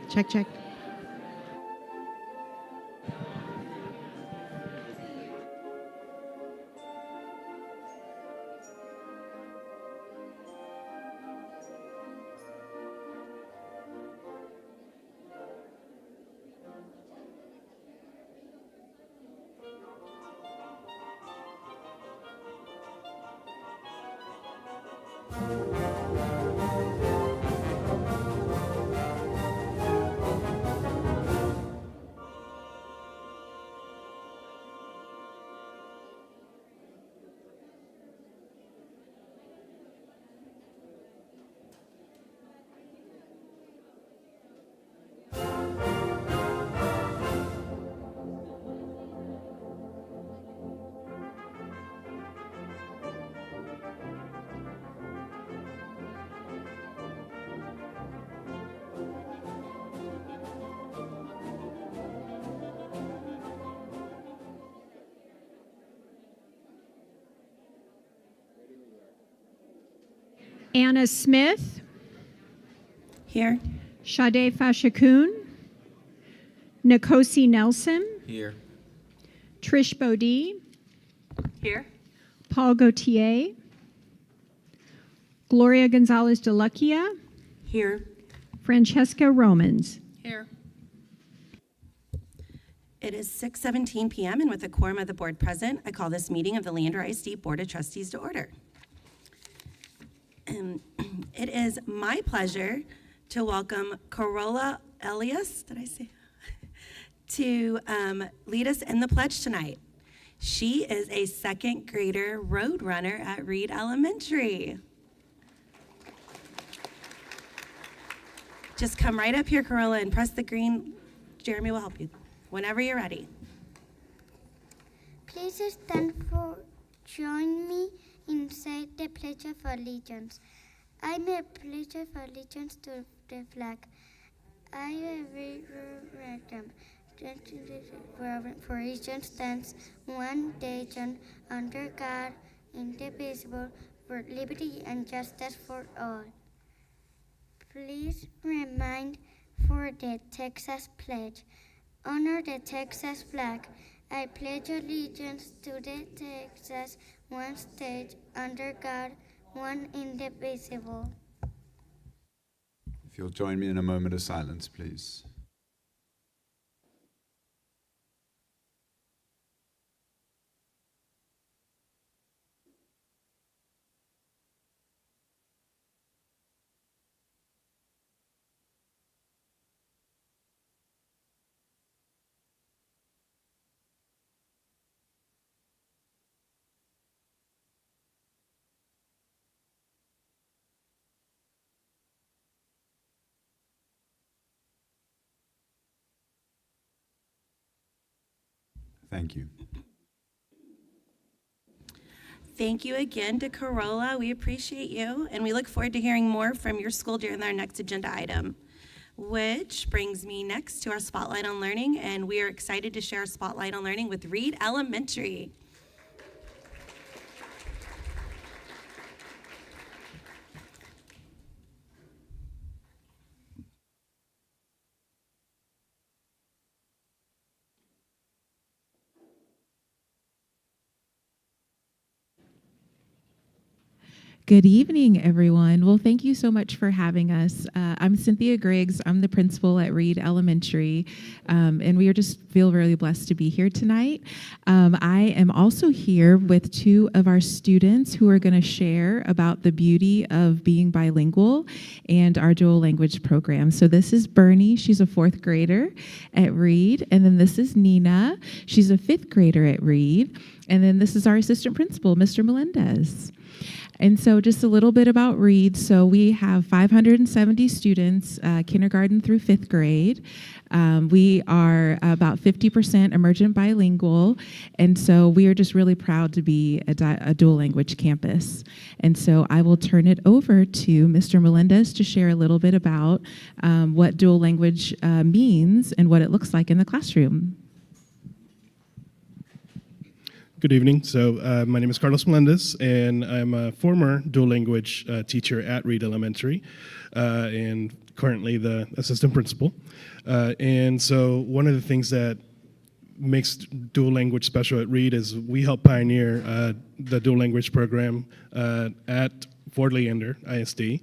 Check, check. Anna Smith. Here. Sade Fashakun. Nkosi Nelson. Here. Trish Bodie. Here. Paul Gauthier. Gloria Gonzalez de Lucia. Here. Francesca Romans. Here. It is 6:17 p.m. and with a quorum of the board present, I call this meeting of the Leander ISD Board of Trustees to order. It is my pleasure to welcome Corolla Elias, did I say, to lead us in the pledge tonight. She is a second grader road runner at Reed Elementary. Just come right up here, Corolla, and press the green. Jeremy will help you whenever you're ready. Please stand for, join me inside the Pledge of Allegiance. I may pledge of allegiance to the flag. I will welcome for region stands one nation under God, indivisible, for liberty and justice for all. Please remind for the Texas pledge. Honor the Texas flag. I pledge allegiance to the Texas, one state, under God, one indivisible. If you'll join me in a moment of silence, please. Thank you. Thank you again to Corolla. We appreciate you, and we look forward to hearing more from your school during our next agenda item, which brings me next to our Spotlight on Learning, and we are excited to share our Spotlight on Learning with Reed Elementary. Good evening, everyone. Well, thank you so much for having us. I'm Cynthia Griggs. I'm the principal at Reed Elementary, and we just feel really blessed to be here tonight. I am also here with two of our students who are going to share about the beauty of being bilingual and our dual language program. So this is Bernie. She's a fourth grader at Reed, and then this is Nina. She's a fifth grader at Reed, and then this is our assistant principal, Mr. Melendez. And so just a little bit about Reed. So we have 570 students, kindergarten through fifth grade. We are about 50% emergent bilingual. And so we are just really proud to be a dual language campus. And so I will turn it over to Mr. Melendez to share a little bit about what dual language means and what it looks like in the classroom. Good evening. So my name is Carlos Melendez, and I'm a former dual language teacher at Reed Elementary, and currently the assistant principal. And so one of the things that makes dual language special at Reed is we help pioneer the dual language program at Fort Leander ISD.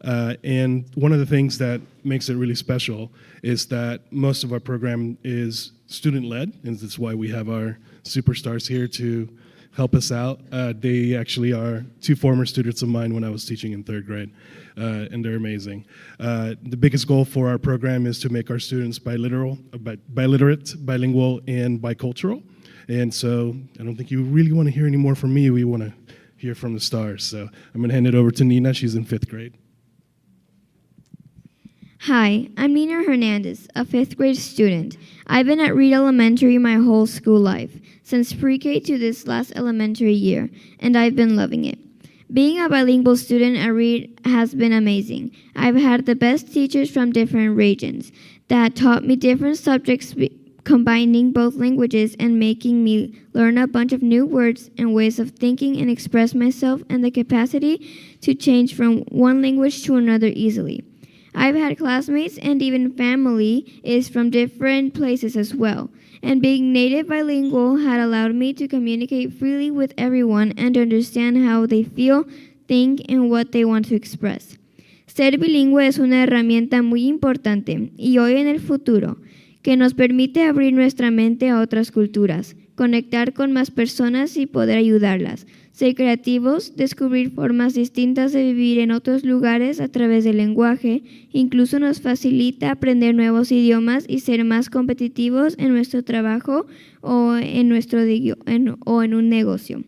And one of the things that makes it really special is that most of our program is student-led, and that's why we have our superstars here to help us out. They actually are two former students of mine when I was teaching in third grade, and they're amazing. The biggest goal for our program is to make our students biliterate, bilingual, and bicultural. And so I don't think you really want to hear any more from me. We want to hear from the stars. So I'm going to hand it over to Nina. She's in fifth grade. Hi, I'm Nina Hernandez, a fifth grade student. I've been at Reed Elementary my whole school life, since pre-K to this last elementary year, and I've been loving it. Being a bilingual student at Reed has been amazing. I've had the best teachers from different regions that taught me different subjects, combining both languages and making me learn a bunch of new words and ways of thinking and express myself, and the capacity to change from one language to another easily. I've had classmates and even family is from different places as well, and being native bilingual had allowed me to communicate freely with everyone and to understand how they feel, think, and what they want to express. Ser bilingüe es una herramienta muy importante y hoy en el futuro que nos permite abrir nuestra mente a otras culturas, conectar con más personas y poder ayudarlas, ser creativos, descubrir formas distintas de vivir en otros lugares a través del lenguaje, incluso nos facilita aprender nuevos idiomas y ser más competitivos en nuestro trabajo o en un negocio.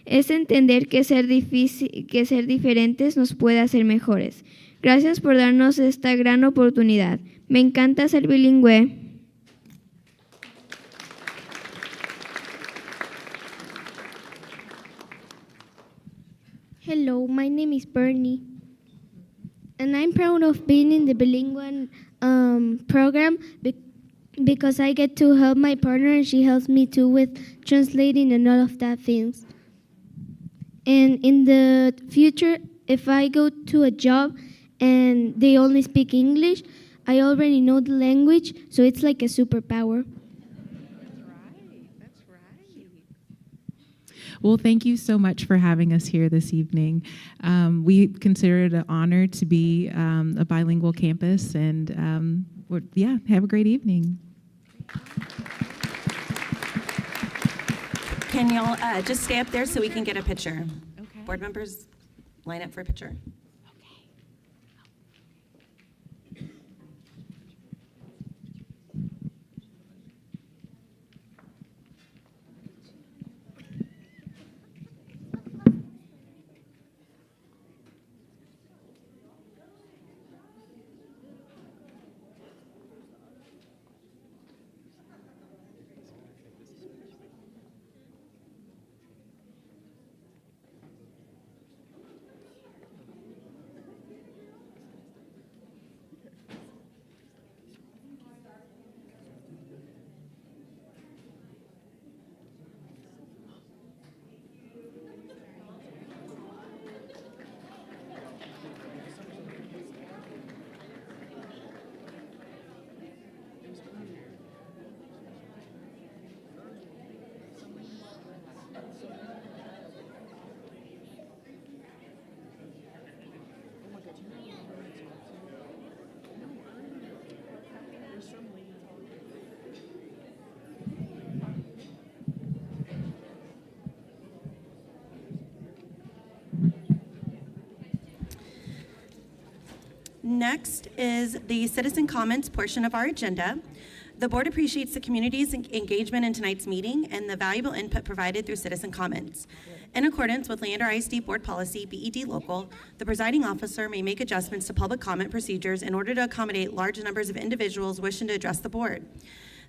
Es entender que ser diferentes nos puede hacer mejores. Gracias por darnos esta gran oportunidad. Me encanta ser bilingüe. Hello, my name is Bernie, and I'm proud of being in the bilingual program because I get to help my partner, and she helps me too with translating and all of that things. And in the future, if I go to a job and they only speak English, I already know the language, so it's like a superpower. Well, thank you so much for having us here this evening. We consider it an honor to be a bilingual campus, and have a great evening. Can y'all just stay up there so we can get a picture? Okay. Board members, line up for a picture. Next is the citizen comments portion of our agenda. The board appreciates the community's engagement in tonight's meeting and the valuable input provided through citizen comments. In accordance with Leander ISD Board Policy BED Local, the presiding officer may make adjustments to public comment procedures in order to accommodate large numbers of individuals wishing to address the board.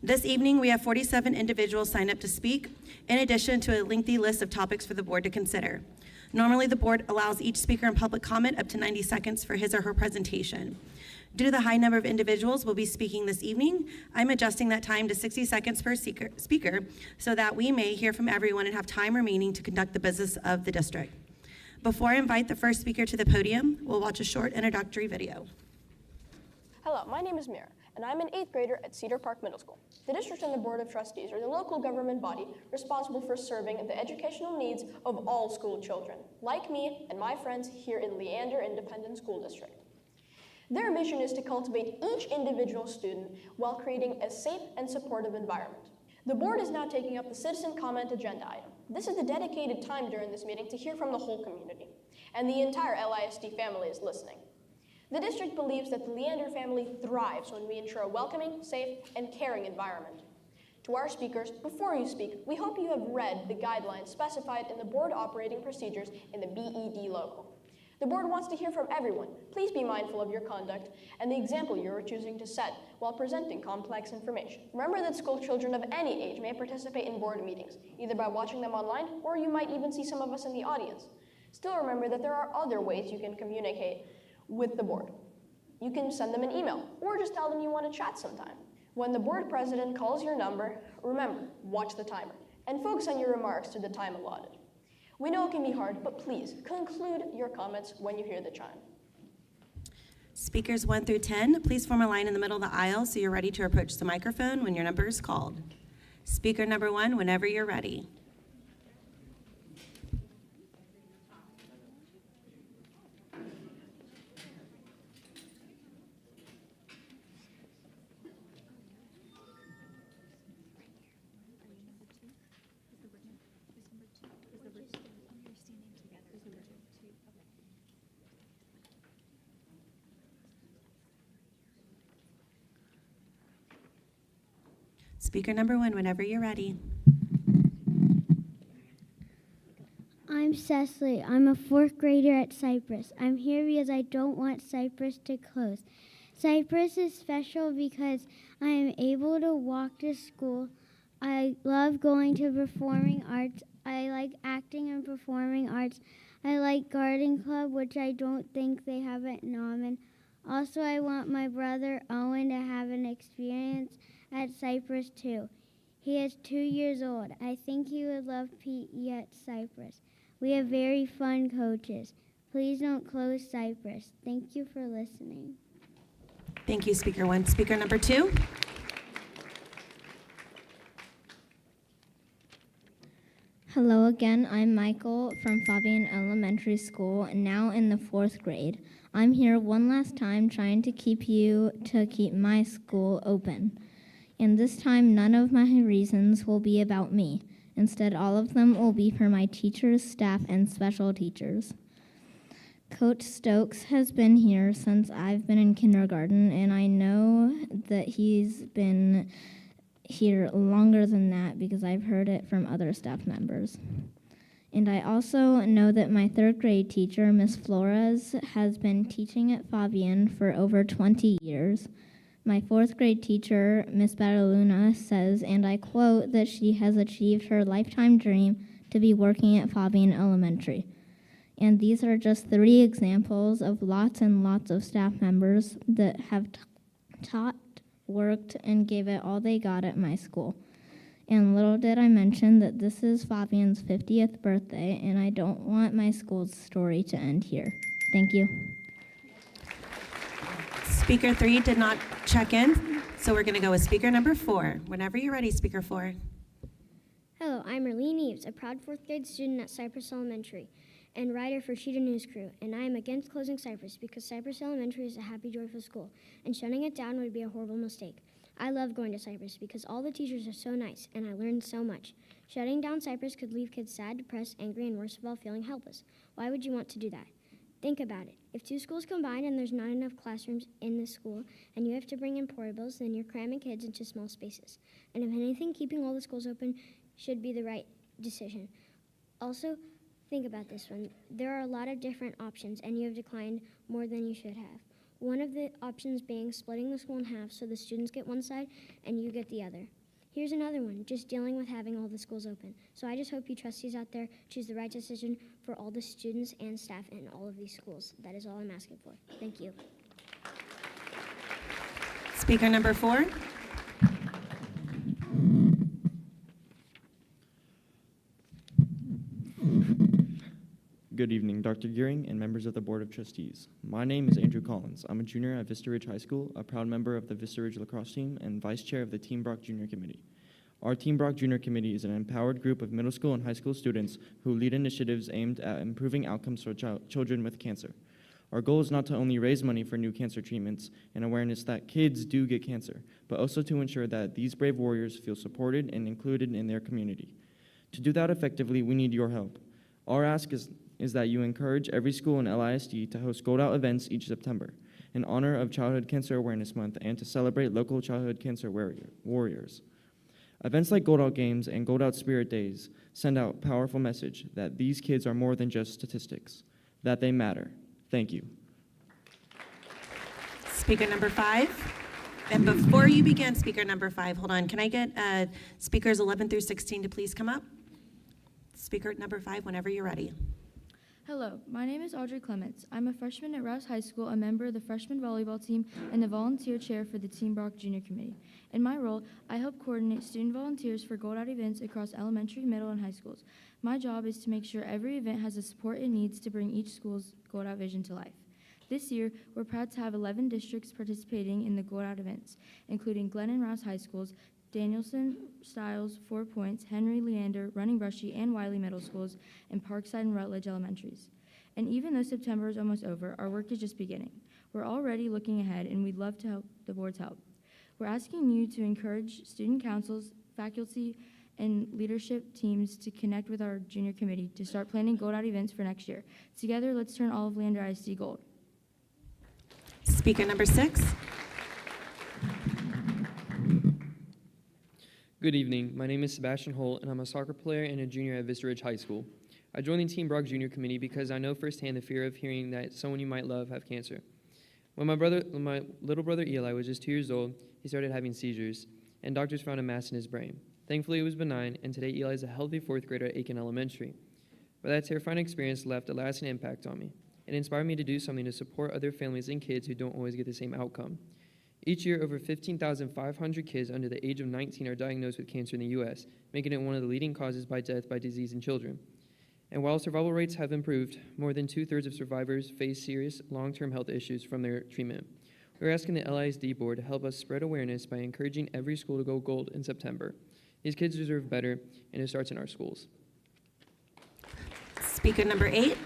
This evening, we have 47 individuals signed up to speak, in addition to a lengthy list of topics for the board to consider. Normally, the board allows each speaker in public comment up to 90 seconds for his or her presentation. Due to the high number of individuals will be speaking this evening, I'm adjusting that time to 60 seconds per speaker so that we may hear from everyone and have time remaining to conduct the business of the district. Before I invite the first speaker to the podium, we'll watch a short introductory video. Hello, my name is Mira, and I'm an 8th grader at Cedar Park Middle School. The district and the Board of Trustees are the local government body responsible for serving the educational needs of all school children, like me and my friends here in Leander Independent School District. Their mission is to cultivate each individual student while creating a safe and supportive environment. The board is now taking up the citizen comment agenda item. This is the dedicated time during this meeting to hear from the whole community, and the entire LISD family is listening. The district believes that the Leander family thrives when we ensure a welcoming, safe, and caring environment. To our speakers, before you speak, we hope you have read the guidelines specified in the board operating procedures in the BED logo. The board wants to hear from everyone. Please be mindful of your conduct and the example you are choosing to set while presenting complex information. Remember that school children of any age may participate in board meetings, either by watching them online or you might even see some of us in the audience. Still remember that there are other ways you can communicate with the board. You can send them an email or just tell them you want to chat sometime. When the board president calls your number, remember, watch the timer and focus on your remarks to the time allotted. We know it can be hard, but please conclude your comments when you hear the chime. Speakers 1 through 10, please form a line in the middle of the aisle so you're ready to approach the microphone when your number is called. Speaker number 1, whenever you're ready. Speaker number 1, whenever you're ready. I'm Cecily. I'm a 4th grader at Cypress. I'm here because I don't want Cypress to close. Cypress is special because I am able to walk to school. I love going to performing arts. I like acting and performing arts. I like garden club, which I don't think they have at Nauman. Also, I want my brother Owen to have an experience at Cypress too. He is 2 years old. I think he would love PE at Cypress. We have very fun coaches. Please don't close Cypress. Thank you for listening. Thank you, Speaker 1. Speaker number 2. Hello again, I'm Michael from Fabian Elementary School, now in the 4th grade. I'm here one last time trying to keep my school open. And this time, none of my reasons will be about me. Instead, all of them will be for my teachers, staff, and special teachers. Coach Stokes has been here since I've been in kindergarten, and I know that he's been here longer than that because I've heard it from other staff members. And I also know that my 3rd grade teacher, Miss Flores, has been teaching at Fabian for over 20 years. My 4th grade teacher, Miss Badaluna, says, and I quote, that she has achieved her lifetime dream to be working at Fabian Elementary. And these are just 3 examples of lots and lots of staff members that have taught, worked, and gave it all they got at my school. And little did I mention that this is Fabian's 50th birthday, and I don't want my school's story to end here. Thank you. Speaker 3 did not check in, so we're going to go with speaker number 4. Whenever you're ready, Speaker 4. Hello, I'm Marlene Eves, a proud 4th grade student at Cypress Elementary and writer for Cheetah News Crew, and I am against closing Cypress because Cypress Elementary is a happy, joyful school, and shutting it down would be a horrible mistake. I love going to Cypress because all the teachers are so nice, and I learned so much. Shutting down Cypress could leave kids sad, depressed, angry, and worst of all, feeling helpless. Why would you want to do that? Think about it. If 2 schools combine and there's not enough classrooms in the school and you have to bring in portables, then you're cramming kids into small spaces. And if anything, keeping all the schools open should be the right decision. Also, think about this one. There are a lot of different options and you have declined more than you should have. One of the options being splitting the school in half so the students get one side and you get the other. Here's another one, just dealing with having all the schools open. So I just hope you trustees out there choose the right decision for all the students and staff in all of these schools. That is all I'm asking for. Thank you. Speaker number 4. Good evening, Dr. Gearing and members of the Board of Trustees. My name is Andrew Collins. I'm a junior at Vista Ridge High School, a proud member of the Vista Ridge lacrosse team, and vice chair of the Team Brock Junior Committee. Our Team Brock Junior Committee is an empowered group of middle school and high school students who lead initiatives aimed at improving outcomes for children with cancer. Our goal is not to only raise money for new cancer treatments and awareness that kids do get cancer, but also to ensure that these brave warriors feel supported and included in their community. To do that effectively, we need your help. Our ask is that you encourage every school in LISD to host Gold Out events each September in honor of Childhood Cancer Awareness Month and to celebrate local childhood cancer warriors. Events like Gold Out Games and Gold Out Spirit Days send out a powerful message that these kids are more than just statistics, that they matter. Thank you. Speaker number 5. And before you begin, speaker number 5, hold on. Can I get speakers 11 through 16 to please come up? Speaker number 5, whenever you're ready. Hello, my name is Audrey Clements. I'm a freshman at Rouse High School, a member of the freshman volleyball team, and the volunteer chair for the Team Brock Junior Committee. In my role, I help coordinate student volunteers for Gold Out events across elementary, middle, and high schools. My job is to make sure every event has the support it needs to bring each school's Gold Out vision to life. This year, we're proud to have 11 districts participating in the Gold Out events, including Glen and Rouse High Schools, Danielson, Stiles, 4 Points, Henry, Leander, Running Brushy, and Wiley Middle Schools, and Parkside and Rutledge Elementaries. And even though September is almost over, our work is just beginning. We're already looking ahead, and we'd love to help the board's help. We're asking you to encourage student councils, faculty, and leadership teams to connect with our junior committee to start planning Gold Out events for next year. Together, let's turn all of Leander ISD gold. Speaker number 6. Good evening. My name is Sebastian Holt, and I'm a soccer player and a junior at Vista Ridge High School. I joined the Team Brock Junior Committee because I know firsthand the fear of hearing that someone you might love have cancer. When my little brother Eli was just 2 years old, he started having seizures, and doctors found a mass in his brain. Thankfully, it was benign, and today Eli is a healthy 4th grader at Aiken Elementary. But that terrifying experience left a lasting impact on me. It inspired me to do something to support other families and kids who don't always get the same outcome. Each year, over 15,500 kids under the age of 19 are diagnosed with cancer in the U.S., making it one of the leading causes by death by disease in children. And while survival rates have improved, more than 2/3 of survivors face serious long-term health issues from their treatment. We're asking the LISD board to help us spread awareness by encouraging every school to go gold in September. These kids deserve better, and it starts in our schools. Speaker number 8.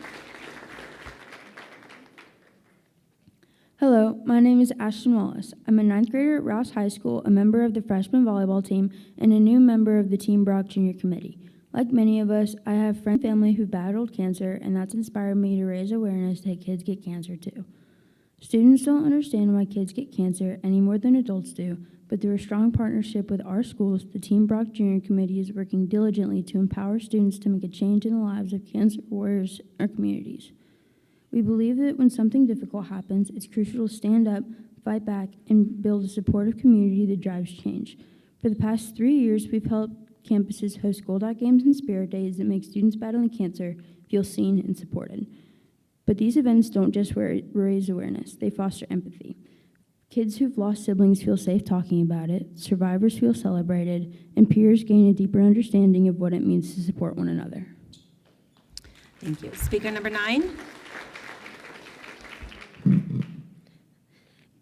Hello, my name is Ashton Wallace. I'm a 9th grader at Rouse High School, a member of the freshman volleyball team, and a new member of the Team Brock Junior Committee. Like many of us, I have friends and family who've battled cancer, and that's inspired me to raise awareness that kids get cancer too. Students don't understand why kids get cancer any more than adults do, but through a strong partnership with our schools, the Team Brock Junior Committee is working diligently to empower students to make a change in the lives of cancer warriors in our communities. We believe that when something difficult happens, it's crucial to stand up, fight back, and build a supportive community that drives change. For the past 3 years, we've helped campuses host Gold Out Games and Spirit Days that make students battling cancer feel seen and supported. But these events don't just raise awareness, they foster empathy. Kids who've lost siblings feel safe talking about it, survivors feel celebrated, and peers gain a deeper understanding of what it means to support one another. Thank you. Speaker number 9.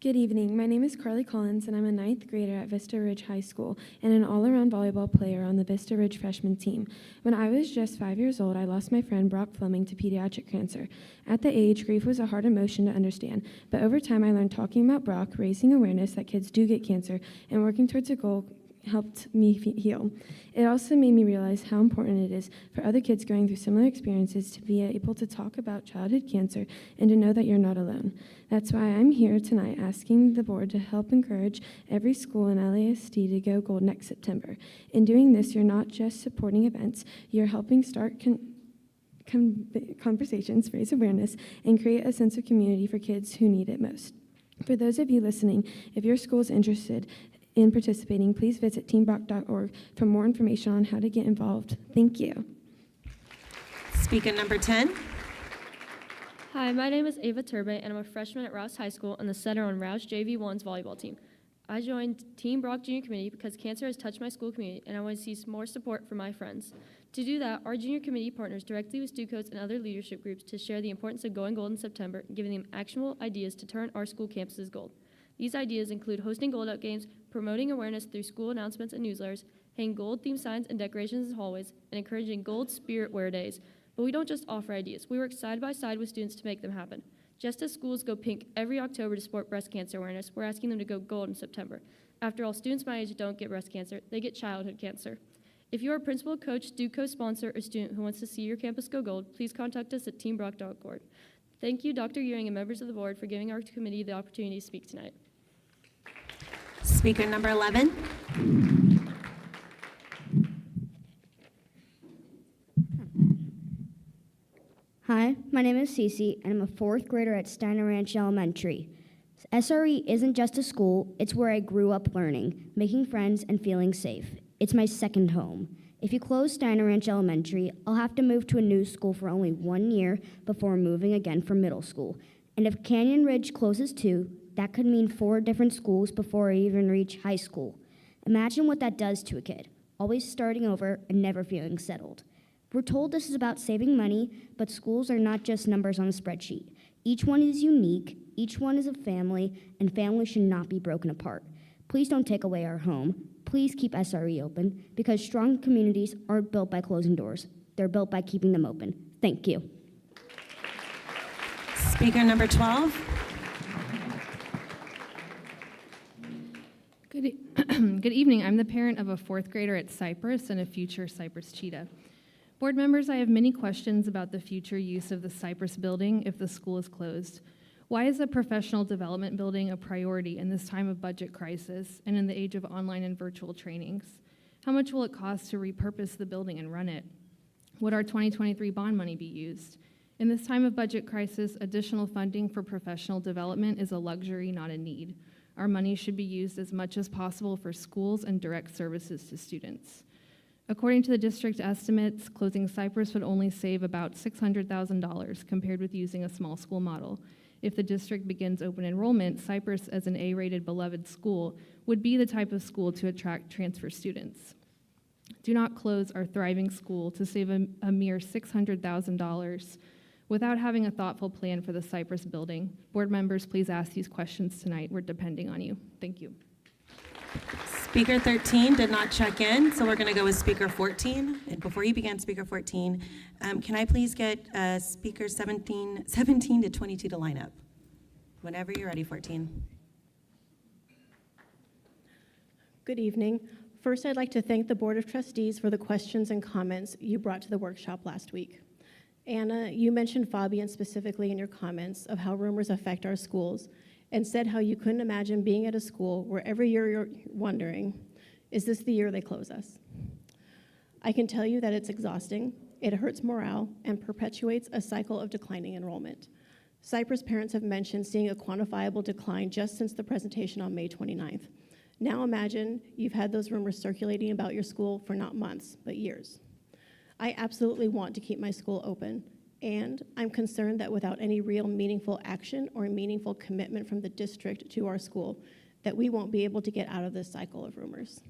Good evening. My name is Carly Collins, and I'm a 9th grader at Vista Ridge High School and an all-around volleyball player on the Vista Ridge freshman team. When I was just 5 years old, I lost my friend Brock Fleming to pediatric cancer. At the age, grief was a hard emotion to understand, but over time I learned talking about Brock, raising awareness that kids do get cancer, and working towards a goal helped me heal. It also made me realize how important it is for other kids going through similar experiences to be able to talk about childhood cancer and to know that you're not alone. That's why I'm here tonight asking the board to help encourage every school in LASD to go gold next September. In doing this, you're not just supporting events, you're helping start conversations, raise awareness, and create a sense of community for kids who need it most. For those of you listening, if your school is interested in participating, please visit teambrock.org for more information on how to get involved. Thank you. Speaker number 10. Hi, my name is Ava Turbay, and I'm a freshman at Rouse High School and the center on Rouse JV1's volleyball team. I joined Team Brock Junior Committee because cancer has touched my school community, and I want to see more support from my friends. To do that, our junior committee partners directly with student codes and other leadership groups to share the importance of going gold in September and giving them actionable ideas to turn our school campuses gold. These ideas include hosting gold out games, promoting awareness through school announcements and newsletters, hanging gold-themed signs and decorations in hallways, and encouraging gold spirit wear days. But we don't just offer ideas. We work side by side with students to make them happen. Just as schools go pink every October to support breast cancer awareness, we're asking them to go gold in September. After all, students my age don't get breast cancer, they get childhood cancer. If you're a principal, coach, student co-sponsor, or student who wants to see your campus go gold, please contact us at teambrock.org. Thank you, Dr. Ewing and members of the board, for giving our committee the opportunity to speak tonight. Speaker number 11. Hi, my name is Cece, and I'm a fourth grader at Steiner Ranch Elementary. SRE isn't just a school, it's where I grew up learning, making friends, and feeling safe. It's my second home. If you close Steiner Ranch Elementary, I'll have to move to a new school for only 1 year before moving again for middle school. And if Canyon Ridge closes too, that could mean 4 different schools before I even reach high school. Imagine what that does to a kid, always starting over and never feeling settled. We're told this is about saving money, but schools are not just numbers on a spreadsheet. Each one is unique, each one is a family, and families should not be broken apart. Please don't take away our home. Please keep SRE open, because strong communities aren't built by closing doors. They're built by keeping them open. Thank you. Speaker number 12. Good evening. I'm the parent of a fourth grader at Cypress and a future Cypress cheetah. Board members, I have many questions about the future use of the Cypress building if the school is closed. Why is a professional development building a priority in this time of budget crisis and in the age of online and virtual trainings? How much will it cost to repurpose the building and run it? Would our 2023 bond money be used? In this time of budget crisis, additional funding for professional development is a luxury, not a need. Our money should be used as much as possible for schools and direct services to students. According to the district estimates, closing Cypress would only save about $600,000 compared with using a small school model. If the district begins open enrollment, Cypress, as an A-rated beloved school, would be the type of school to attract transfer students. Do not close our thriving school to save a mere $600,000 without having a thoughtful plan for the Cypress building. Board members, please ask these questions tonight. We're depending on you. Thank you. Speaker 13 did not check in, so we're going to go with Speaker 14. And before you begin, Speaker 14, can I please get Speaker 17 to 22 to line up? Whenever you're ready, 14. Good evening. First, I'd like to thank the Board of Trustees for the questions and comments you brought to the workshop last week. Anna, you mentioned Fabian specifically in your comments of how rumors affect our schools, and said how you couldn't imagine being at a school where every year you're wondering, is this the year they close us? I can tell you that it's exhausting, it hurts morale, and perpetuates a cycle of declining enrollment. Cypress parents have mentioned seeing a quantifiable decline just since the presentation on May 29th. Now imagine you've had those rumors circulating about your school for not months, but years. I absolutely want to keep my school open, and I'm concerned that without any real meaningful action or meaningful commitment from the district to our school, that we won't be able to get out of this cycle of rumors.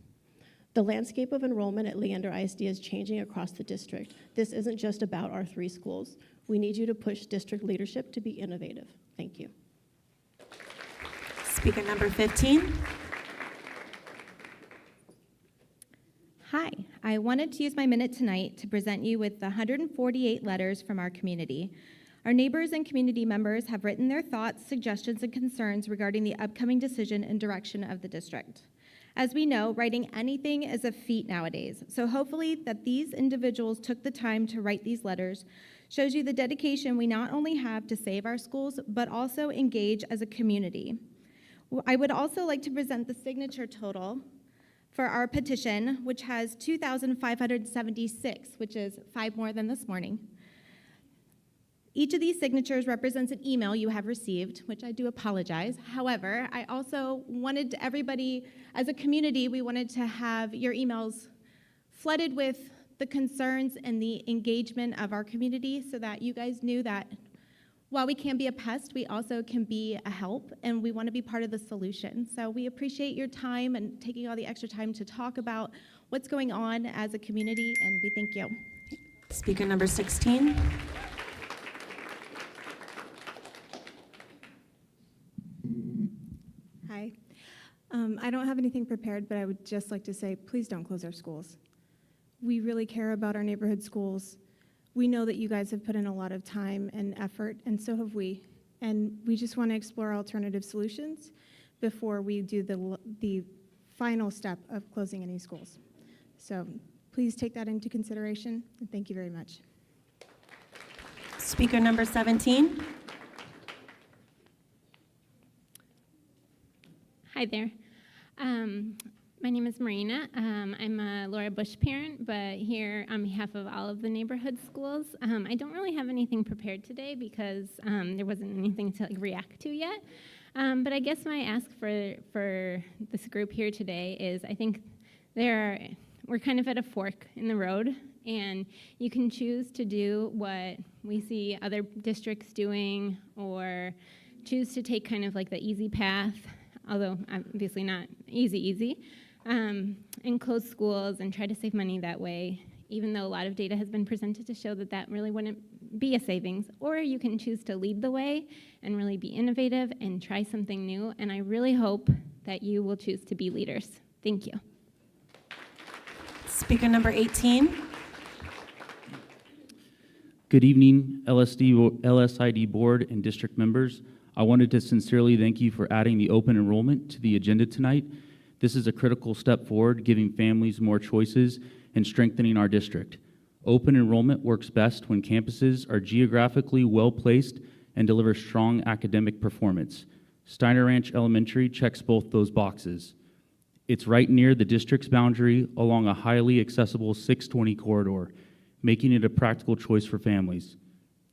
The landscape of enrollment at Leander ISD is changing across the district. This isn't just about our 3 schools. We need you to push district leadership to be innovative. Thank you. Speaker number 15. Hi, I wanted to use my minute tonight to present you with the 148 letters from our community. Our neighbors and community members have written their thoughts, suggestions, and concerns regarding the upcoming decision and direction of the district. As we know, writing anything is a feat nowadays, so hopefully that these individuals took the time to write these letters shows you the dedication we not only have to save our schools, but also engage as a community. I would also like to present the signature total for our petition, which has 2,576, which is 5 more than this morning. Each of these signatures represents an email you have received, which I do apologize. However, I also wanted everybody, as a community, we wanted to have your emails flooded with the concerns and the engagement of our community so that you guys knew that while we can be a pest, we also can be a help, and we want to be part of the solution. So we appreciate your time and taking all the extra time to talk about what's going on as a community, and we thank you. Speaker number 16. Hi. I don't have anything prepared, but I would just like to say, please don't close our schools. We really care about our neighborhood schools. We know that you guys have put in a lot of time and effort, and so have we. And we just want to explore alternative solutions before we do the final step of closing any schools. So please take that into consideration, and thank you very much. Speaker number 17. Hi there. My name is Marina. I'm a Laura Bush parent, but here on behalf of all of the neighborhood schools, I don't really have anything prepared today because there wasn't anything to react to yet. But I guess my ask for this group here today is I think we're kind of at a fork in the road, and you can choose to do what we see other districts doing or choose to take kind of like the easy path, although obviously not easy, and close schools and try to save money that way, even though a lot of data has been presented to show that that really wouldn't be a savings. Or you can choose to lead the way and really be innovative and try something new, and I really hope that you will choose to be leaders. Thank you. Speaker number 18. Good evening, LSID board and district members. I wanted to sincerely thank you for adding the open enrollment to the agenda tonight. This is a critical step forward, giving families more choices and strengthening our district. Open enrollment works best when campuses are geographically well-placed and deliver strong academic performance. Steiner Ranch Elementary checks both those boxes. It's right near the district's boundary along a highly accessible 620 corridor, making it a practical choice for families.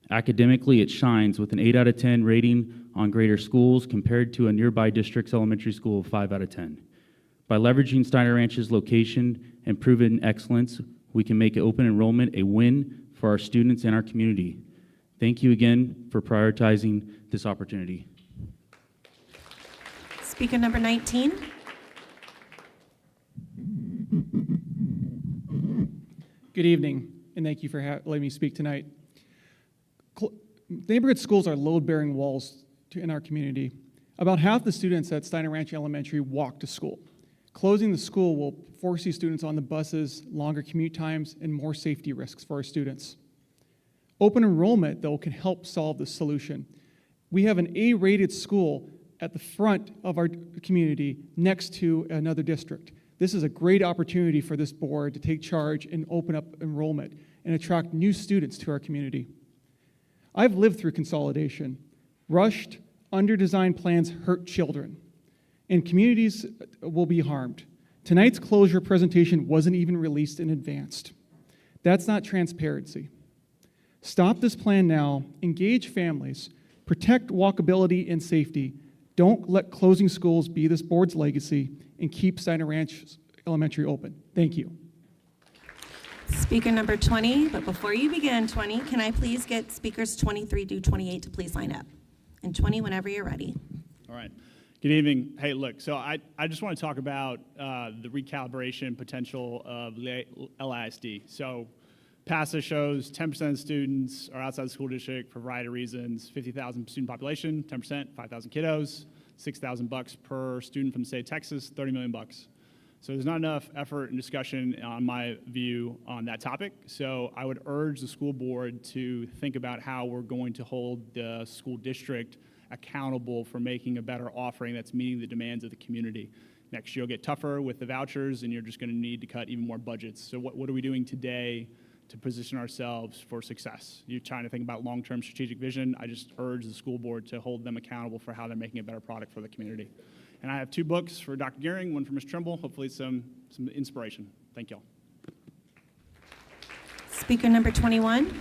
Academically, it shines with an 8 out of 10 rating on Greater Schools compared to a nearby district's elementary school of 5 out of 10. By leveraging Steiner Ranch's location and proven excellence, we can make open enrollment a win for our students and our community. Thank you again for prioritizing this opportunity. Speaker number 19. Good evening, and thank you for letting me speak tonight. Neighborhood schools are load-bearing walls in our community. About half the students at Steiner Ranch Elementary walk to school. Closing the school will force these students on the buses, longer commute times, and more safety risks for our students. Open enrollment, though, can help solve this solution. We have an A-rated school at the front of our community next to another district. This is a great opportunity for this board to take charge and open up enrollment and attract new students to our community. I've lived through consolidation. Rushed, under-designed plans hurt children, and communities will be harmed. Tonight's closure presentation wasn't even released in advance. That's not transparency. Stop this plan now, engage families, protect walkability and safety. Don't let closing schools be this board's legacy, and keep Steiner Ranch Elementary open. Thank you. Speaker number 20, but before you begin, 20, can I please get speakers 23 to 28 to please line up? And 20, whenever you're ready. All right. Good evening. Hey, look, so I just want to talk about the recalibration potential of LISD. So PASA shows 10% of students are outside the school district for a variety of reasons. 50,000 student population, 10%, 5,000 kiddos, $6,000 per student from the state of Texas, $30 million. So there's not enough effort and discussion, on my view, on that topic. So I would urge the school board to think about how we're going to hold the school district accountable for making a better offering that's meeting the demands of the community. Next year will get tougher with the vouchers, and you're just going to need to cut even more budgets. So what are we doing today to position ourselves for success? You're trying to think about long-term strategic vision. I just urge the school board to hold them accountable for how they're making a better product for the community. And I have 2 books for Dr. Gearing, one for Ms. Trimble, hopefully some inspiration. Thank y'all. Speaker number 21.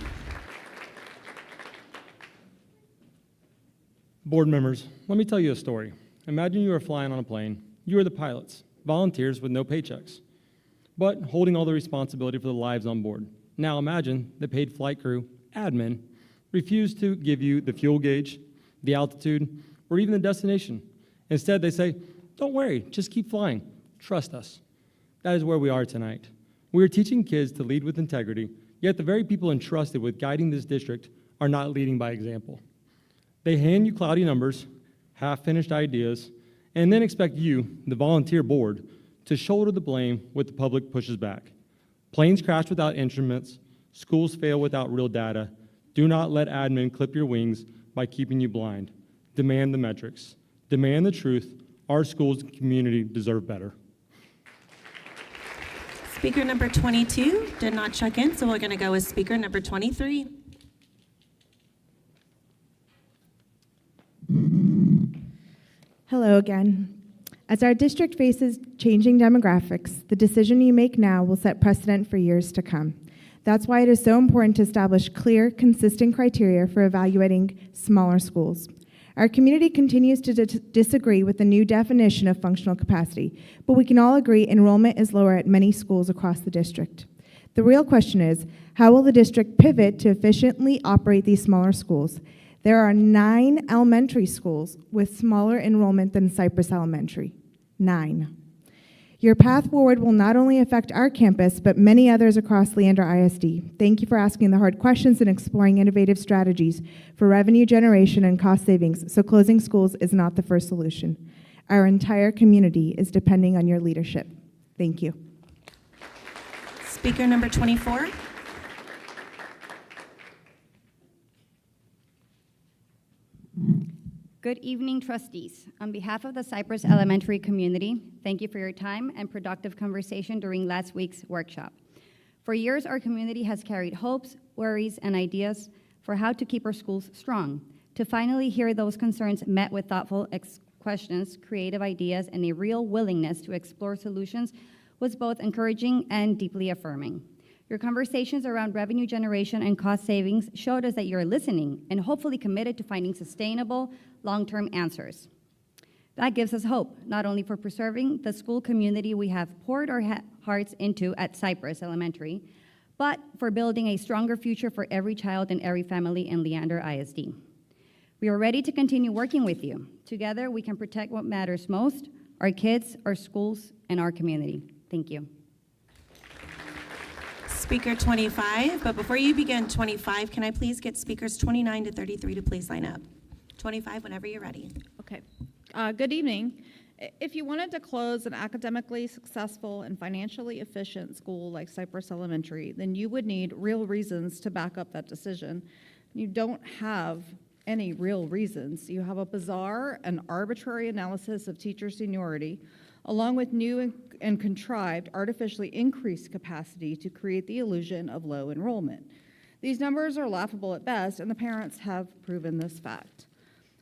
Board members, let me tell you a story. Imagine you are flying on a plane. You are the pilots, volunteers with no paychecks, but holding all the responsibility for the lives on board. Now imagine the paid flight crew, admin, refuse to give you the fuel gauge, the altitude, or even the destination. Instead, they say, don't worry, just keep flying. Trust us. That is where we are tonight. We are teaching kids to lead with integrity, yet the very people entrusted with guiding this district are not leading by example. They hand you cloudy numbers, half-finished ideas, and then expect you, the volunteer board, to shoulder the blame when the public pushes back. Planes crash without instruments, schools fail without real data. Do not let admin clip your wings by keeping you blind. Demand the metrics. Demand the truth. Our schools and community deserve better. Speaker number 22 did not check in, so we're going to go with speaker number 23. Hello again. As our district faces changing demographics, the decision you make now will set precedent for years to come. That's why it is so important to establish clear, consistent criteria for evaluating smaller schools. Our community continues to disagree with the new definition of functional capacity, but we can all agree enrollment is lower at many schools across the district. The real question is, how will the district pivot to efficiently operate these smaller schools? There are 9 elementary schools with smaller enrollment than Cypress Elementary. 9. Your path forward will not only affect our campus, but many others across Leander ISD. Thank you for asking the hard questions and exploring innovative strategies for revenue generation and cost savings, so closing schools is not the first solution. Our entire community is depending on your leadership. Thank you. Speaker number 24. Good evening, trustees. On behalf of the Cypress Elementary community, thank you for your time and productive conversation during last week's workshop. For years, our community has carried hopes, worries, and ideas for how to keep our schools strong. To finally hear those concerns met with thoughtful questions, creative ideas, and a real willingness to explore solutions was both encouraging and deeply affirming. Your conversations around revenue generation and cost savings showed us that you're listening and hopefully committed to finding sustainable, long-term answers. That gives us hope, not only for preserving the school community we have poured our hearts into at Cypress Elementary, but for building a stronger future for every child and every family in Leander ISD. We are ready to continue working with you. Together, we can protect what matters most, our kids, our schools, and our community. Thank you. Speaker 25, but before you begin 25, can I please get speakers 29 to 33 to please line up? 25, whenever you're ready. Okay. Good evening. If you wanted to close an academically successful and financially efficient school like Cypress Elementary, then you would need real reasons to back up that decision. You don't have any real reasons. You have a bizarre and arbitrary analysis of teacher seniority, along with new and contrived artificially increased capacity to create the illusion of low enrollment. These numbers are laughable at best, and the parents have proven this fact.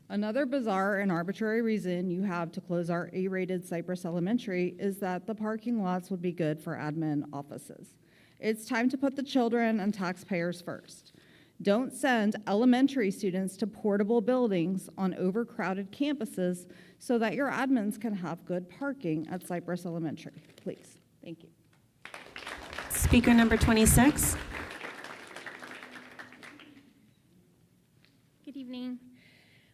Another bizarre and arbitrary reason you have to close our A-rated Cypress Elementary is that the parking lots would be good for admin offices. It's time to put the children and taxpayers first. Don't send elementary students to portable buildings on overcrowded campuses so that your admins can have good parking at Cypress Elementary, please. Thank you. Speaker number 26. Good evening.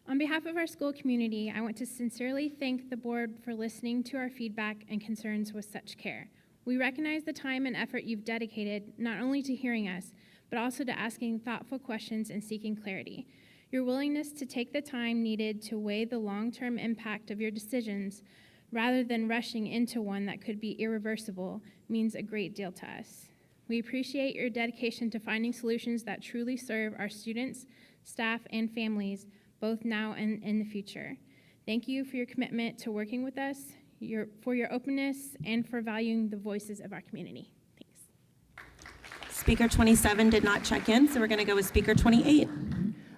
On behalf of our school community, I want to sincerely thank the board for listening to our feedback and concerns with such care. We recognize the time and effort you've dedicated not only to hearing us, but also to asking thoughtful questions and seeking clarity. Your willingness to take the time needed to weigh the long-term impact of your decisions rather than rushing into one that could be irreversible means a great deal to us. We appreciate your dedication to finding solutions that truly serve our students, staff, and families, both now and in the future. Thank you for your commitment to working with us, for your openness, and for valuing the voices of our community. Speaker 27 did not check in, so we're going to go with Speaker 28.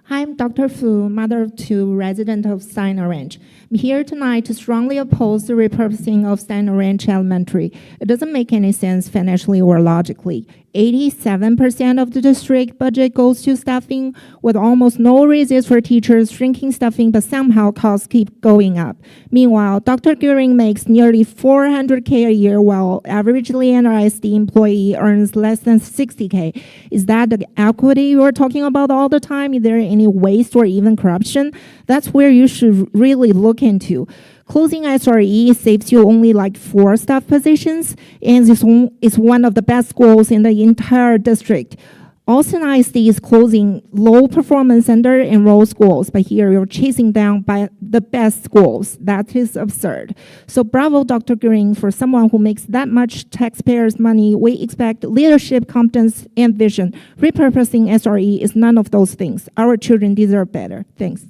I'm Dr. Fu, mother of two, resident of Steiner Ranch. I'm here tonight to strongly oppose the repurposing of Steiner Ranch Elementary. It doesn't make any sense financially or logically. 87% of the district budget goes to staffing, with almost no raises for teachers, shrinking staffing, but somehow costs keep going up. Meanwhile, Dr. Goering makes nearly $400K a year, while average Leander ISD employee earns less than $60K. Is that the equity you're talking about all the time? Is there any waste or even corruption? That's where you should really look into. Closing SRE saves you only like 4 staff positions, and it's one of the best schools in the entire district. Austin ISD is closing low-performance under-enrolled schools, but here you're chasing down by the best schools. That is absurd. So bravo, Dr. Green, for someone who makes that much taxpayers' money. We expect leadership, competence, and vision. Repurposing SRE is none of those things. Our children deserve better. Thanks.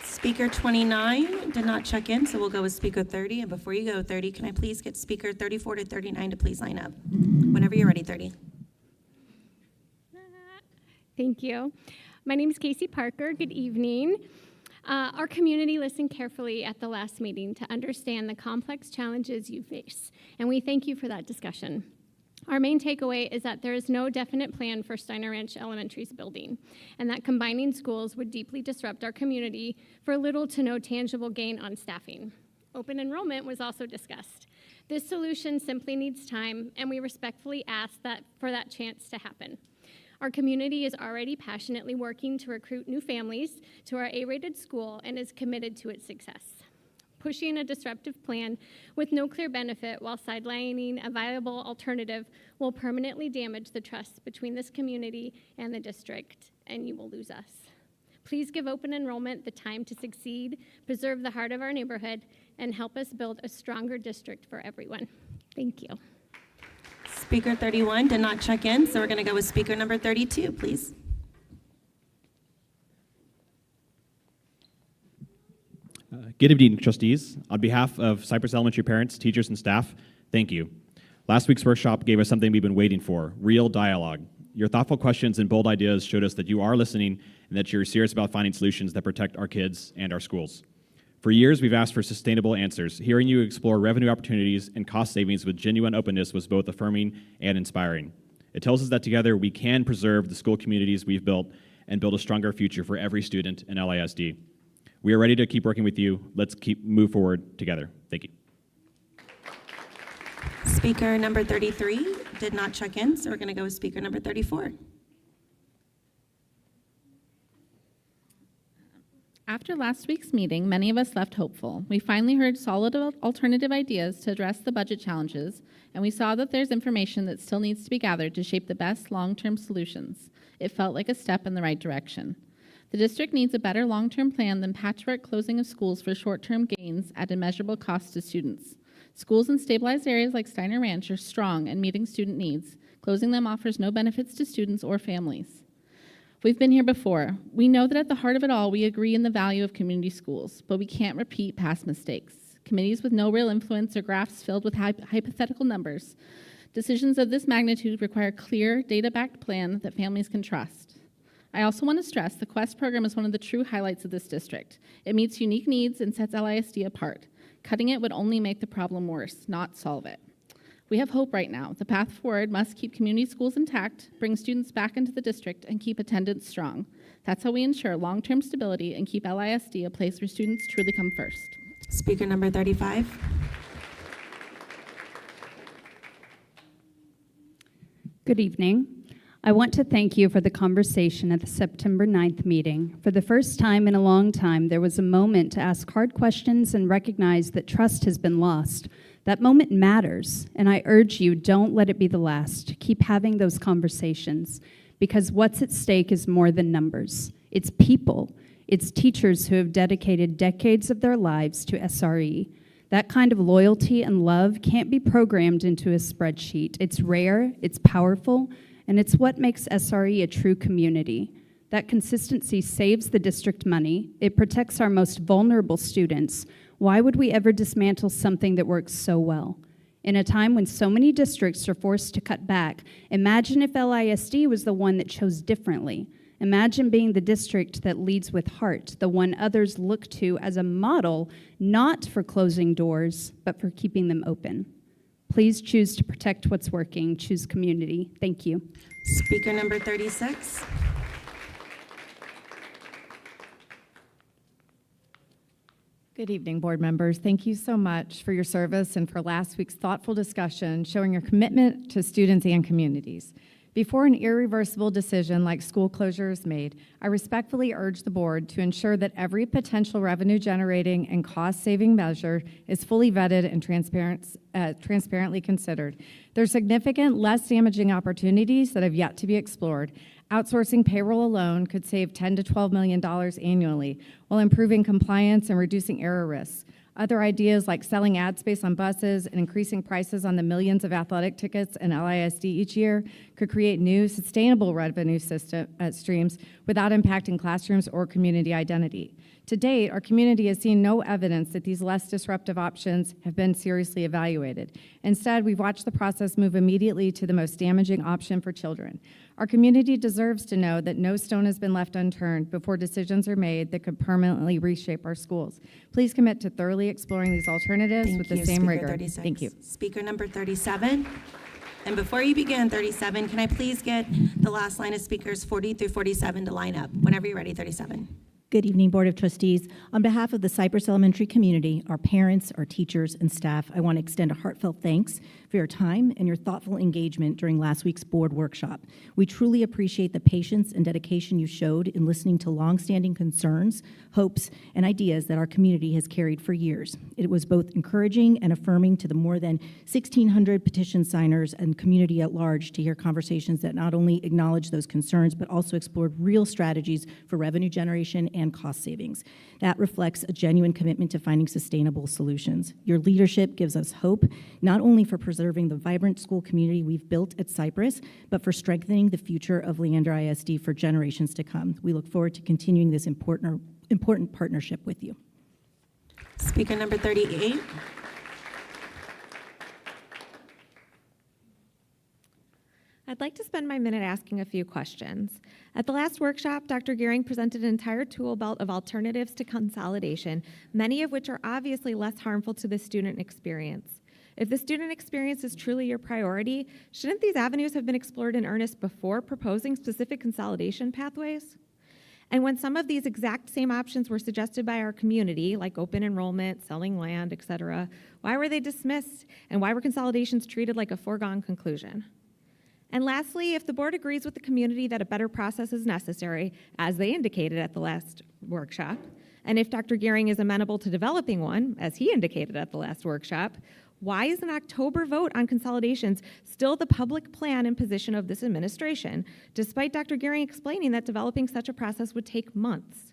Speaker 29 did not check in, so we'll go with Speaker 30. And before you go, 30, can I please get Speaker 34 to 39 to please line up? Whenever you're ready, 30. Thank you. My name is Casey Parker. Good evening. Our community listened carefully at the last meeting to understand the complex challenges you face, and we thank you for that discussion. Our main takeaway is that there is no definite plan for Steiner Ranch Elementary's building, and that combining schools would deeply disrupt our community for little to no tangible gain on staffing. Open enrollment was also discussed. This solution simply needs time, and we respectfully ask for that chance to happen. Our community is already passionately working to recruit new families to our A-rated school and is committed to its success. Pushing a disruptive plan with no clear benefit while sidelining a viable alternative will permanently damage the trust between this community and the district, and you will lose us. Please give open enrollment the time to succeed, preserve the heart of our neighborhood, and help us build a stronger district for everyone. Thank you. Speaker 31 did not check in, so we're going to go with Speaker number 32, please. Good evening, trustees. On behalf of Cypress Elementary parents, teachers, and staff, thank you. Last week's workshop gave us something we've been waiting for, real dialogue. Your thoughtful questions and bold ideas showed us that you are listening and that you're serious about finding solutions that protect our kids and our schools. For years, we've asked for sustainable answers. Hearing you explore revenue opportunities and cost savings with genuine openness was both affirming and inspiring. It tells us that together we can preserve the school communities we've built and build a stronger future for every student in LISD. We are ready to keep working with you. Let's move forward together. Thank you. Speaker number 33 did not check in, so we're going to go with Speaker number 34. After last week's meeting, many of us left hopeful. We finally heard solid alternative ideas to address the budget challenges, and we saw that there's information that still needs to be gathered to shape the best long-term solutions. It felt like a step in the right direction. The district needs a better long-term plan than patchwork closing of schools for short-term gains at immeasurable cost to students. Schools in stabilized areas like Steiner Ranch are strong and meeting student needs. Closing them offers no benefits to students or families. We've been here before. We know that at the heart of it all, we agree in the value of community schools, but we can't repeat past mistakes. Committees with no real influence or graphs filled with hypothetical numbers. Decisions of this magnitude require clear, data-backed plan that families can trust. I also want to stress the Quest program is one of the true highlights of this district. It meets unique needs and sets LISD apart. Cutting it would only make the problem worse, not solve it. We have hope right now. The path forward must keep community schools intact, bring students back into the district, and keep attendance strong. That's how we ensure long-term stability and keep LISD a place where students truly come first. Speaker number 35. Good evening. I want to thank you for the conversation at the September 9th meeting. For the first time in a long time, there was a moment to ask hard questions and recognize that trust has been lost. That moment matters, and I urge you, don't let it be the last. Keep having those conversations, because what's at stake is more than numbers. It's people. It's teachers who have dedicated decades of their lives to SRE. That kind of loyalty and love can't be programmed into a spreadsheet. It's rare, it's powerful, and it's what makes SRE a true community. That consistency saves the district money. It protects our most vulnerable students. Why would we ever dismantle something that works so well? In a time when so many districts are forced to cut back, imagine if LISD was the one that chose differently. Imagine being the district that leads with heart, the one others look to as a model, not for closing doors, but for keeping them open. Please choose to protect what's working. Choose community. Thank you. Speaker number 36. Good evening, board members. Thank you so much for your service and for last week's thoughtful discussion showing your commitment to students and communities. Before an irreversible decision like school closure is made, I respectfully urge the board to ensure that every potential revenue-generating and cost-saving measure is fully vetted and transparently considered. There are significant, less damaging opportunities that have yet to be explored. Outsourcing payroll alone could save $10 to $12 million annually, while improving compliance and reducing error risks. Other ideas like selling ad space on buses and increasing prices on the millions of athletic tickets in LISD each year could create new, sustainable revenue streams without impacting classrooms or community identity. To date, our community has seen no evidence that these less disruptive options have been seriously evaluated. Instead, we've watched the process move immediately to the most damaging option for children. Our community deserves to know that no stone has been left unturned before decisions are made that could permanently reshape our schools. Please commit to thoroughly exploring these alternatives with the same Speaker rigor. 36. Thank you. Speaker number 37. And before you begin, 37, can I please get the last line of speakers, 40 through 47, to line up? Whenever you're ready, 37. Good evening, Board of Trustees. On behalf of the Cypress Elementary community, our parents, our teachers, and staff, I want to extend a heartfelt thanks for your time and your thoughtful engagement during last week's board workshop. We truly appreciate the patience and dedication you showed in listening to longstanding concerns, hopes, and ideas that our community has carried for years. It was both encouraging and affirming to the more than 1,600 petition signers and community at large to hear conversations that not only acknowledged those concerns, but also explored real strategies for revenue generation and cost savings. That reflects a genuine commitment to finding sustainable solutions. Your leadership gives us hope, not only for preserving the vibrant school community we've built at Cypress, but for strengthening the future of Leander ISD for generations to come. We look forward to continuing this important partnership with you. Speaker number 38. I'd like to spend my minute asking a few questions. At the last workshop, Dr. Gehring presented an entire tool belt of alternatives to consolidation, many of which are obviously less harmful to the student experience. If the student experience is truly your priority, shouldn't these avenues have been explored in earnest before proposing specific consolidation pathways? And when some of these exact same options were suggested by our community, like open enrollment, selling land, et cetera, why were they dismissed? And why were consolidations treated like a foregone conclusion? And lastly, if the board agrees with the community that a better process is necessary, as they indicated at the last workshop, and if Dr. Gehring is amenable to developing one, as he indicated at the last workshop, why is an October vote on consolidations still the public plan and position of this administration, despite Dr. Gehring explaining that developing such a process would take months?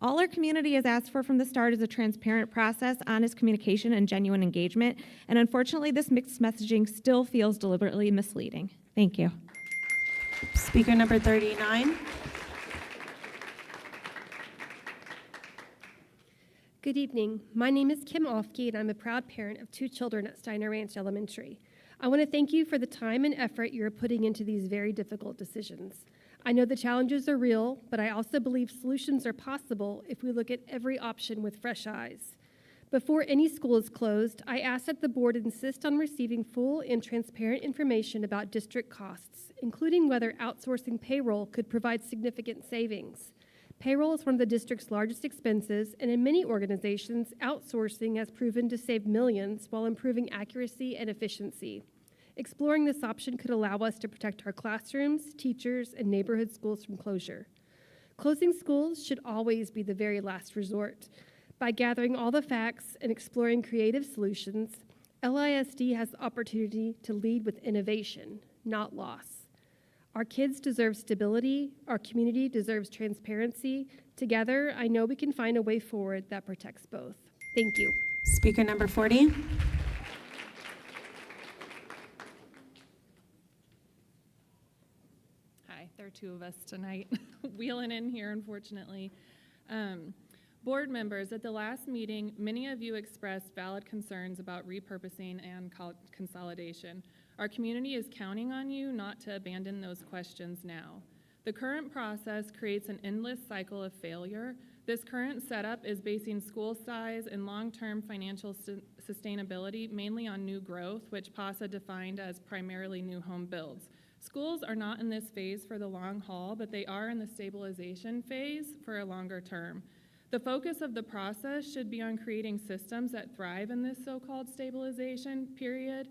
All our community has asked for from the start is a transparent process, honest communication, and genuine engagement, and unfortunately, this mixed messaging still feels deliberately misleading. Thank you. Speaker number 39. Good evening. My name is Kim Ofke, and I'm a proud parent of 2 children at Steiner Ranch Elementary. I want to thank you for the time and effort you're putting into these very difficult decisions. I know the challenges are real, but I also believe solutions are possible if we look at every option with fresh eyes. Before any school is closed, I ask that the board insist on receiving full and transparent information about district costs, including whether outsourcing payroll could provide significant savings. Payroll is one of the district's largest expenses, and in many organizations, outsourcing has proven to save millions while improving accuracy and efficiency. Exploring this option could allow us to protect our classrooms, teachers, and neighborhood schools from closure. Closing schools should always be the very last resort. By gathering all the facts and exploring creative solutions, LISD has the opportunity to lead with innovation, not loss. Our kids deserve stability. Our community deserves transparency. Together, I know we can find a way forward that protects both. Thank you. Speaker number 40. Hi, there are 2 of us tonight, wheeling in here, unfortunately. Board members, at the last meeting, many of you expressed valid concerns about repurposing and consolidation. Our community is counting on you not to abandon those questions now. The current process creates an endless cycle of failure. This current setup is basing school size and long-term financial sustainability mainly on new growth, which PASA defined as primarily new home builds. Schools are not in this phase for the long haul, but they are in the stabilization phase for a longer term. The focus of the process should be on creating systems that thrive in this so-called stabilization period.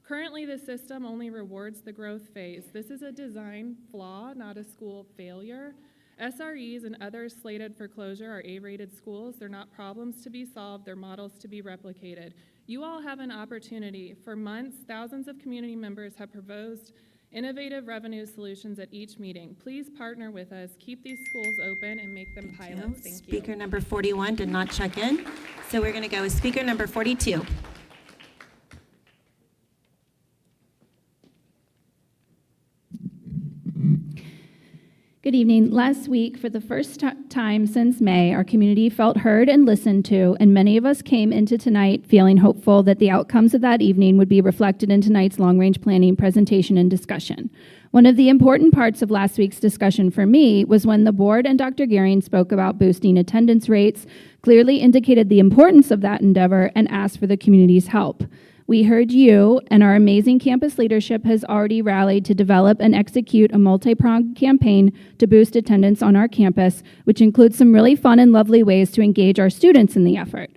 Currently, the system only rewards the growth phase. This is a design flaw, not a school failure. SREs and others slated for closure are A-rated schools. They're not problems to be solved, they're models to be replicated. You all have an opportunity. For months, thousands of community members have proposed innovative revenue solutions at each meeting. Please partner with us, keep these schools open, and make them pilots. Thank you. Speaker number 41 did not check in, so we're going to go with speaker number 42. Good evening. Last week, for the first time since May, our community felt heard and listened to, and many of us came into tonight feeling hopeful that the outcomes of that evening would be reflected in tonight's long-range planning presentation and discussion. One of the important parts of last week's discussion for me was when the board and Dr. Gehring spoke about boosting attendance rates, clearly indicated the importance of that endeavor, and asked for the community's help. We heard you, and our amazing campus leadership has already rallied to develop and execute a multi-pronged campaign to boost attendance on our campus, which includes some really fun and lovely ways to engage our students in the effort.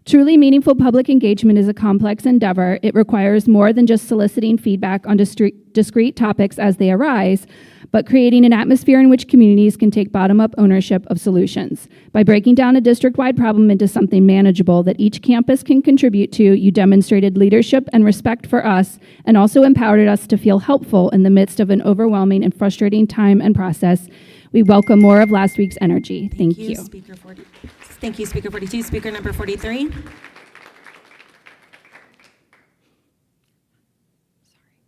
Truly meaningful public engagement is a complex endeavor. It requires more than just soliciting feedback on discrete topics as they arise, but creating an atmosphere in which communities can take bottom-up ownership of solutions. By breaking down a district-wide problem into something manageable that each campus can contribute to, you demonstrated leadership and respect for us, and also empowered us to feel helpful in the midst of an overwhelming and frustrating time and process. We welcome more of last week's energy. Thank you. Speaker 40. Thank you, Speaker 42. Speaker number 43.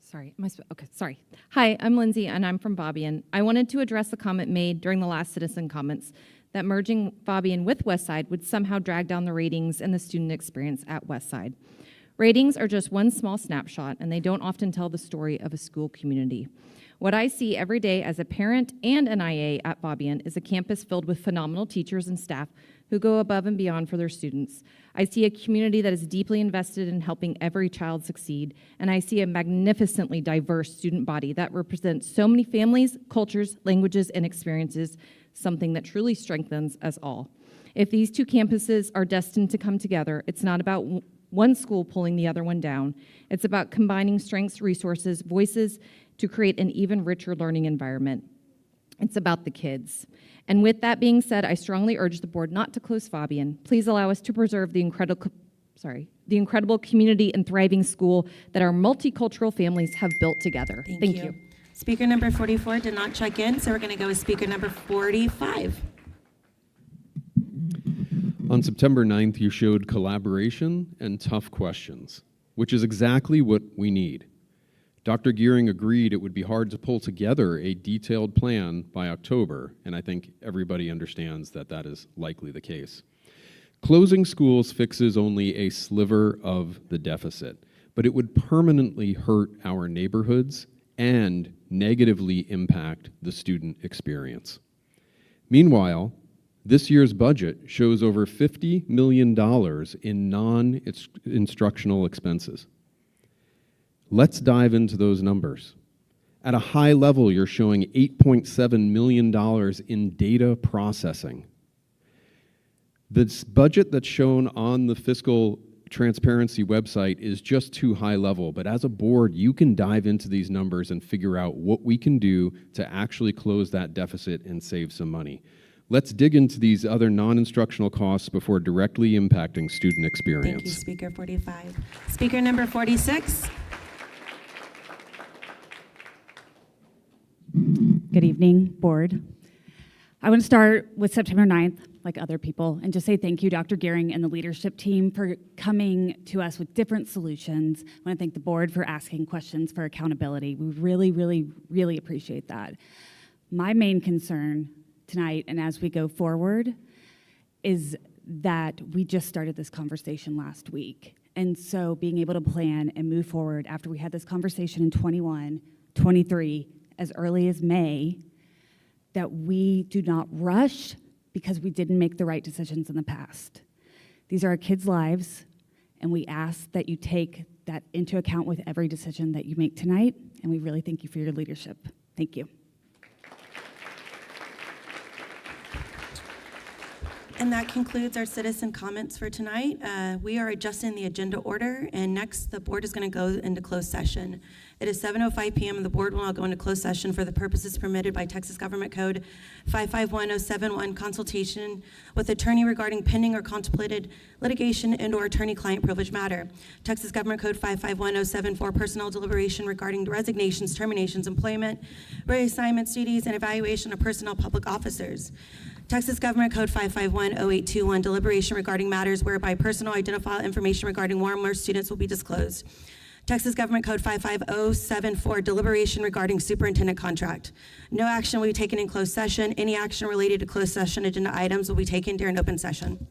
Sorry. Hi, I'm Lindsay, and I'm from Fabian. I wanted to address the comment made during the last citizen comments that merging Fabian with Westside would somehow drag down the ratings and the student experience at Westside. Ratings are just one small snapshot, and they don't often tell the story of a school community. What I see every day as a parent and an IA at Fabian is a campus filled with phenomenal teachers and staff who go above and beyond for their students. I see a community that is deeply invested in helping every child succeed, and I see a magnificently diverse student body that represents so many families, cultures, languages, and experiences, something that truly strengthens us all. If these two campuses are destined to come together, it's not about one school pulling the other one down. It's about combining strengths, resources, voices to create an even richer learning environment. It's about the kids. And with that being said, I strongly urge the board not to close Fabian. Please allow us to preserve the incredible community and thriving school that our multicultural families have built together. Thank you. Speaker number 44 did not check in, so we're going to go with speaker number 45. On September 9th, you showed collaboration and tough questions, which is exactly what we need. Dr. Gehring agreed it would be hard to pull together a detailed plan by October, and I think everybody understands that that is likely the case. Closing schools fixes only a sliver of the deficit, but it would permanently hurt our neighborhoods and negatively impact the student experience. Meanwhile, this year's budget shows over $50 million in non-instructional expenses. Let's dive into those numbers. At a high level, you're showing $8.7 million in data processing. This budget that's shown on the fiscal transparency website is just too high level, but as a board, you can dive into these numbers and figure out what we can do to actually close that deficit and save some money. Let's dig into these other non-instructional costs before directly impacting student experience. Thank you, Speaker 45. Speaker number 46. Good evening, board. I want to start with September 9th, like other people, and just say thank you, Dr. Gehring and the leadership team, for coming to us with different solutions. I want to thank the board for asking questions for accountability. We really, really, really appreciate that. My main concern tonight and as we go forward is that we just started this conversation last week. And so being able to plan and move forward after we had this conversation in 21, 23, as early as May, that we do not rush because we didn't make the right decisions in the past. These are our kids' lives, and we ask that you take that into account with every decision that you make tonight, and we really thank you for your leadership. Thank you. And that concludes our citizen comments for tonight. We are adjusting the agenda order, and next the board is going to go into closed session. It is 7:05 p.m. and the board will now go into closed session for the purposes permitted by Texas Government Code 551071, consultation with attorney regarding pending or contemplated litigation and/or attorney-client privilege matter. Texas Government Code 551074, personnel deliberation regarding resignations, terminations, employment, reassignments, duties, and evaluation of personnel public officers. Texas Government Code 5510821, deliberation regarding matters whereby personal identifiable information regarding one or more students will be disclosed. Texas Government Code 55074, deliberation regarding superintendent contract. No action will be taken in closed session. Any action related to closed session agenda items will be taken during open session.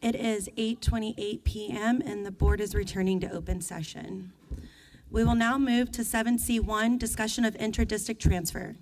It is 8:28 p.m. and the board is returning to open session. We will now move to 7C1, discussion of inter-district transfer.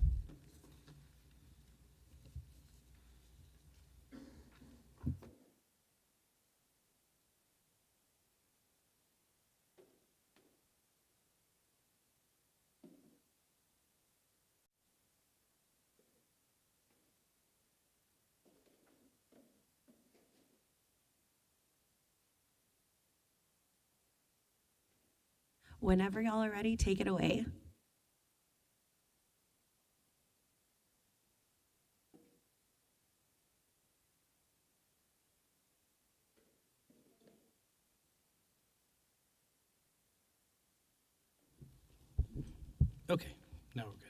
Whenever y'all are ready, take it away. Okay, now we're good.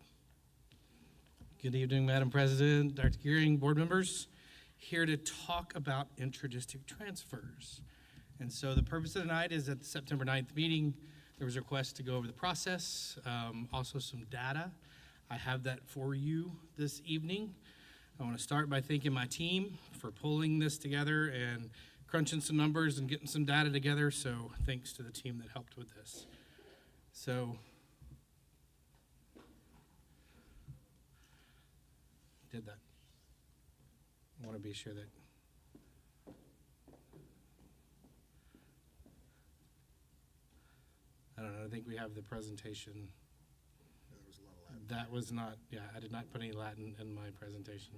Good evening, Madam President, Dr. Gearing, board members. Here to talk about intra-district transfers. And so the purpose of tonight is at the September 9th meeting, there was a request to go over the process, also some data. I have that for you this evening. I want to start by thanking my team for pulling this together and crunching some numbers and getting some data together. So thanks to the team that helped with this. So did that. I want to be sure that I don't know, I think we have the presentation. That was not, yeah, I did not put any Latin in my presentation.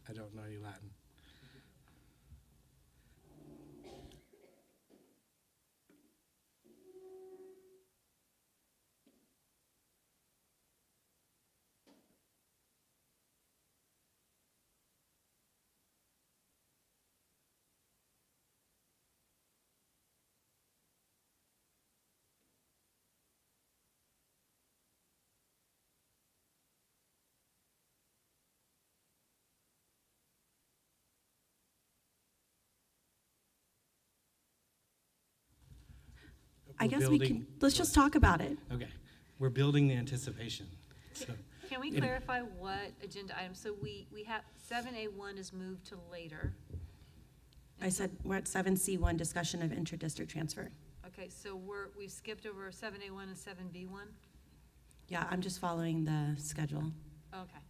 I don't know any Latin. I guess we can, let's just talk about it. Okay, we're building the anticipation. So, Can we clarify what agenda items? So we have 7A1 is moved to later. I said we're at 7C1, discussion of inter-district transfer. Okay, so we've skipped over 7A1 and 7B1? Yeah, I'm just following the schedule. Okay.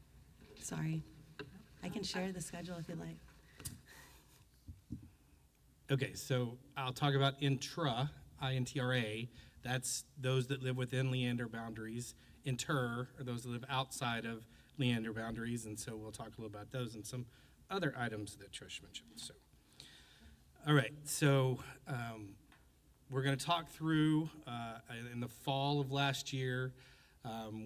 Sorry. I can share the schedule if you'd like. okay, so I'll talk about intra, I-N-T-R-A. That's those that live within Leander boundaries. Inter are those that live outside of Leander boundaries, and so we'll talk a little about those and some other items that Trish mentioned. So, all right, so we're going to talk through in the fall of last year.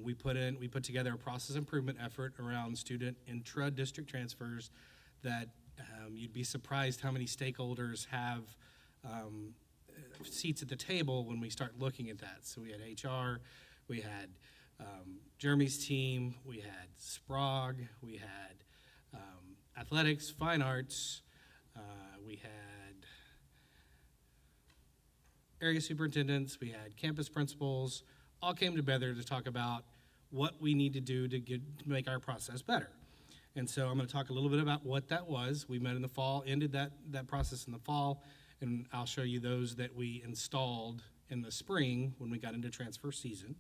We put together a process improvement effort around student intra-district transfers that you'd be surprised how many stakeholders have seats at the table when we start looking at that. So we had HR, we had Jeremy's team, we had Sprague, we had athletics, fine arts, we had area superintendents, we had campus principals, all came together to talk about what we need to do to make our process better. And so I'm going to talk a little bit about what that was. We met in the fall, ended that process in the fall, and I'll show you those that we installed in the spring when we got into transfer season.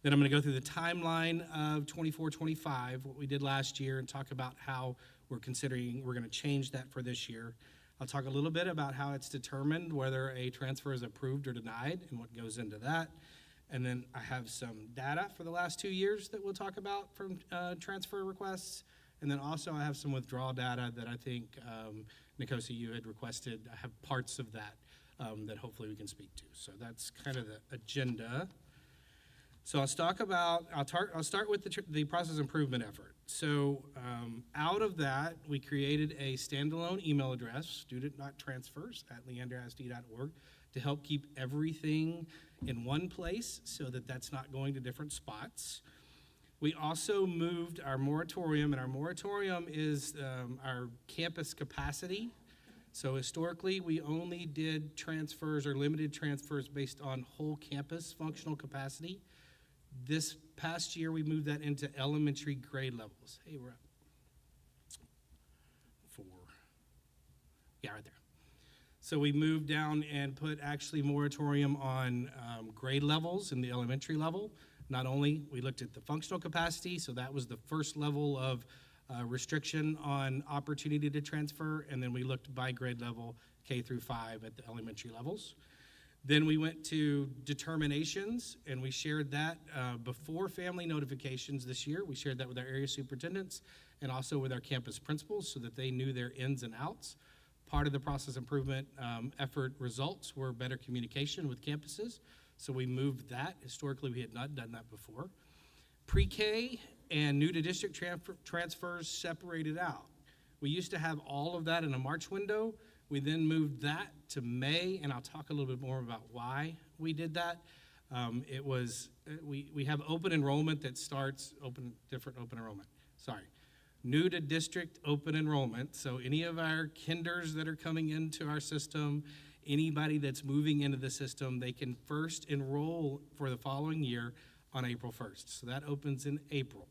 Then I'm going to go through the timeline of 24-25, what we did last year, and talk about how we're going to change that for this year. I'll talk a little bit about how it's determined whether a transfer is approved or denied and what goes into that. And then I have some data for the last 2 years that we'll talk about from transfer requests. And then also I have some withdrawal data that I think, Nikosi, you had requested. I have parts of that that hopefully we can speak to. So that's kind of the agenda. So I'll start with the process improvement effort. So out of that, we created a standalone email address, student.transfers@leanderisd.org, to help keep everything in one place so that that's not going to different spots. We also moved our moratorium, and our moratorium is our campus capacity. So historically, we only did transfers or limited transfers based on whole campus functional capacity. This past year, we moved that into elementary grade levels. Hey, we're up 4. Yeah, right there. So we moved down and put actually moratorium on grade levels in the elementary level. Not only, we looked at the functional capacity, so that was the first level of restriction on opportunity to transfer, and then we looked by grade level, K through 5 at the elementary levels. Then we went to determinations, and we shared that before family notifications this year. We shared that with our area superintendents and also with our campus principals so that they knew their ins and outs. Part of the process improvement effort results were better communication with campuses, so we moved that. Historically, we had not done that before. Pre-K and new to district transfers separated out. We used to have all of that in a March window. We then moved that to May, and I'll talk a little bit more about why we did that. We have open enrollment that starts, different open enrollment, sorry. New to district open enrollment, so any of our kinders that are coming into our system, anybody that's moving into the system, they can first enroll for the following year on April 1st. So that opens in April.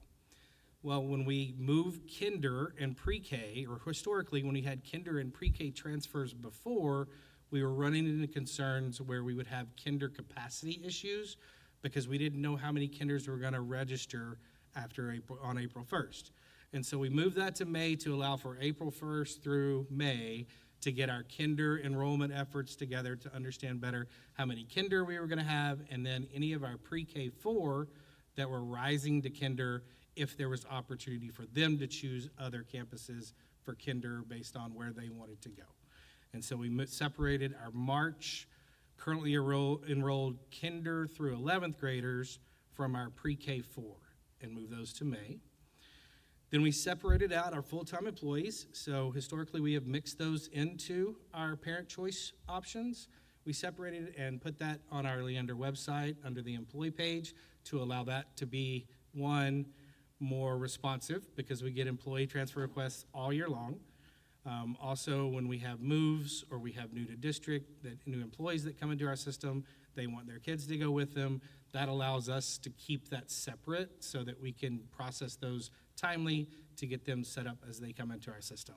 Well, when we move kinder and pre-K, or historically when we had kinder and pre-K transfers before, we were running into concerns where we would have kinder capacity issues because we didn't know how many kinders were going to register on April 1st. And so we moved that to May to allow for April 1st through May to get our kinder enrollment efforts together to understand better how many kinder we were going to have, and then any of our pre-K4 that were rising to kinder, if there was opportunity for them to choose other campuses for kinder based on where they wanted to go. And so we separated our March currently enrolled kinder through 11th graders from our pre-K4 and moved those to May. Then we separated out our full-time employees. So historically, we have mixed those into our parent choice options. We separated and put that on our Leander website under the employee page to allow that to be, one, more responsive because we get employee transfer requests all year long. Also, when we have moves or we have new to district, new employees that come into our system, they want their kids to go with them. That allows us to keep that separate so that we can process those timely to get them set up as they come into our system.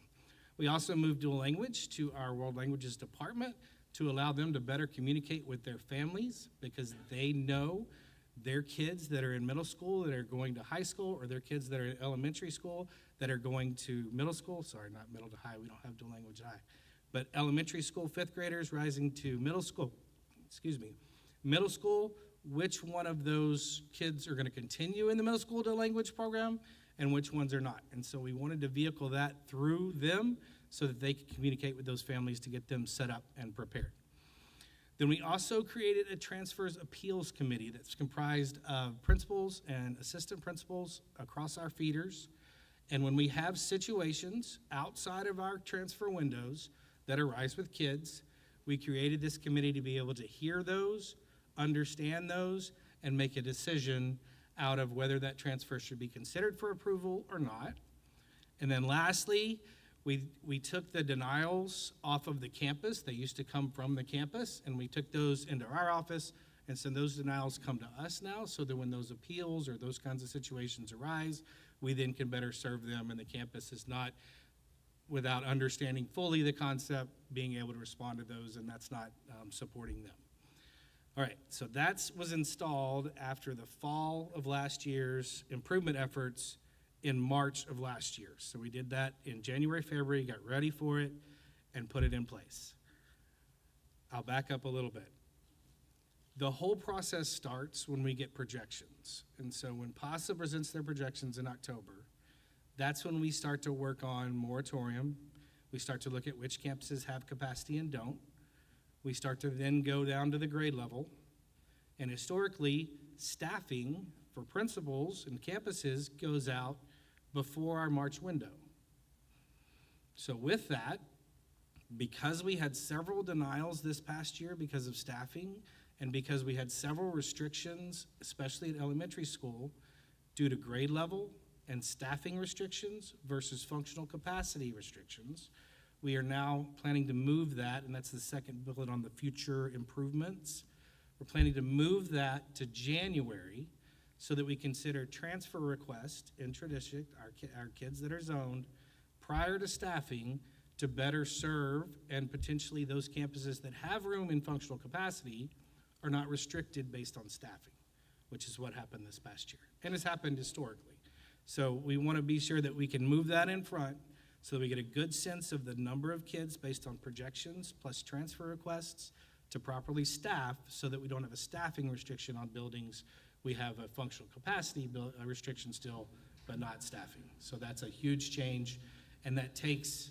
We also moved dual language to our world languages department to allow them to better communicate with their families because they know their kids that are in middle school that are going to high school, or their kids that are in elementary school that are going to middle school. Sorry, not middle to high. We don't have dual language high. But elementary school 5th graders rising to middle school, middle school, which one of those kids are going to continue in the middle school dual language program and which ones are not. And so we wanted to vehicle that through them so that they could communicate with those families to get them set up and prepared. Then we also created a transfers appeals committee that's comprised of principals and assistant principals across our feeders. And when we have situations outside of our transfer windows that arise with kids, we created this committee to be able to hear those, understand those, and make a decision out of whether that transfer should be considered for approval or not. And then lastly, we took the denials off of the campus. They used to come from the campus, and we took those into our office, and so those denials come to us now, so that when those appeals or those kinds of situations arise, we then can better serve them, and the campus is not, without understanding fully the concept, being able to respond to those, and that's not supporting them. All right, so that was installed after the fall of last year's improvement efforts in March of last year. So we did that in January, February, got ready for it, and put it in place. I'll back up a little bit. The whole process starts when we get projections. And so when PASA presents their projections in October, that's when we start to work on moratorium. We start to look at which campuses have capacity and don't. We start to then go down to the grade level. And historically, staffing for principals and campuses goes out before our March window. So with that, because we had several denials this past year because of staffing, and because we had several restrictions, especially at elementary school, due to grade level and staffing restrictions versus functional capacity restrictions, we are now planning to move that, and that's the second bullet on the future improvements. We're planning to move that to January so that we consider transfer requests intra-district, our kids that are zoned, prior to staffing, to better serve, and potentially those campuses that have room in functional capacity are not restricted based on staffing, which is what happened this past year, and has happened historically. So we want to be sure that we can move that in front so that we get a good sense of the number of kids based on projections plus transfer requests to properly staff, so that we don't have a staffing restriction on buildings. We have a functional capacity restriction still, but not staffing. So that's a huge change, and that takes,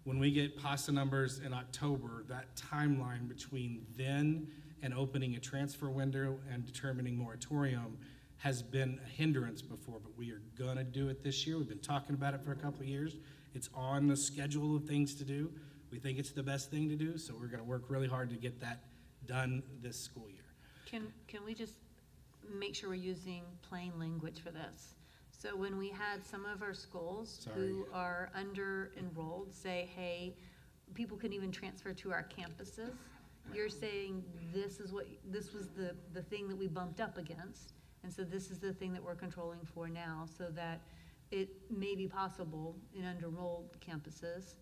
when we get PASA numbers in October, that timeline between then and opening a transfer window and determining moratorium has been a hindrance before, but we are gonna do it this year. We've been talking about it for a couple of years. It's on the schedule of things to do. We think it's the best thing to do, so we're gonna work really hard to get that done this school year. Can we just make sure we're using plain language for this? So when we had some of our schools who are under-enrolled say, hey, people can even transfer to our campuses, you're saying this was the thing that we bumped up against, and so this is the thing that we're controlling for now, so that it may be possible in under-enrolled campuses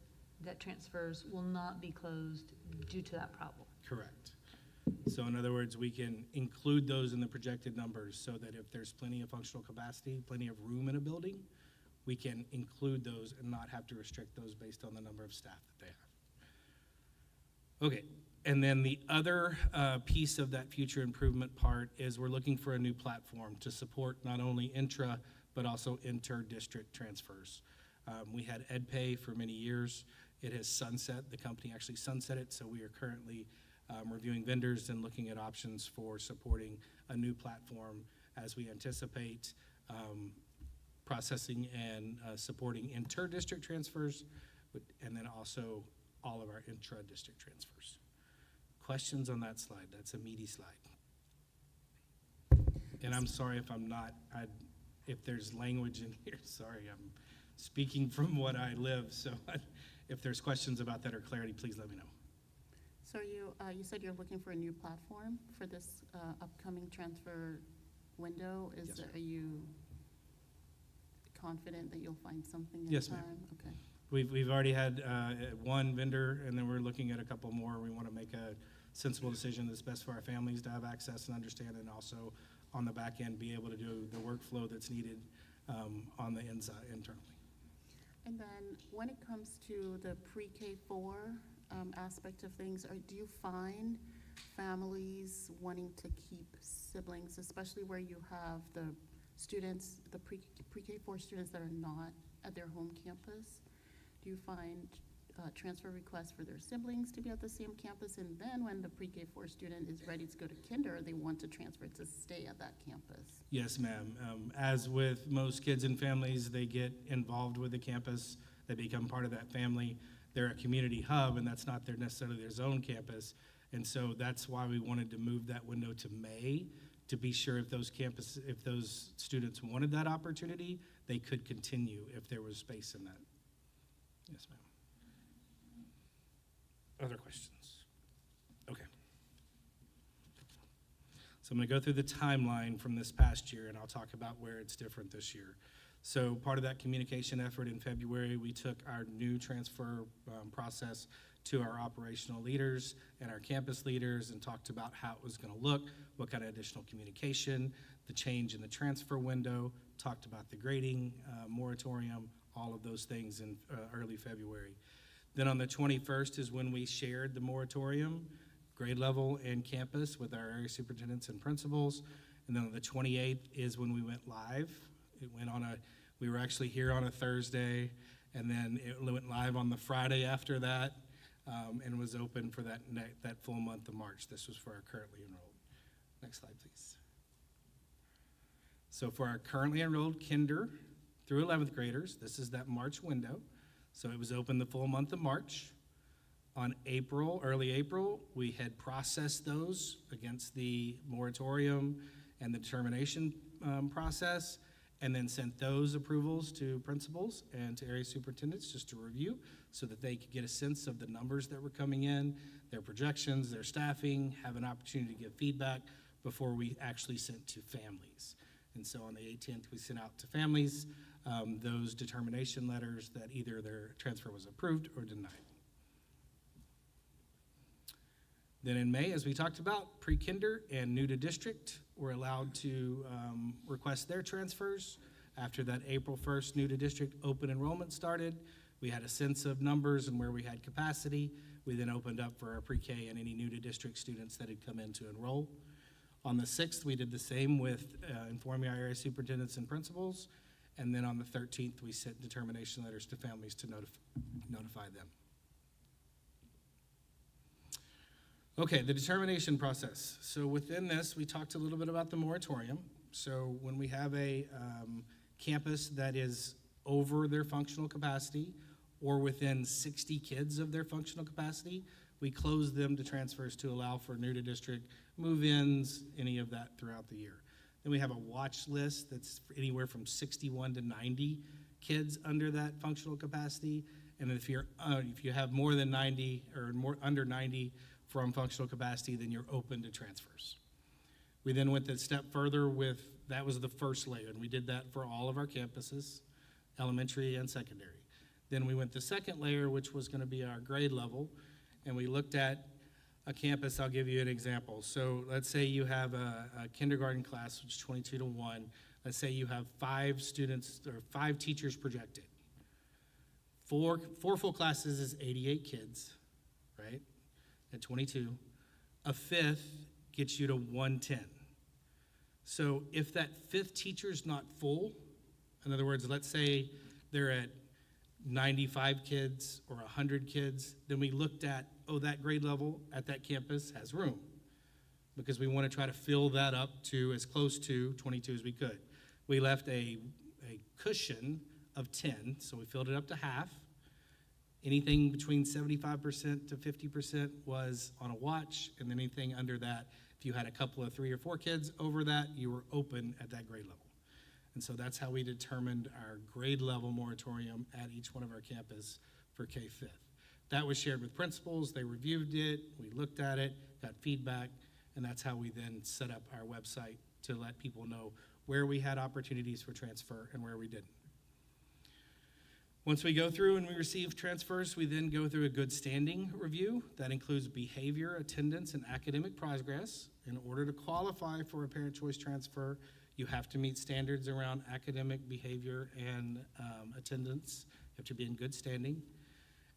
that transfers will not be closed due to that problem. Correct. So in other words, we can include those in the projected numbers so that if there's plenty of functional capacity, plenty of room in a building, we can include those and not have to restrict those based on the number of staff that they have. Okay, and then the other piece of that future improvement part is we're looking for a new platform to support not only intra, but also inter-district transfers. We had EdPay for many years. It has sunset. The company actually sunset it, so we are currently reviewing vendors and looking at options for supporting a new platform as we anticipate processing and supporting inter-district transfers, and then also all of our intra-district transfers. Questions on that slide? That's a meaty slide. And I'm sorry if I'm not, if there's language in here, sorry, I'm speaking from what I live, so if there's questions about that or clarity, please let me know. So you said you're looking for a new platform for this upcoming transfer window. Yes, Are you confident that you'll find something in Yes, time? ma'am. Okay. We've already had one vendor, and then we're looking at a couple more. We want to make a sensible decision that's best for our families to have access and understand, and also on the back end be able to do the workflow that's needed on the inside internally. And then when it comes to the pre-K4 aspect of things, do you find families wanting to keep siblings, especially where you have the students, the pre-K4 students that are not at their home campus? Do you find transfer requests for their siblings to be at the same campus, and then when the pre-K4 student is ready to go to kinder, they want to transfer to stay at that campus? Yes, ma'am. As with most kids and families, they get involved with the campus. They become part of that family. They're a community hub, and that's not necessarily their own campus. And so that's why we wanted to move that window to May, to be sure if those students wanted that opportunity, they could continue if there was space in that. Yes, ma'am. Other questions? Okay. So I'm going to go through the timeline from this past year, and I'll talk about where it's different this year. So part of that communication effort in February, we took our new transfer process to our operational leaders and our campus leaders and talked about how it was going to look, what kind of additional communication, the change in the transfer window, talked about the grading moratorium, all of those things in early February. Then on the 21st is when we shared the moratorium, grade level and campus, with our area superintendents and principals. And then on the 28th is when we went live. It went on we were actually here on a Thursday, and then it went live on the Friday after that, and was open for that full month of March. This was for our currently enrolled. Next slide, please. So for our currently enrolled kinder through 11th graders, this is that March window. So it was open the full month of March. On early April, we had processed those against the moratorium and the determination process, and then sent those approvals to principals and to area superintendents just to review so that they could get a sense of the numbers that were coming in, their projections, their staffing, have an opportunity to give feedback before we actually sent to families. And so on the 18th, we sent out to families those determination letters that either their transfer was approved or denied. Then in May, as we talked about, pre-kinder and new to district were allowed to request their transfers. After that April 1st new to district open enrollment started, we had a sense of numbers and where we had capacity. We then opened up for our pre-K and any new to district students that had come in to enroll. On the 6th, we did the same with informing our area superintendents and principals. And then on the 13th, we sent determination letters to families to notify them. Okay, the determination process. So within this, we talked a little bit about the moratorium. So when we have a campus that is over their functional capacity or within 60 kids of their functional capacity, we close them to transfers to allow for new to district move-ins, any of that throughout the year. Then we have a watch list that's anywhere from 61 to 90 kids under that functional capacity. And if you have more than 90 or under 90 from functional capacity, then you're open to transfers. We then went a step further that was the first layer, and we did that for all of our campuses, elementary and secondary. Then we went the second layer, which was going to be our grade level, and we looked at a campus. I'll give you an example. So let's say you have a kindergarten class, which is 22 to 1. Let's say you have 5 students or 5 teachers projected. Four full classes is 88 kids, right? At 22. A fifth gets you to 110. So if that fifth teacher's not full, in other words, let's say they're at 95 kids or 100 kids, then we looked at, that grade level at that campus has room, because we want to try to fill that up to as close to 22 as we could. We left a cushion of 10, so we filled it up to half. Anything between 75% to 50% was on a watch, and then anything under that, if you had a couple of 3 or 4 kids over that, you were open at that grade level. And so that's how we determined our grade level moratorium at each one of our campus for K-5. That was shared with principals. They reviewed it. We looked at it, got feedback, and that's how we then set up our website to let people know where we had opportunities for transfer and where we didn't. Once we go through and we receive transfers, we then go through a good standing review. That includes behavior, attendance, and academic progress. In order to qualify for a parent choice transfer, you have to meet standards around academic behavior and attendance. You have to be in good standing.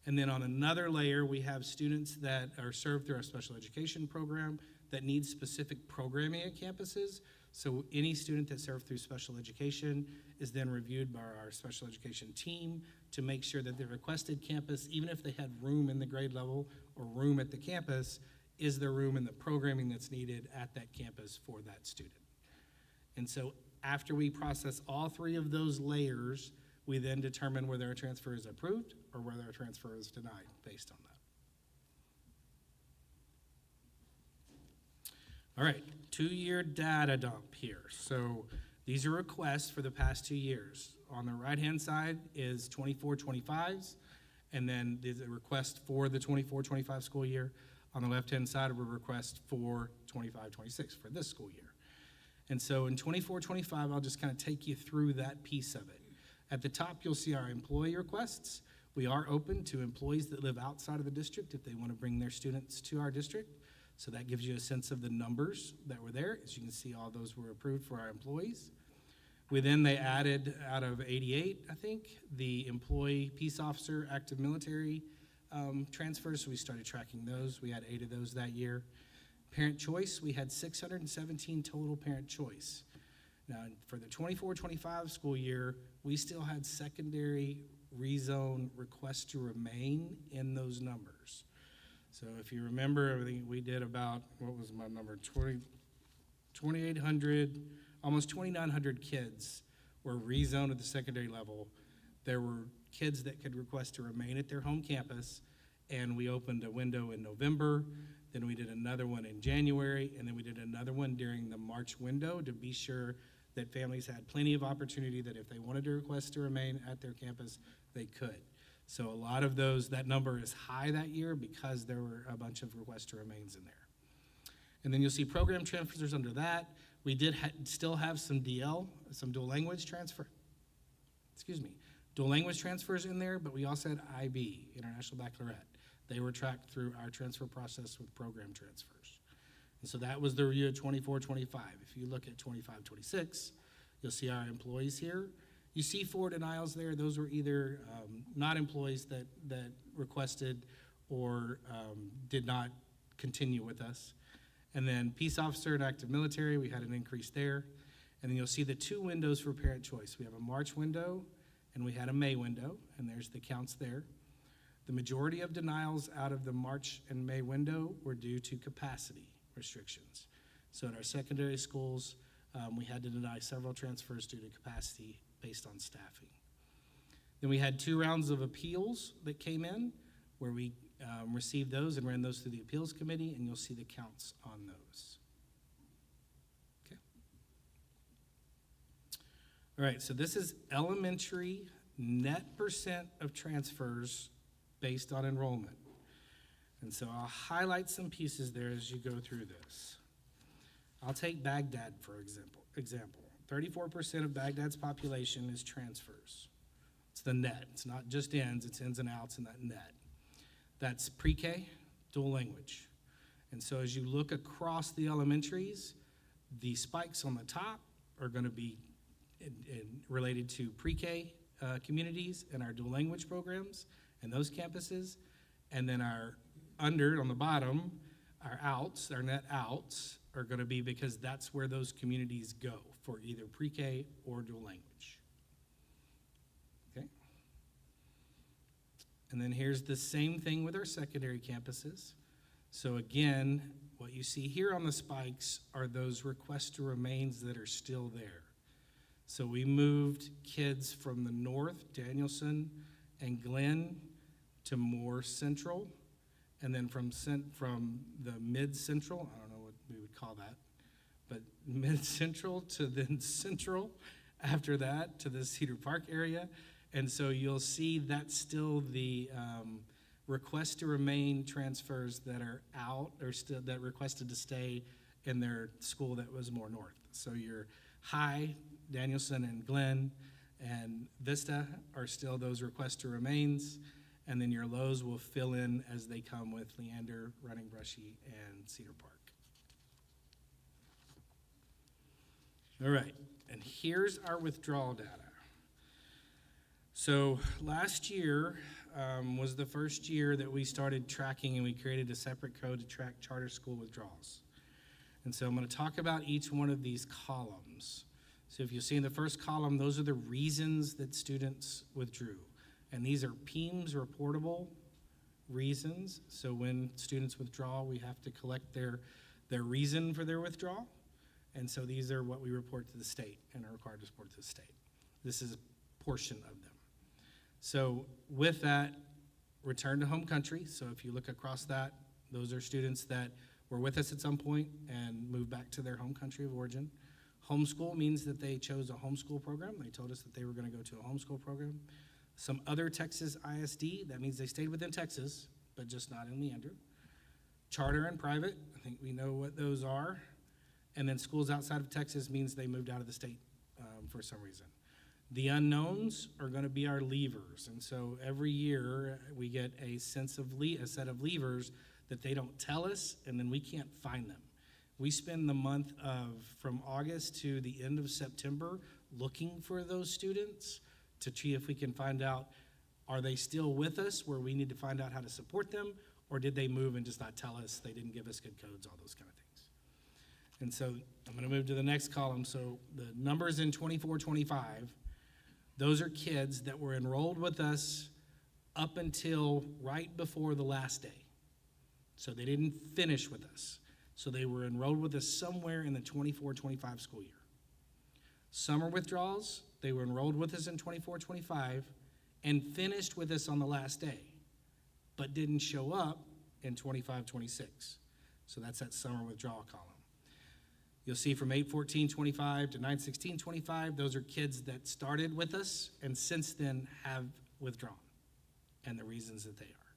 And then on another layer, we have students that are served through our special education program that need specific programming at campuses. So any student that's served through special education is then reviewed by our special education team to make sure that the requested campus, even if they had room in the grade level or room at the campus, is there room in the programming that's needed at that campus for that student. And so after we process all 3 of those layers, we then determine whether a transfer is approved or whether a transfer is denied based on that. All right, 2-year data dump here. So these are requests for the past 2 years. On the right-hand side is 24-25s, and then there's a request for the 24-25 school year. On the left-hand side, we request for 25-26 for this school year. And so in 24-25, I'll just kind of take you through that piece of it. At the top, you'll see our employee requests. We are open to employees that live outside of the district if they want to bring their students to our district. So that gives you a sense of the numbers that were there. As you can see, all those were approved for our employees. They added, out of 88, I think, the employee, peace officer, active military transfers. So we started tracking those. We had 8 of those that year. Parent choice, we had 617 total parent choice. Now, for the 24-25 school year, we still had secondary rezone requests to remain in those numbers. So if you remember, I think we did about, what was my number, 2,800 almost 2,900 kids were rezoned at the secondary level. There were kids that could request to remain at their home campus, and we opened a window in November, then we did another one in January, and then we did another one during the March window to be sure that families had plenty of opportunity that if they wanted to request to remain at their campus, they could. So a lot of those, that number is high that year because there were a bunch of requests to remains in there. And then you'll see program transfers under that. We did still have some DL, some dual language transfers in there, but we also had IB, International Baccalaureate. They were tracked through our transfer process with program transfers. And so that was the year 24-25. If you look at 25-26, you'll see our employees here. You see 4 denials there. Those were either not employees that requested or did not continue with us. And then peace officer and active military, we had an increase there. And then you'll see the 2 windows for parent choice. We have a March window and we had a May window, and there's the counts there. The majority of denials out of the March and May window were due to capacity restrictions. So at our secondary schools, we had to deny several transfers due to capacity based on staffing. Then we had 2 rounds of appeals that came in where we received those and ran those through the appeals committee, and you'll see the counts on those. Okay. All right, so this is elementary net percent of transfers based on enrollment. And so I'll highlight some pieces there as you go through this. I'll take Baghdad, for example. 34% of Baghdad's population is transfers. It's the net. It's not just ins, it's ins and outs in that net. That's pre-K, dual language. And so as you look across the elementaries, the spikes on the top are going to be related to pre-K communities and our dual language programs and those campuses. And then our under on the bottom, our outs, our net outs, are going to be because that's where those communities go for either pre-K or dual language. Okay? And then here's the same thing with our secondary campuses. So again, what you see here on the spikes are those requests to remains that are still there. So we moved kids from the north, Danielson and Glenn, to more central, and then from the mid-central, I don't know what we would call that, but mid-central to then central after that to the Cedar Park area. And so you'll see that's still the request to remain transfers that are out or still that requested to stay in their school that was more north. So your high, Danielson and Glenn and Vista are still those requests to remains. And then your lows will fill in as they come with Leander, Running Brushy, and Cedar Park. All right, and here's our withdrawal data. So last year was the first year that we started tracking, and we created a separate code to track charter school withdrawals. And so I'm going to talk about each one of these columns. So if you see in the first column, those are the reasons that students withdrew. And these are PEMS reportable reasons. So when students withdraw, we have to collect their reason for their withdrawal. And so these are what we report to the state and are required to report to the state. This is a portion of them. So with that, return to home country. So if you look across that, those are students that were with us at some point and moved back to their home country of origin. Homeschool means that they chose a homeschool program. They told us that they were going to go to a homeschool program. Some other Texas ISD, that means they stayed within Texas, but just not in Leander. Charter and private, I think we know what those are. And then schools outside of Texas means they moved out of the state for some reason. The unknowns are going to be our leavers. And so every year we get a set of leavers that they don't tell us, and then we can't find them. We spend the month of from August to the end of September looking for those students to see if we can find out, are they still with us where we need to find out how to support them, or did they move and just not tell us, they didn't give us good codes, all those kind of things. And so I'm going to move to the next column. So the numbers in 24-25, those are kids that were enrolled with us up until right before the last day. So they didn't finish with us. So they were enrolled with us somewhere in the 24-25 school year. Summer withdrawals, they were enrolled with us in 24-25 and finished with us on the last day, but didn't show up in 25-26. So that's that summer withdrawal column. You'll see from 8-14-25 to 9-16-25, those are kids that started with us and since then have withdrawn, and the reasons that they are.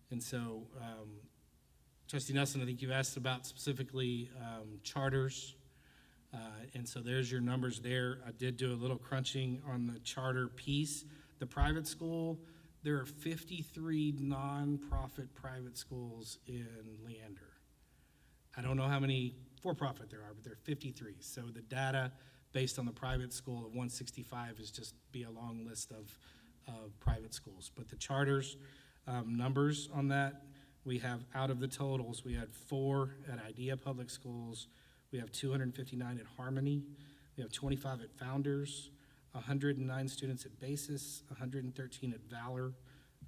And so, Trustee Nelson, I think you asked about specifically charters. And so there's your numbers there. I did do a little crunching on the charter piece. The private school, there are 53 nonprofit private schools in Leander. I don't know how many for-profit there are, but there are 53. So the data based on the private school of 165 is just be a long list of private schools. But the charters numbers on that, we have out of the totals, we had 4 at IDEA Public Schools, we have 259 at Harmony, we have 25 at Founders, 109 students at Basis, 113 at Valor,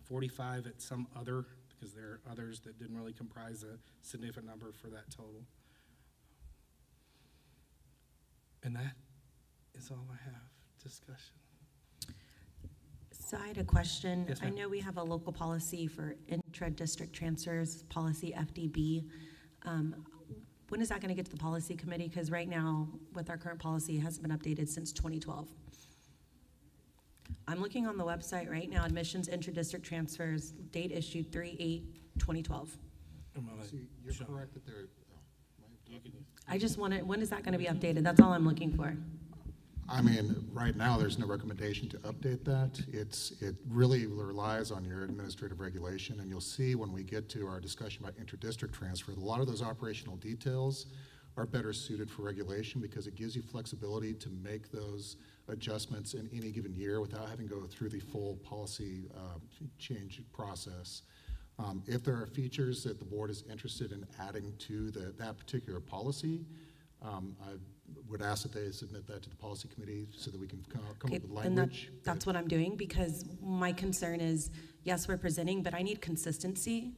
45 at some other, because there are others that didn't really comprise a significant number for that total. And that is all I have. Discussion. So I had a question. Yes, I ma'am. know we have a local policy for intra-district transfers, policy FDB. When is that going to get to the policy committee? Because right now, with our current policy, it hasn't been updated since 2012. I'm looking on the website right now, admissions intra-district transfers, date issued 3/8/2012. See, you're correct that there, I just want to, when is that going to be updated? That's all I'm looking for. I mean, right now, there's no recommendation to update that. It really relies on your administrative regulation, and you'll see when we get to our discussion about inter-district transfer, a lot of those operational details are better suited for regulation because it gives you flexibility to make those adjustments in any given year without having to go through the full policy change process. If there are features that the board is interested in adding to that particular policy, I would ask that they submit that to the policy committee so that we can come up with Then language. that's what I'm doing, because my concern is, yes, we're presenting, but I need consistency.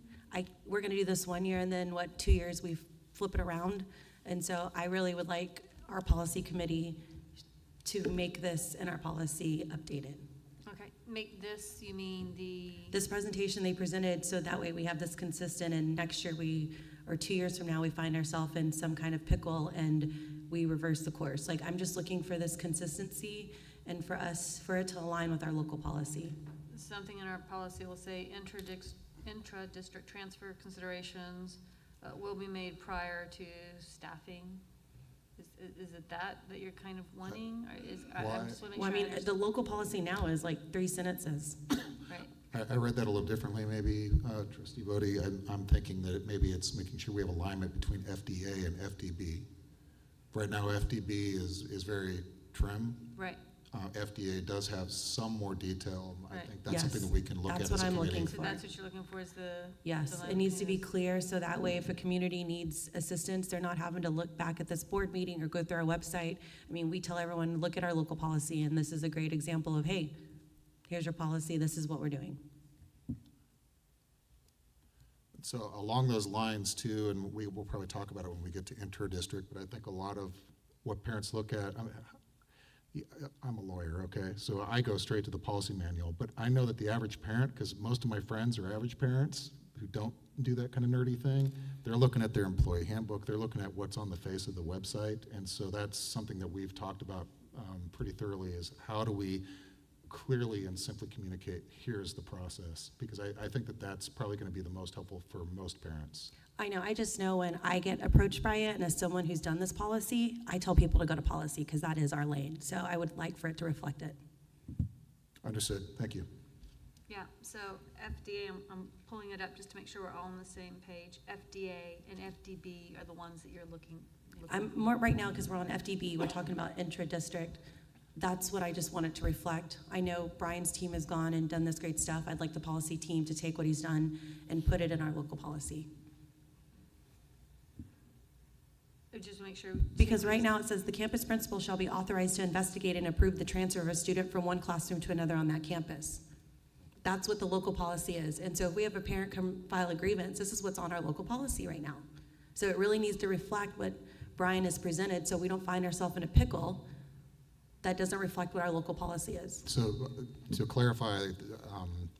We're going to do this 1 year, and then 2 years we flip it around. And so I really would like our policy committee to make this in our policy updated. Okay, make this, you mean This presentation they presented, so that way we have this consistent, and next year or 2 years from now, we find ourselves in some kind of pickle and we reverse the course. Like, I'm just looking for this consistency and for it to align with our local policy. something in our policy will say intra-district transfer considerations will be made prior to staffing? Is it that you're kind of wanting? Or I just want to make Well, I sure mean, the local policy now is like 3 sentences. Right. I read that a little differently, maybe, Trustee Bodie. I'm thinking that maybe it's making sure we have alignment between FDA and FDB. Right now, FDB is very trim. Right. FDA does have some more detail. Right. I think that's something that we can look at as a That's what I'm committee. looking So for. that's what you're looking for is the... Yes, the it needs to be language. clear, so that way if a community needs assistance, they're not having to look back at this board meeting or go through our website. I mean, we tell everyone, look at our local policy, and this is a great example of, hey, here's your policy, this is what we're doing. So along those lines too, and we will probably talk about it when we get to inter-district, but I think a lot of what parents look at, I'm a lawyer, okay, so I go straight to the policy manual, but I know that the average parent, because most of my friends are average parents who don't do that kind of nerdy thing, they're looking at their employee handbook, they're looking at what's on the face of the website, and so that's something that we've talked about pretty thoroughly is how do we clearly and simply communicate, here's the process, because I think that that's probably going to be the most helpful for most parents. I know, I just know when I get approached by it, and as someone who's done this policy, I tell people to go to policy, because that is our lane, so I would like for it to reflect it. Understood, thank you. Yeah, so FDA, I'm pulling it up just to make sure we're all on the same page. FDA and FDB are the ones that you're looking I'm more, right now, because we're on FDB, we're talking about intra-district. That's what I just wanted to reflect. I know Brian's team has gone and done this great stuff. I'd like the policy team to take what he's done and put it in our local policy. Just to make sure. Because right now it says the campus principal shall be authorized to investigate and approve the transfer of a student from one classroom to another on that campus. That's what the local policy is. And so if we have a parent come file a grievance, this is what's on our local policy right now. So it really needs to reflect what Brian has presented, so we don't find ourselves in a pickle that doesn't reflect what our local policy is. So to clarify,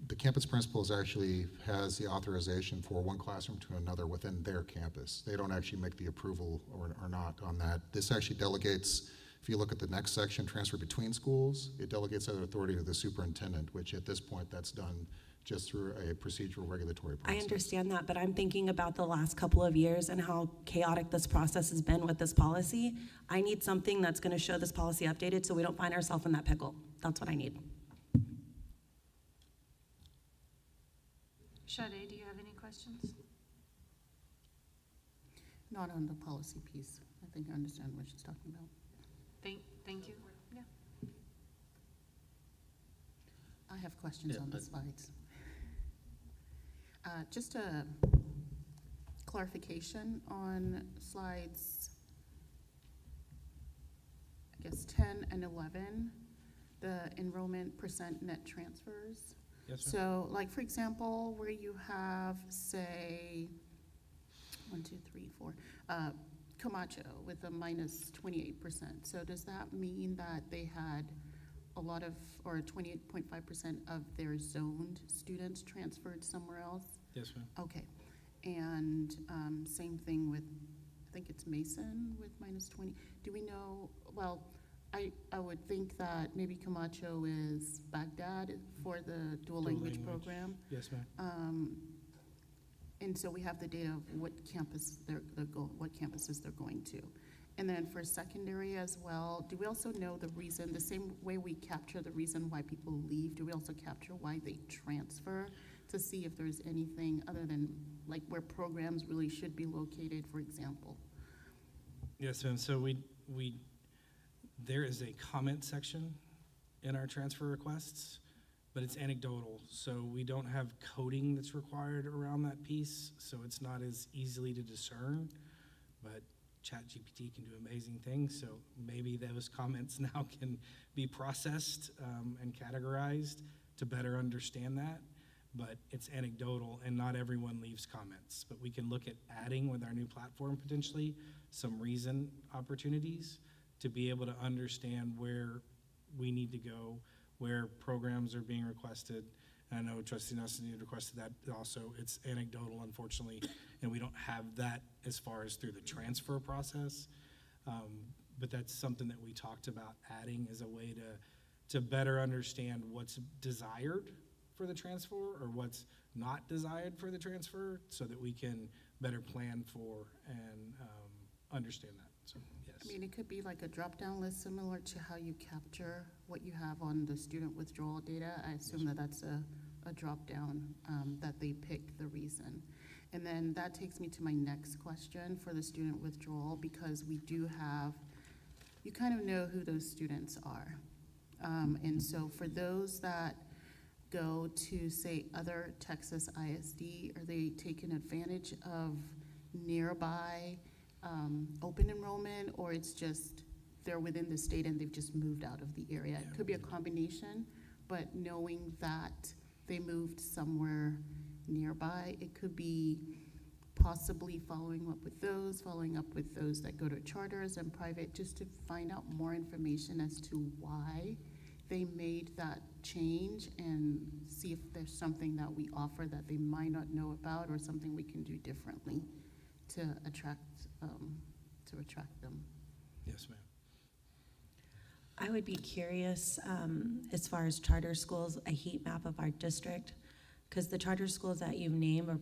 the campus principals actually has the authorization for one classroom to another within their campus. They don't actually make the approval or not on that. This actually delegates, if you look at the next section, transfer between schools, it delegates that authority to the superintendent, which at this point that's done just through a procedural regulatory process. I understand that, but I'm thinking about the last couple of years and how chaotic this process has been with this policy. I need something that's going to show this policy updated so we don't find ourselves in that pickle. That's what I need. Sade, do you have any questions? Not on the policy piece. I think I understand what she's talking about. Thank you. Yeah. I have questions on the slides. Just a clarification on slides, I guess 10 and 11, the enrollment percent net transfers. Yes, ma'am. So, like, for example, where you have, say, 1, 2, 3, 4, Camacho with a minus 28%. So does that mean that they had a lot of, or 28.5% of their zoned students transferred somewhere else? Yes, ma'am. Okay. And same thing with, I think it's Mason with minus 20. Do we know, well, I would think that maybe Camacho is Baghdad for the dual language program. Yes, ma'am. And so we have the data of what campus what campuses they're going to. And then for secondary as well, do we also know the reason, the same way we capture the reason why people leave, do we also capture why they transfer to see if there's anything other than like where programs really should be located, for example? Yes, ma'am. So there is a comment section in our transfer requests, but it's anecdotal. So we don't have coding that's required around that piece, so it's not as easily to discern. But ChatGPT can do amazing things, so maybe those comments now can be processed and categorized to better understand that. But it's anecdotal, and not everyone leaves comments. But we can look at adding with our new platform potentially some reason opportunities to be able to understand where we need to go, where programs are being requested. And I know Trustee Nelson, you requested that also. It's anecdotal, unfortunately, and we don't have that as far as through the transfer process. But that's something that we talked about adding as a way to better understand what's desired for the transfer or what's not desired for the transfer so that we can better plan for and understand that. So, yes. I mean, it could be like a drop-down list similar to how you capture what you have on the student withdrawal data. I assume that that's a drop-down that they pick the reason. And then that takes me to my next question for the student withdrawal, because we do have, you kind of know who those students are. And so for those that go to, say, other Texas ISD, are they taking advantage of nearby open enrollment, or it's just they're within the state and they've just moved out of the area? It could be a combination, but knowing that they moved somewhere nearby, it could be possibly following up with those that go to charters and private, just to find out more information as to why they made that change and see if there's something that we offer that they might not know about or something we can do differently to attract them. Yes, ma'am. I would be curious, as far as charter schools, a heat map of our district, because the charter schools that you've named are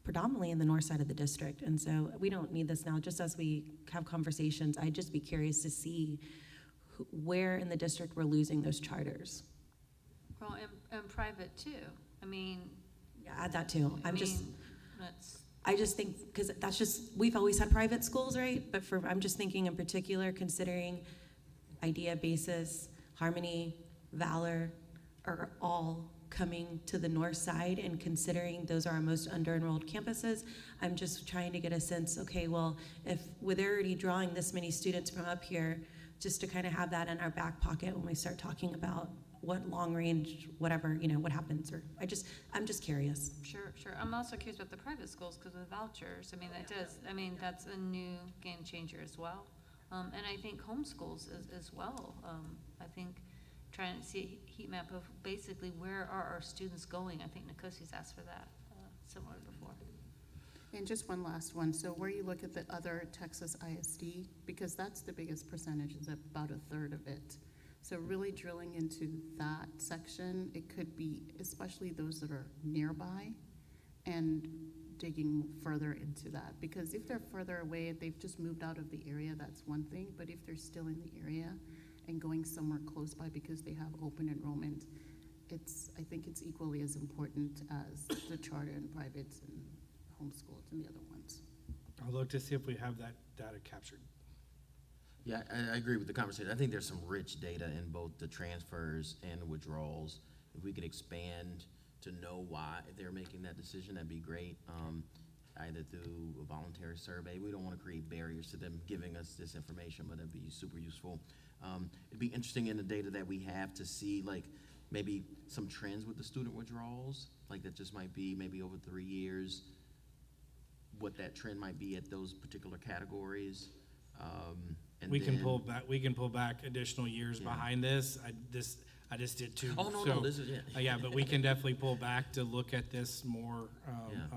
predominantly in the north side of the district, and so we don't need this now. Just as we have conversations, I'd just be curious to see where in the district we're losing those charters. Well, and private too. I mean, Yeah, add that too. I just think, because that's just, we've always had private schools, right? But I'm just thinking in particular, considering Idea, Basis, Harmony, Valor are all coming to the north side, and considering those are our most under-enrolled campuses, I'm just trying to get a sense, okay, well, if they're already drawing this many students from up here, just to kind of have that in our back pocket when we start talking about what long range, whatever, what happens, or I'm just curious. Sure. I'm also curious about the private schools because of the vouchers. That's a new game changer as well. And I think homeschools as well. I think trying to see a heat map of basically where are our students going. I think Nikosi's asked for that similar before. And just one last one. So where you look at the other Texas ISD, because that's the biggest percentage, is about a third of it. So really drilling into that section, it could be especially those that are nearby and digging further into that. Because if they're further away, they've just moved out of the area, that's one thing. But if they're still in the area and going somewhere close by because they have open enrollment, I think it's equally as important as the charter and privates and homeschooled and the other ones. I'll look to see if we have that data captured. Yeah, I agree with the conversation. I think there's some rich data in both the transfers and the withdrawals. If we could expand to know why they're making that decision, that'd be great. Either through a voluntary survey. We don't want to create barriers to them giving us this information, but it'd be super useful. It'd be interesting in the data that we have to see, like, maybe some trends with the student withdrawals, like that just might be maybe over 3 years, what that trend might be at those particular categories. And We can then- pull back additional years behind this. I just did two. Oh, no, this is, yeah, but we can definitely pull back to look at this more,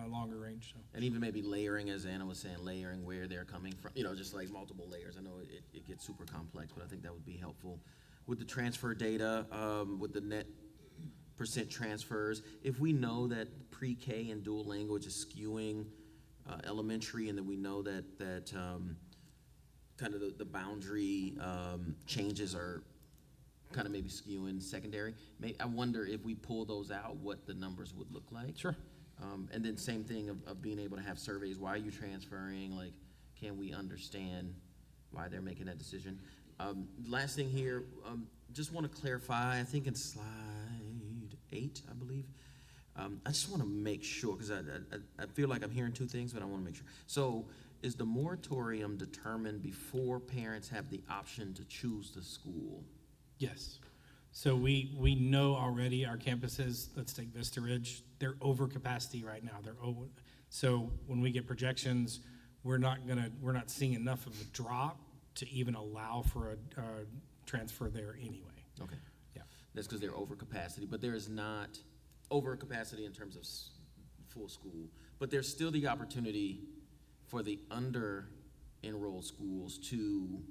longer range, so. And even maybe layering, as Anna was saying, layering where they're coming from, just like multiple layers. I know it gets super complex, but I think that would be helpful. With the transfer data, with the net percent transfers, if we know that pre-K and dual language is skewing elementary, and then we know that kind of the boundary changes are kind of maybe skewing secondary. I wonder if we pull those out, what the numbers would look like. Sure. And then same thing of being able to have surveys. Why are you transferring? Like, can we understand why they're making that decision? Last thing here, just want to clarify, I think in slide 8, I believe. I just want to make sure, because I feel like I'm hearing two things, but I want to make sure. So is the moratorium determined before parents have the option to choose the school? Yes. So we know already our campuses, let's take Vista Ridge, they're over capacity right now. So when we get projections, we're not seeing enough of a drop to even allow for a transfer there anyway. Okay. Yeah. That's because they're over capacity, but there is not over capacity in terms of full school, but there's still the opportunity for the under-enrolled schools to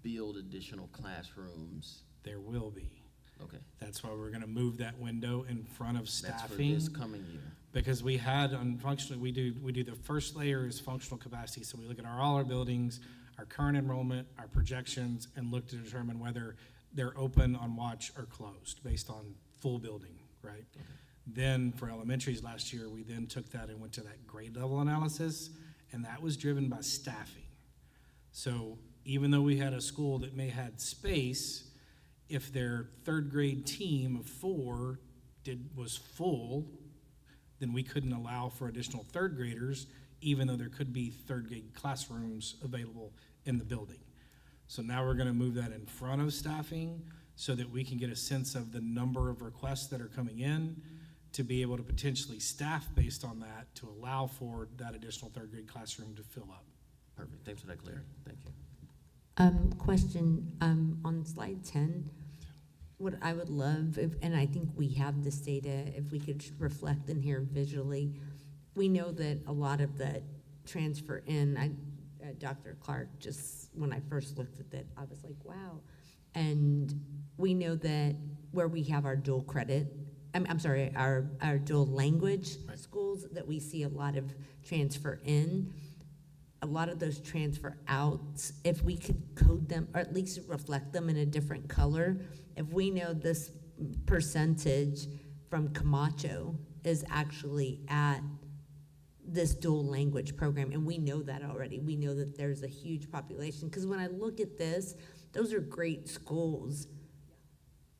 build additional classrooms. There will be. Okay. That's why we're going to move that window in front of staffing. That's for this coming year. Because we had, we do the first layer is functional capacity. So we look at all our buildings, our current enrollment, our projections, and look to determine whether they're open, on watch, or closed based on full building, right? Okay. Then for elementaries last year, we then took that and went to that grade level analysis, and that was driven by staffing. So even though we had a school that may had space, if their third grade team of 4 was full, then we couldn't allow for additional third graders, even though there could be third grade classrooms available in the building. So now we're going to move that in front of staffing so that we can get a sense of the number of requests that are coming in to be able to potentially staff based on that to allow for that additional third grade classroom to fill up. Perfect. Thanks for that, Claire. Thank you. Question, on slide 10, what I would love, and I think we have this data, if we could reflect in here visually, we know that a lot of the transfer in, Dr. Clark, just when I first looked at that, I was like, wow. And we know that where we have our dual credit, our dual language schools, that we see a lot of transfer in. A lot of those transfer out, if we could code them, or at least reflect them in a different color, if we know this percentage from Camacho is actually at this dual language program, and we know that already. We know that there's a huge population, because when I look at this, those are great schools,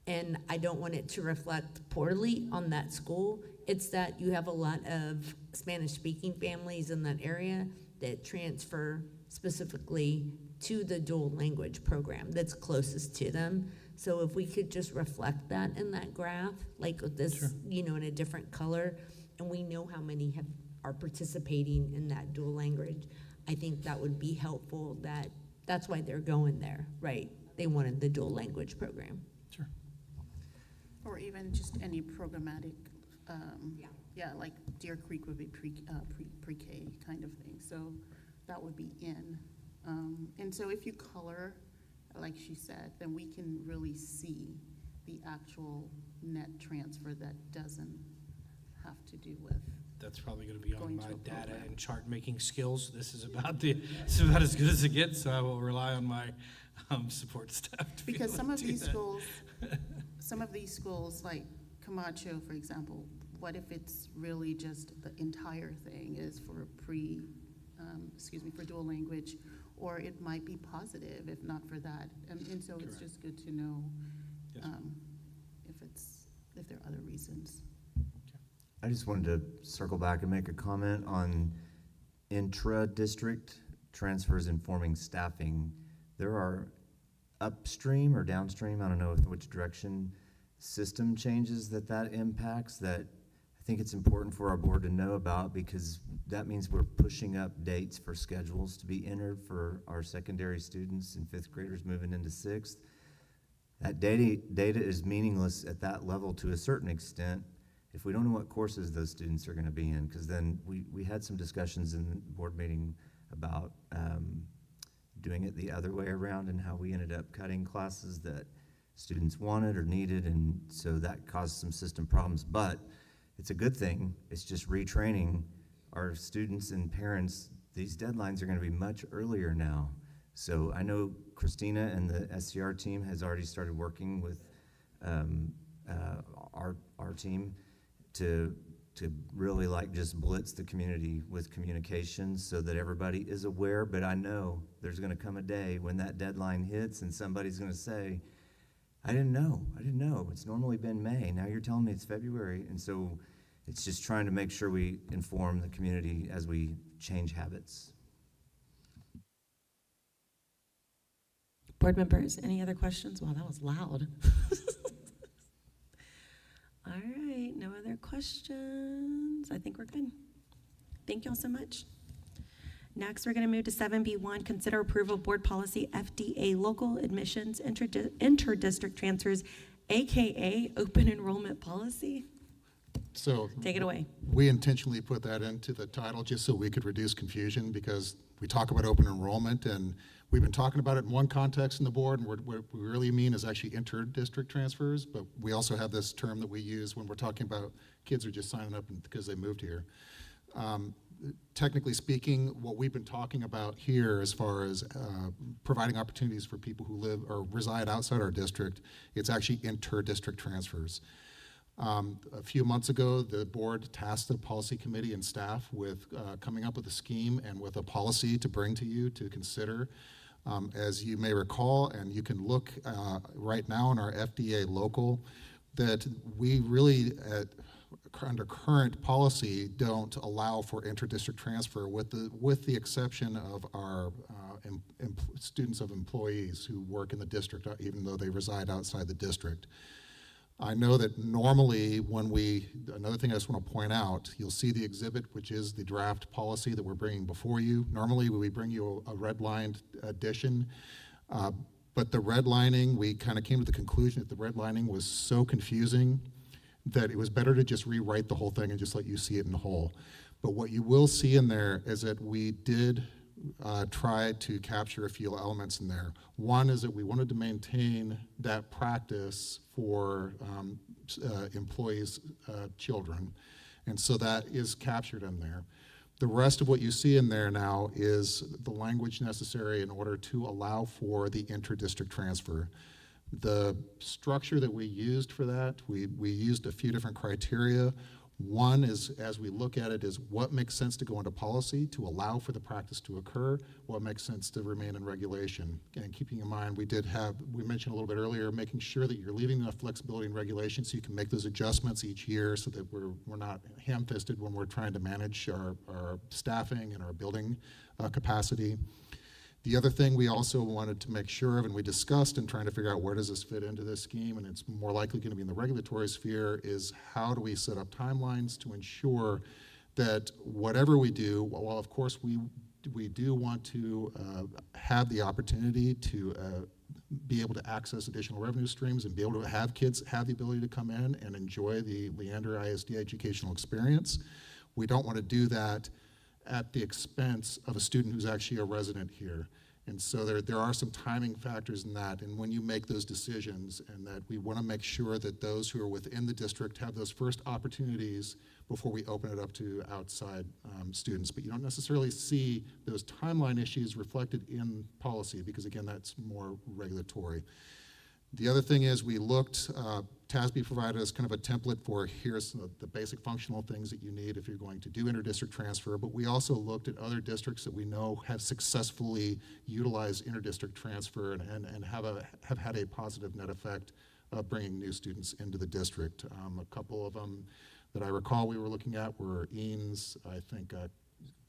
and I don't want it to reflect poorly on that school. It's that you have a lot of Spanish-speaking families in that area that transfer specifically to the dual language program that's closest to them. So if we could just reflect that in that graph, like with this, in a different color, and we know how many are participating in that dual language, I think that would be helpful. That's why they're going there, right? They wanted the dual language program. Sure. Or even just any programmatic, like Deer Creek would be pre-K kind of thing. So that would be in. And so if you color, like she said, then we can really see the actual net transfer that doesn't have to do with. That's probably going to be on Going my to a data program. and chart making skills. This is about this is about as good as it gets. So I will rely on my support staff to be Because able some to of do these that. schools, like Camacho, for example, what if it's really just the entire thing is for for dual language, or it might be positive if not for that. And so it's just good to know if there are other reasons. I just wanted to circle back and make a comment on intra-district transfers informing staffing. There are upstream or downstream, I don't know which direction, system changes that impacts that I think it's important for our board to know about, because that means we're pushing up dates for schedules to be entered for our secondary students and fifth graders moving into sixth. That data is meaningless at that level to a certain extent if we don't know what courses those students are going to be in, because then we had some discussions in the board meeting about doing it the other way around and how we ended up cutting classes that students wanted or needed, and so that caused some system problems. But it's a good thing. It's just retraining our students and parents. These deadlines are going to be much earlier now. So I know Christina and the SCR team has already started working with our team to really just blitz the community with communications so that everybody is aware. But I know there's going to come a day when that deadline hits and somebody's going to say, I didn't know. It's normally been May. Now you're telling me it's February. And so it's just trying to make sure we inform the community as we change habits. Board members, any other questions? Wow, that was loud. All right, no other questions. I think we're good. Thank you all so much. Next, we're going to move to 7B1, consider approval of board policy FDA local admissions inter-district transfers, AKA open enrollment policy. So Take it away. we intentionally put that into the title just so we could reduce confusion, because we talk about open enrollment and we've been talking about it in one context in the board, and what we really mean is actually inter-district transfers, but we also have this term that we use when we're talking about kids are just signing up because they moved here. Technically speaking, what we've been talking about here as far as providing opportunities for people who live or reside outside our district, it's actually inter-district transfers. A few months ago, the board tasked the policy committee and staff with coming up with a scheme and with a policy to bring to you to consider. As you may recall, and you can look right now in our FDA local, that we really, under current policy, don't allow for inter-district transfer with the exception of our students of employees who work in the district, even though they reside outside the district. I know that normally another thing I just want to point out, you'll see the exhibit, which is the draft policy that we're bringing before you. Normally, we bring you a redlined edition, but the redlining, we kind of came to the conclusion that the redlining was so confusing that it was better to just rewrite the whole thing and just let you see it in whole. But what you will see in there is that we did try to capture a few elements in there. One is that we wanted to maintain that practice for employees' children, and so that is captured in there. The rest of what you see in there now is the language necessary in order to allow for the inter-district transfer. The structure that we used for that, we used a few different criteria. One is, as we look at it, is what makes sense to go into policy to allow for the practice to occur, what makes sense to remain in regulation. And keeping in mind, we mentioned a little bit earlier, making sure that you're leaving enough flexibility in regulation so you can make those adjustments each year so that we're not ham-fisted when we're trying to manage our staffing and our building capacity. The other thing we also wanted to make sure of, and we discussed in trying to figure out where does this fit into this scheme, and it's more likely going to be in the regulatory sphere, is how do we set up timelines to ensure that whatever we do, while of course we do want to have the opportunity to be able to access additional revenue streams and be able to have kids have the ability to come in and enjoy the Leander ISD educational experience, we don't want to do that at the expense of a student who's actually a resident here. And so there are some timing factors in that, and when you make those decisions, and that we want to make sure that those who are within the district have those first opportunities before we open it up to outside students. But you don't necessarily see those timeline issues reflected in policy, because again, that's more regulatory. The other thing is we looked, TASB provided us kind of a template for here's the basic functional things that you need if you're going to do interdistrict transfer, but we also looked at other districts that we know have successfully utilized interdistrict transfer and have had a positive net effect of bringing new students into the district. A couple of them that I recall we were looking at were Eanes, I think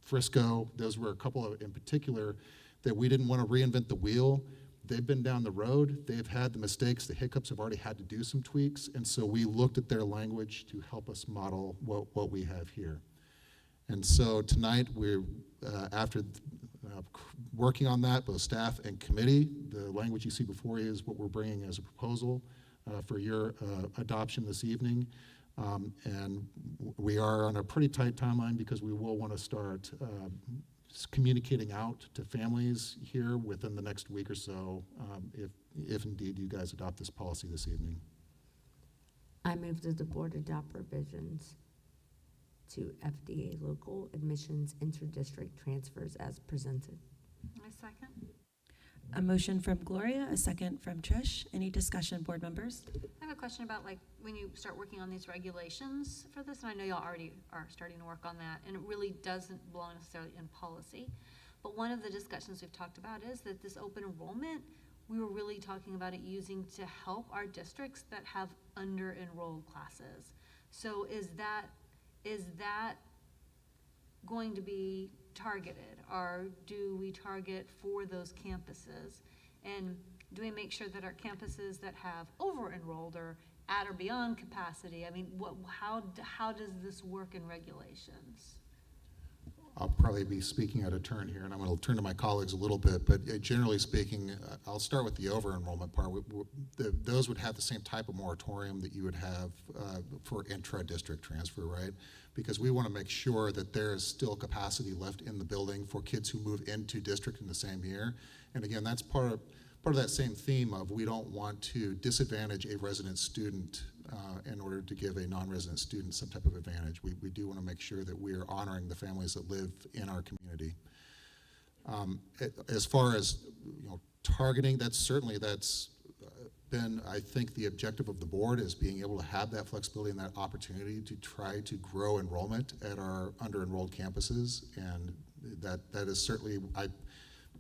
Frisco. Those were a couple of in particular that we didn't want to reinvent the wheel. They've been down the road, they've had the mistakes, the hiccups, have already had to do some tweaks, and so we looked at their language to help us model what we have here. And so tonight, we're, after working on that, both staff and committee, the language you see before you is what we're bringing as a proposal for your adoption this evening. And we are on a pretty tight timeline because we will want to start communicating out to families here within the next week or so, if indeed you guys adopt this policy this evening. I move that the board adopt revisions to FDA local admissions interdistrict transfers as presented. I second. A motion from Gloria, a second from Trish. Any discussion, board members? I have a question about like when you start working on these regulations for this, and I know y'all already are starting to work on that, and it really doesn't belong necessarily in policy. But one of the discussions we've talked about is that this open enrollment, we were really talking about it using to help our districts that have under-enrolled classes. So is that going to be targeted, or do we target for those campuses? And do we make sure that our campuses that have over-enrolled are at or beyond capacity? I mean, how does this work in regulations? I'll probably be speaking out of turn here, and I'm going to turn to my colleagues a little bit, but generally speaking, I'll start with the over-enrollment part. Those would have the same type of moratorium that you would have for intra-district transfer, right? Because we want to make sure that there is still capacity left in the building for kids who move into district in the same year. And again, that's part of that same theme of we don't want to disadvantage a resident student in order to give a non-resident student some type of advantage. We do want to make sure that we are honoring the families that live in our community. As far as targeting, that's been, I think, the objective of the board is being able to have that flexibility and that opportunity to try to grow enrollment at our under-enrolled campuses, and that is certainly,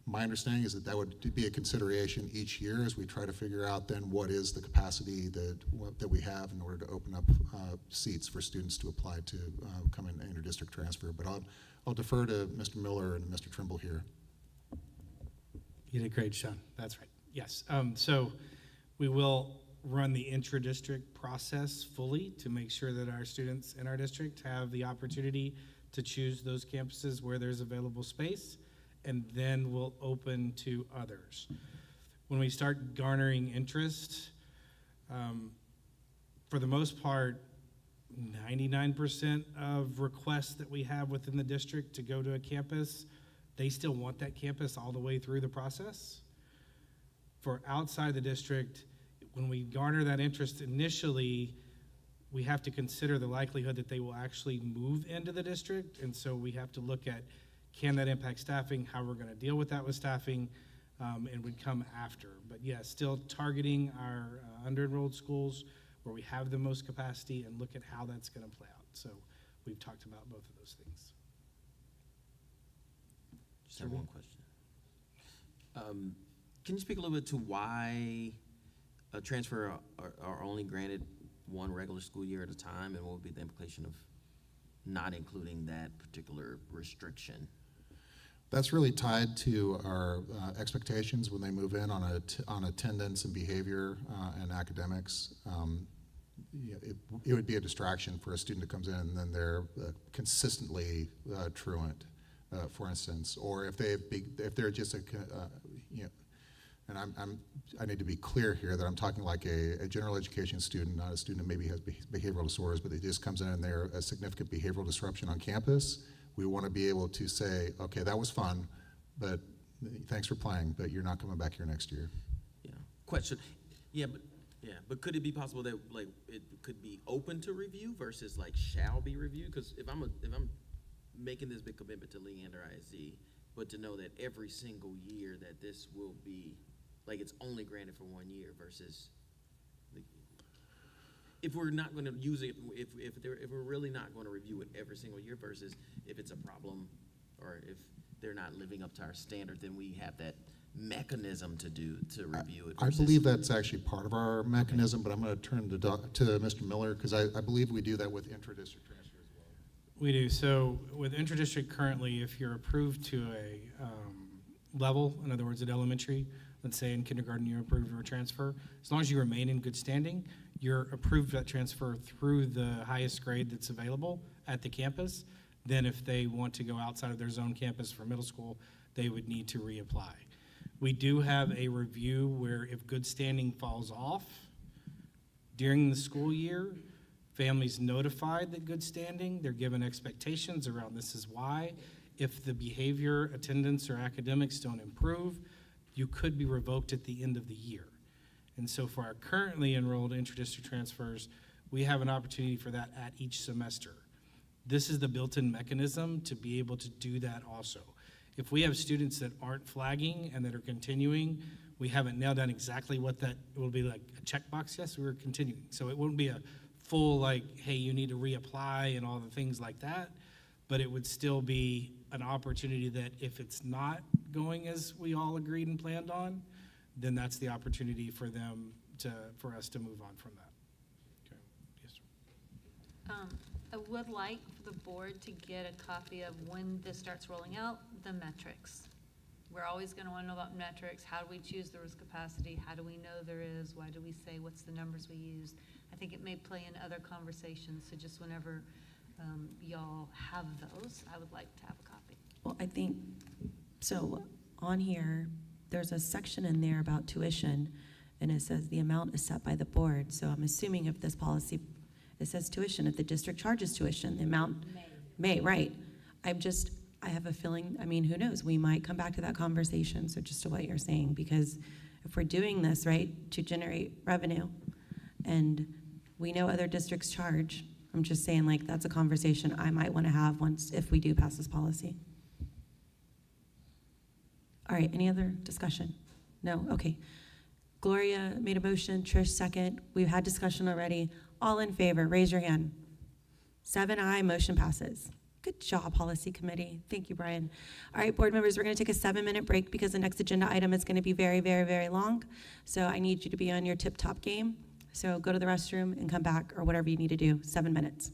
my understanding is that would be a consideration each year as we try to figure out then what is the capacity that we have in order to open up seats for students to apply to come in inter-district transfer. But I'll defer to Mr. Miller and Mr. Trimble here. You did great, Sean. That's right. Yes. So we will run the intra-district process fully to make sure that our students in our district have the opportunity to choose those campuses where there's available space, and then we'll open to others. When we start garnering interest, for the most part, 99% of requests that we have within the district to go to a campus, they still want that campus all the way through the process. For outside the district, when we garner that interest initially, we have to consider the likelihood that they will actually move into the district, and so we have to look at, can that impact staffing, how we're going to deal with that with staffing, and would come after. But yeah, still targeting our under-enrolled schools where we have the most capacity and look at how that's going to play out. So we've talked about both of those things. Just have one question. Can you speak a little bit to why a transfer are only granted one regular school year at a time, and what would be the implication of not including that particular restriction? That's really tied to our expectations when they move in on attendance and behavior and academics. It would be a distraction for a student that comes in and then they're consistently truant, for instance, or if they're just and I need to be clear here that I'm talking like a general education student, not a student that maybe has behavioral disorders, but it just comes in and they're a significant behavioral disruption on campus. We want to be able to say, okay, that was fun, but thanks for playing, but you're not coming back here next year. Yeah. Question. But could it be possible that like it could be open to review versus like shall be reviewed? Because if I'm making this big commitment to Leander ISD, but to know that every single year that this will be like it's only granted for 1 year versus if we're not going to use it, if we're really not going to review it every single year versus if it's a problem or if they're not living up to our standard, then we have that mechanism to review it. I believe that's actually part of our mechanism, but I'm going to turn to Mr. Miller because I believe we do that with intra-district transfer as well. We do. So with intra-district currently, if you're approved to a level, in other words, at elementary, let's say in kindergarten you're approved for a transfer, as long as you remain in good standing, you're approved for that transfer through the highest grade that's available at the campus. Then if they want to go outside of their zone campus for middle school, they would need to reapply. We do have a review where if good standing falls off during the school year, families notified that good standing, they're given expectations around this is why. If the behavior, attendance, or academics don't improve, you could be revoked at the end of the year. And so for our currently enrolled intra-district transfers, we have an opportunity for that at each semester. This is the built-in mechanism to be able to do that also. If we have students that aren't flagging and that are continuing, we haven't nailed down exactly what that will be like a checkbox. Yes, we're continuing. So it won't be a full like, hey, you need to reapply and all the things like that, but it would still be an opportunity that if it's not going as we all agreed and planned on, then that's the opportunity for them for us to move on from that. Okay. Yes, sir. I would like the board to get a copy of when this starts rolling out, the metrics. We're always going to want to know about metrics. How do we choose the risk capacity? How do we know there is? Why do we say what's the numbers we use? I think it may play in other conversations, so just whenever y'all have those, I would like to have a copy. Well, I think, so on here, there's a section in there about tuition, and it says the amount is set by the board. So I'm assuming if this policy, it says tuition, if the district charges tuition, the amount may, right. I have a feeling, I mean, who knows? We might come back to that conversation, so just to what you're saying, because if we're doing this, right, to generate revenue, and we know other districts charge, I'm just saying, like, that's a conversation I might want to have if we do pass this policy. All right, any other discussion? No? Okay. Gloria made a motion, Trish second. We've had discussion already. All in favor, raise your hand. 7-aye, motion passes. Good job, policy committee. Thank you, Brian. All right, board members, we're going to take a 7-minute break because the next agenda item is going to be very, very, very long. So I need you to be on your tip-top game. So go to the restroom and come back or whatever you need to do. 7 minutes.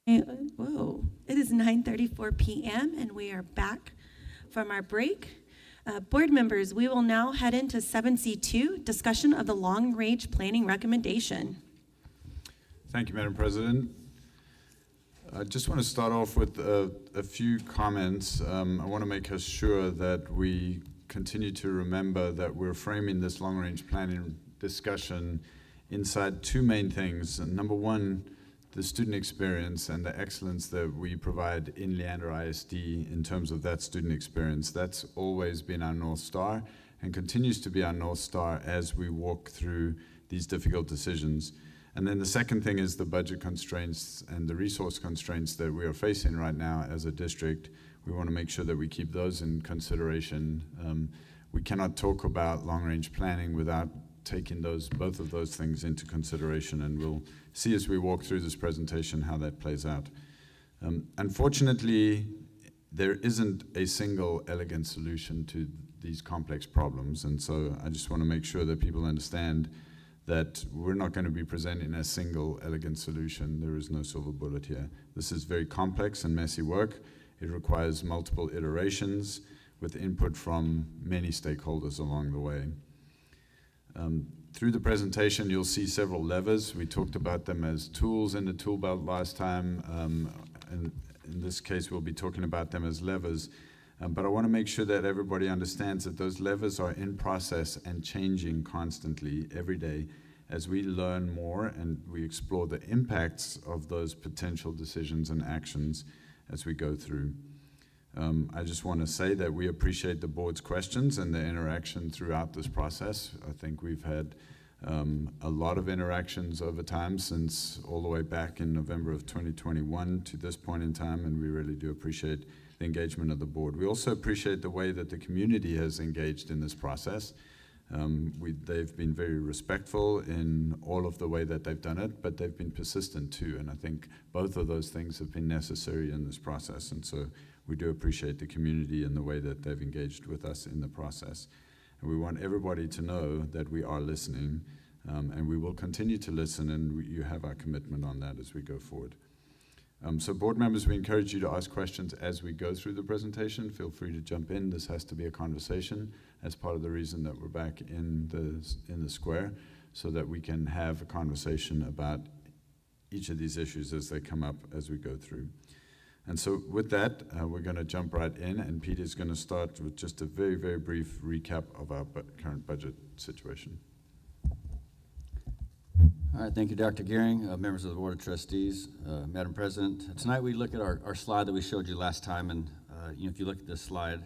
Whoa, it is 9:34 p.m. and we are back from our break. Board members, we will now head into 7C2, discussion of the long-range planning recommendation. Thank you, Madam President. I just want to start off with a few comments. I want to make sure that we continue to remember that we're framing this long-range planning discussion inside two main things. Number one, the student experience and the excellence that we provide in Leander ISD in terms of that student experience. That's always been our North Star and continues to be our North Star as we walk through these difficult decisions. And then the second thing is the budget constraints and the resource constraints that we are facing right now as a district. We want to make sure that we keep those in consideration. We cannot talk about long-range planning without taking both of those things into consideration, and we'll see as we walk through this presentation how that plays out. Unfortunately, there isn't a single elegant solution to these complex problems, and so I just want to make sure that people understand that we're not going to be presenting a single elegant solution. There is no silver bullet here. This is very complex and messy work. It requires multiple iterations with input from many stakeholders along the way. Through the presentation, you'll see several levers. We talked about them as tools in the tool belt last time, and in this case, we'll be talking about them as levers. But I want to make sure that everybody understands that those levers are in process and changing constantly every day as we learn more and we explore the impacts of those potential decisions and actions as we go through. I just want to say that we appreciate the board's questions and the interaction throughout this process. I think we've had a lot of interactions over time since all the way back in November of 2021 to this point in time, and we really do appreciate the engagement of the board. We also appreciate the way that the community has engaged in this process. They've been very respectful in all of the way that they've done it, but they've been persistent too, and I think both of those things have been necessary in this process, and so we do appreciate the community and the way that they've engaged with us in the process. And we want everybody to know that we are listening, and we will continue to listen, and you have our commitment on that as we go forward. So board members, we encourage you to ask questions as we go through the presentation. Feel free to jump in. This has to be a conversation. That's part of the reason that we're back in the square, so that we can have a conversation about each of these issues as they come up as we go through. And so with that, we're going to jump right in, and Peter's going to start with just a very, very brief recap of our current budget situation. All right, thank you, Dr. Gearing, members of the Board of Trustees, Madam President. Tonight we look at our slide that we showed you last time, and if you look at this slide,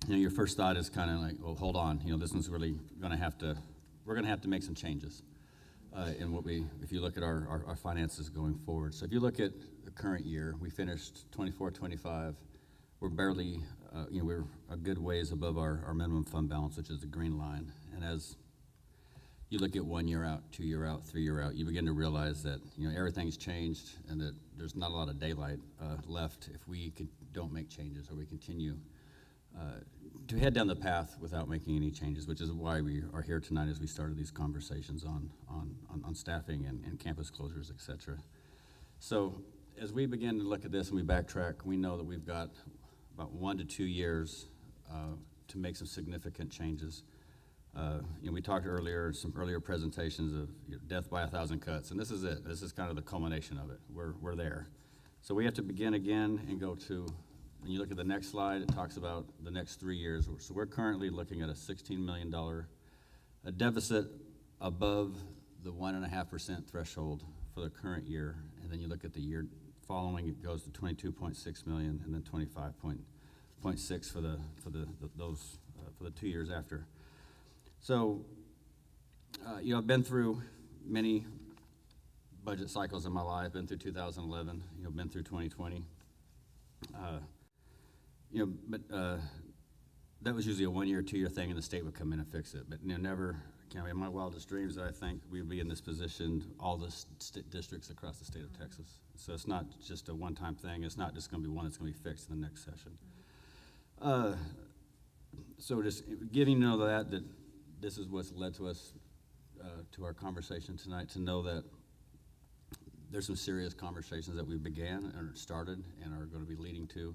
your first thought is kind of like, well, hold on, this one's really going to have to, we're going to have to make some changes in if you look at our finances going forward. So if you look at the current year, we finished 24-25. We're barely, we're a good ways above our minimum fund balance, which is the green line. And as you look at 1 year out, 2 year out, 3 year out, you begin to realize that everything's changed and that there's not a lot of daylight left if we don't make changes or we continue to head down the path without making any changes, which is why we are here tonight as we started these conversations on staffing and campus closures, et cetera. So as we begin to look at this and we backtrack, we know that we've got about 1 to 2 years to make some significant changes. We talked earlier, some earlier presentations of death by 1,000 cuts, and this is it. This is kind of the culmination of it. We're there. So we have to begin again and go to, when you look at the next slide, it talks about the next 3 years. So we're currently looking at a $16 million a deficit above the 1.5% threshold for the current year. And then you look at the year following, it goes to 22.6 million, and then 25.6 for the 2 years after. So, I've been through many budget cycles in my life. Been through 2011. Been through 2020. That was usually a 1 year, 2 year thing, and the state would come in and fix it. But never, in my wildest dreams, I think we'd be in this position, all the districts across the state of Texas. So it's not just a one-time thing. It's not just going to be one that's going to be fixed in the next session. So just giving that this is what's led to us to our conversation tonight, to know that there's some serious conversations that we began and started and are going to be leading to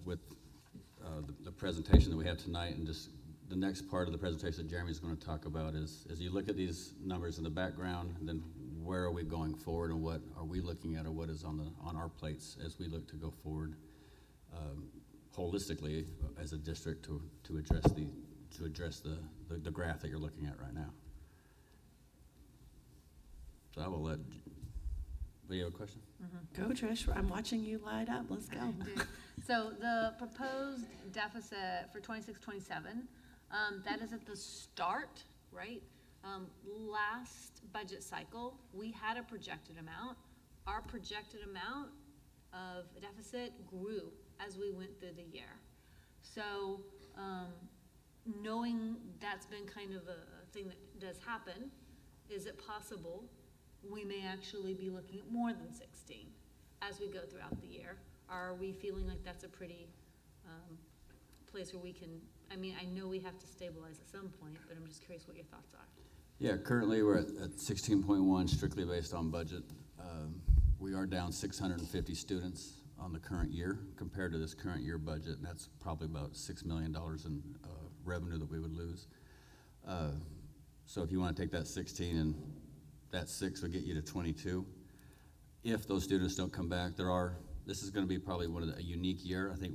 with the presentation that we have tonight, and just the next part of the presentation that Jeremy's going to talk about is, as you look at these numbers in the background, and then where are we going forward, and what are we looking at, or what is on our plates as we look to go forward holistically as a district to address the graph that you're looking at right now. So I will let. Do you have a question? Go, Trish. I'm watching you light up. Let's go. So the proposed deficit for 26-27, that is at the start, right? Last budget cycle, we had a projected amount. Our projected amount of deficit grew as we went through the year. So knowing that's been kind of a thing that does happen, is it possible we may actually be looking at more than 16 as we go throughout the year? Are we feeling like that's a pretty place where we can, I mean, I know we have to stabilize at some point, but I'm just curious what your thoughts are. Yeah, currently we're at 16.1, strictly based on budget. We are down 650 students on the current year compared to this current year budget, and that's probably about $6 million in revenue that we would lose. So if you want to take that 16 and that 6 would get you to 22. If those students don't come back, this is going to be probably a unique year. I think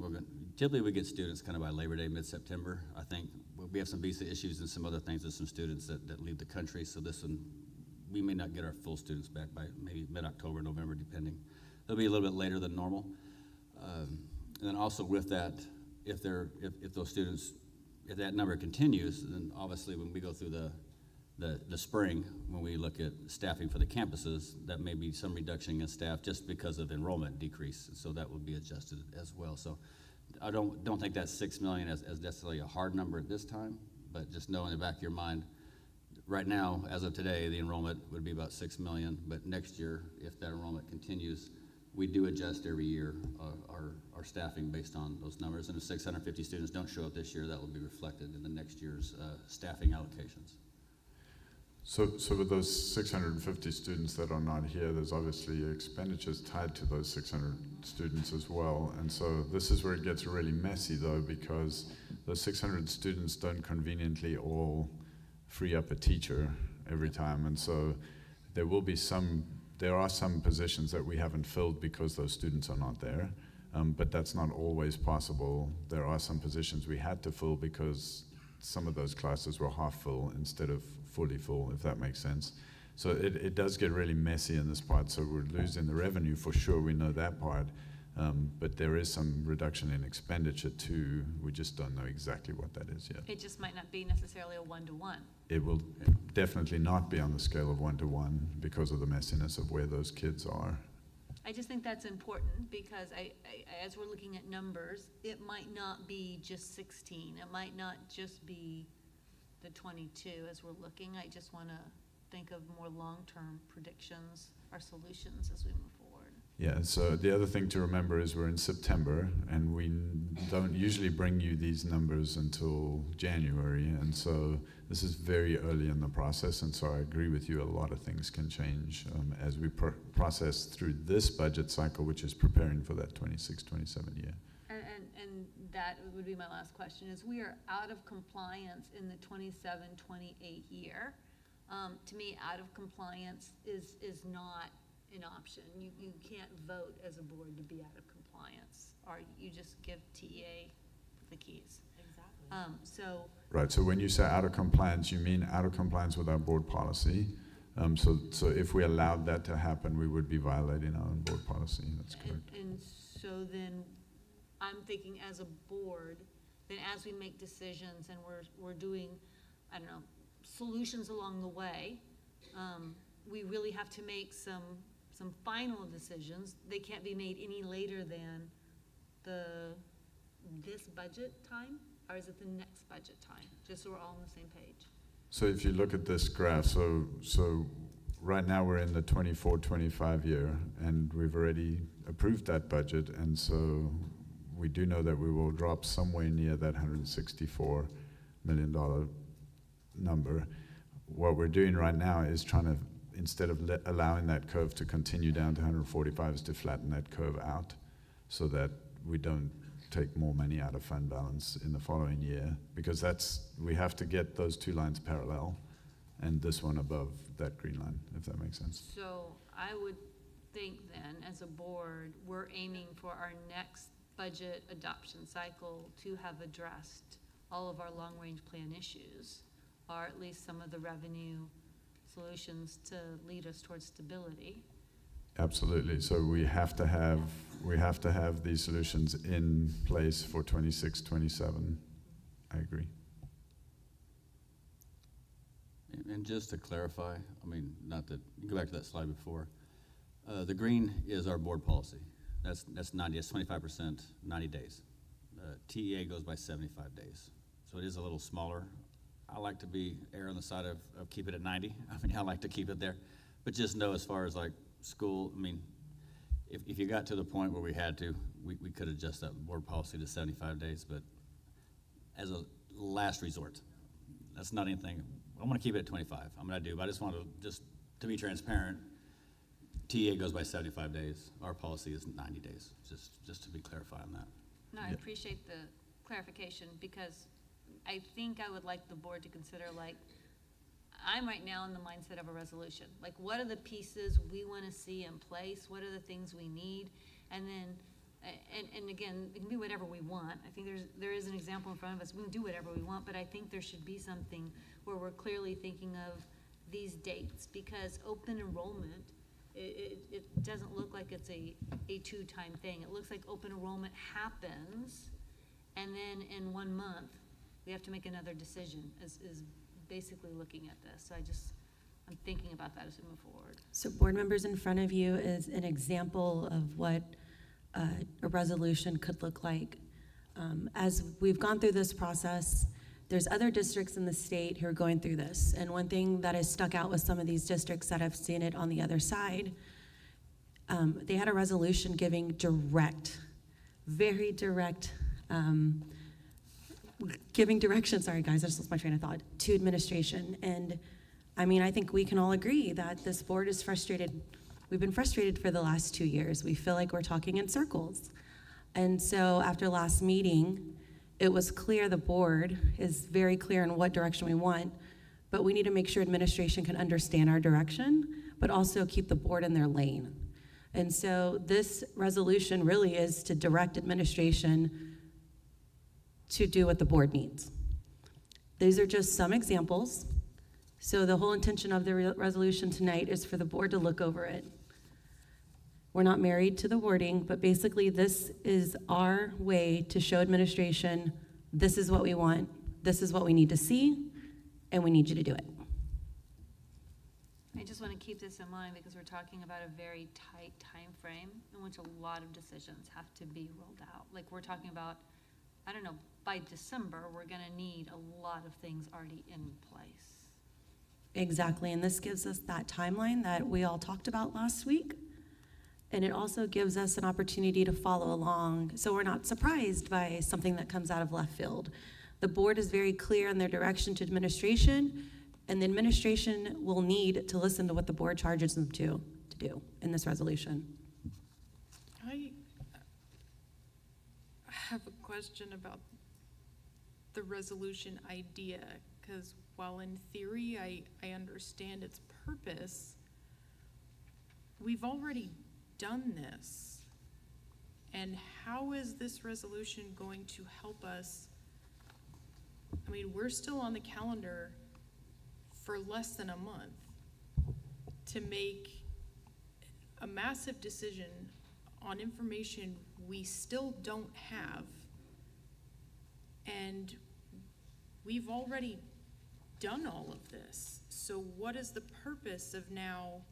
typically we get students kind of by Labor Day, mid-September. I think we have some visa issues and some other things with some students that leave the country. So this one, we may not get our full students back by maybe mid-October, November, depending. They'll be a little bit later than normal. And then also with that, if those students, if that number continues, then obviously when we go through the spring, when we look at staffing for the campuses, that may be some reduction in staff just because of enrollment decrease. So that would be adjusted as well. So I don't think that 6 million as necessarily a hard number at this time, but just know in the back of your mind, right now, as of today, the enrollment would be about 6 million. But next year, if that enrollment continues, we do adjust every year our staffing based on those numbers. And if 650 students don't show up this year, that will be reflected in the next year's staffing allocations. So with those 650 students that are not here, there's obviously expenditures tied to those 600 students as well. And so this is where it gets really messy though, because those 600 students don't conveniently all free up a teacher every time. And so there are some positions that we haven't filled because those students are not there. But that's not always possible. There are some positions we had to fill because some of those classes were half full instead of fully full, if that makes sense. So it does get really messy in this part. So we're losing the revenue for sure, we know that part. But there is some reduction in expenditure too. We just don't know exactly what that is yet. It just might not be necessarily a one-to-one. It will definitely not be on the scale of 1-to-1 because of the messiness of where those kids are. I just think that's important because as we're looking at numbers, it might not be just 16. It might not just be the 22 as we're looking. I just want to think of more long-term predictions or solutions as we move forward. Yeah, so the other thing to remember is we're in September and we don't usually bring you these numbers until January, and so this is very early in the process, and so I agree with you, a lot of things can change as we process through this budget cycle, which is preparing for that 26-27 year. And that would be my last question, is we are out of compliance in the 27-28 year. To me, out of compliance is not an option. You can't vote as a board to be out of compliance, or you just give TEA the keys. Exactly. Right, so when you say out of compliance, you mean out of compliance with our board policy. So if we allowed that to happen, we would be violating our own board policy. That's correct. And so then I'm thinking as a board, then as we make decisions and we're doing, I don't know, solutions along the way, we really have to make some final decisions. They can't be made any later than this budget time, or is it the next budget time? Just so we're all on the same page. So if you look at this graph, so right now we're in the 24-25 year, and we've already approved that budget, and so we do know that we will drop somewhere near that $164 million number. What we're doing right now is trying to instead of allowing that curve to continue down to 145, is to flatten that curve out so that we don't take more money out of fund balance in the following year, because we have to get those two lines parallel and this one above that green line, if that makes sense. So I would think then, as a board, we're aiming for our next budget adoption cycle to have addressed all of our long-range plan issues, or at least some of the revenue solutions to lead us towards stability. Absolutely. So we have to have these solutions in place for 26, 27. I agree. And just to clarify, I mean, not that, go back to that slide before. The green is our board policy. That's 90, that's 25%, 90 days. TEA goes by 75 days. So it is a little smaller. I like to err on the side of keep it at 90. I mean, I like to keep it there. But just know, as far as like school, I mean, if you got to the point where we had to, we could adjust that board policy to 75 days, but as a last resort, that's not anything. I'm gonna keep it at 25. I'm gonna do, but I just want to be transparent. TA goes by 75 days. Our policy is 90 days, just to be clarified on that. No, I appreciate the clarification, because I think I would like the board to consider, like, I'm right now in the mindset of a resolution. Like, what are the pieces we want to see in place? What are the things we need? And then, and again, it can be whatever we want. I think there is an example in front of us. We can do whatever we want, but I think there should be something where we're clearly thinking of these dates, because open enrollment, it doesn't look like it's a two-time thing. It looks like open enrollment happens, and then in 1 month, we have to make another decision, is basically looking at this. So I'm thinking about that as we move forward. So board members, in front of you is an example of what a resolution could look like. As we've gone through this process, there's other districts in the state who are going through this. And one thing that has stuck out with some of these districts that have seen it on the other side, they had a resolution giving very direct, giving direction, sorry guys, I just lost my train of thought, to administration. And I mean, I think we can all agree that this board is frustrated. We've been frustrated for the last 2 years. We feel like we're talking in circles. And so after last meeting, it was clear the board is very clear in what direction we want, but we need to make sure administration can understand our direction, but also keep the board in their lane. And so this resolution really is to direct administration to do what the board needs. These are just some examples. So the whole intention of the resolution tonight is for the board to look over it. We're not married to the wording, but basically this is our way to show administration, this is what we want, this is what we need to see, and we need you to do it. I just want to keep this in mind, because we're talking about a very tight time frame in which a lot of decisions have to be rolled out. Like, we're talking about, I don't know, by December, we're going to need a lot of things already in place. Exactly, and this gives us that timeline that we all talked about last week. And it also gives us an opportunity to follow along, so we're not surprised by something that comes out of left field. The board is very clear in their direction to administration, and the administration will need to listen to what the board charges them to do in this resolution. I have a question about the resolution idea, because while in theory I understand its purpose, we've already done this. And how is this resolution going to help us? I mean, we're still on the calendar for less than a month to make a massive decision on information we still don't have. And we've already done all of this. So what is the purpose of now,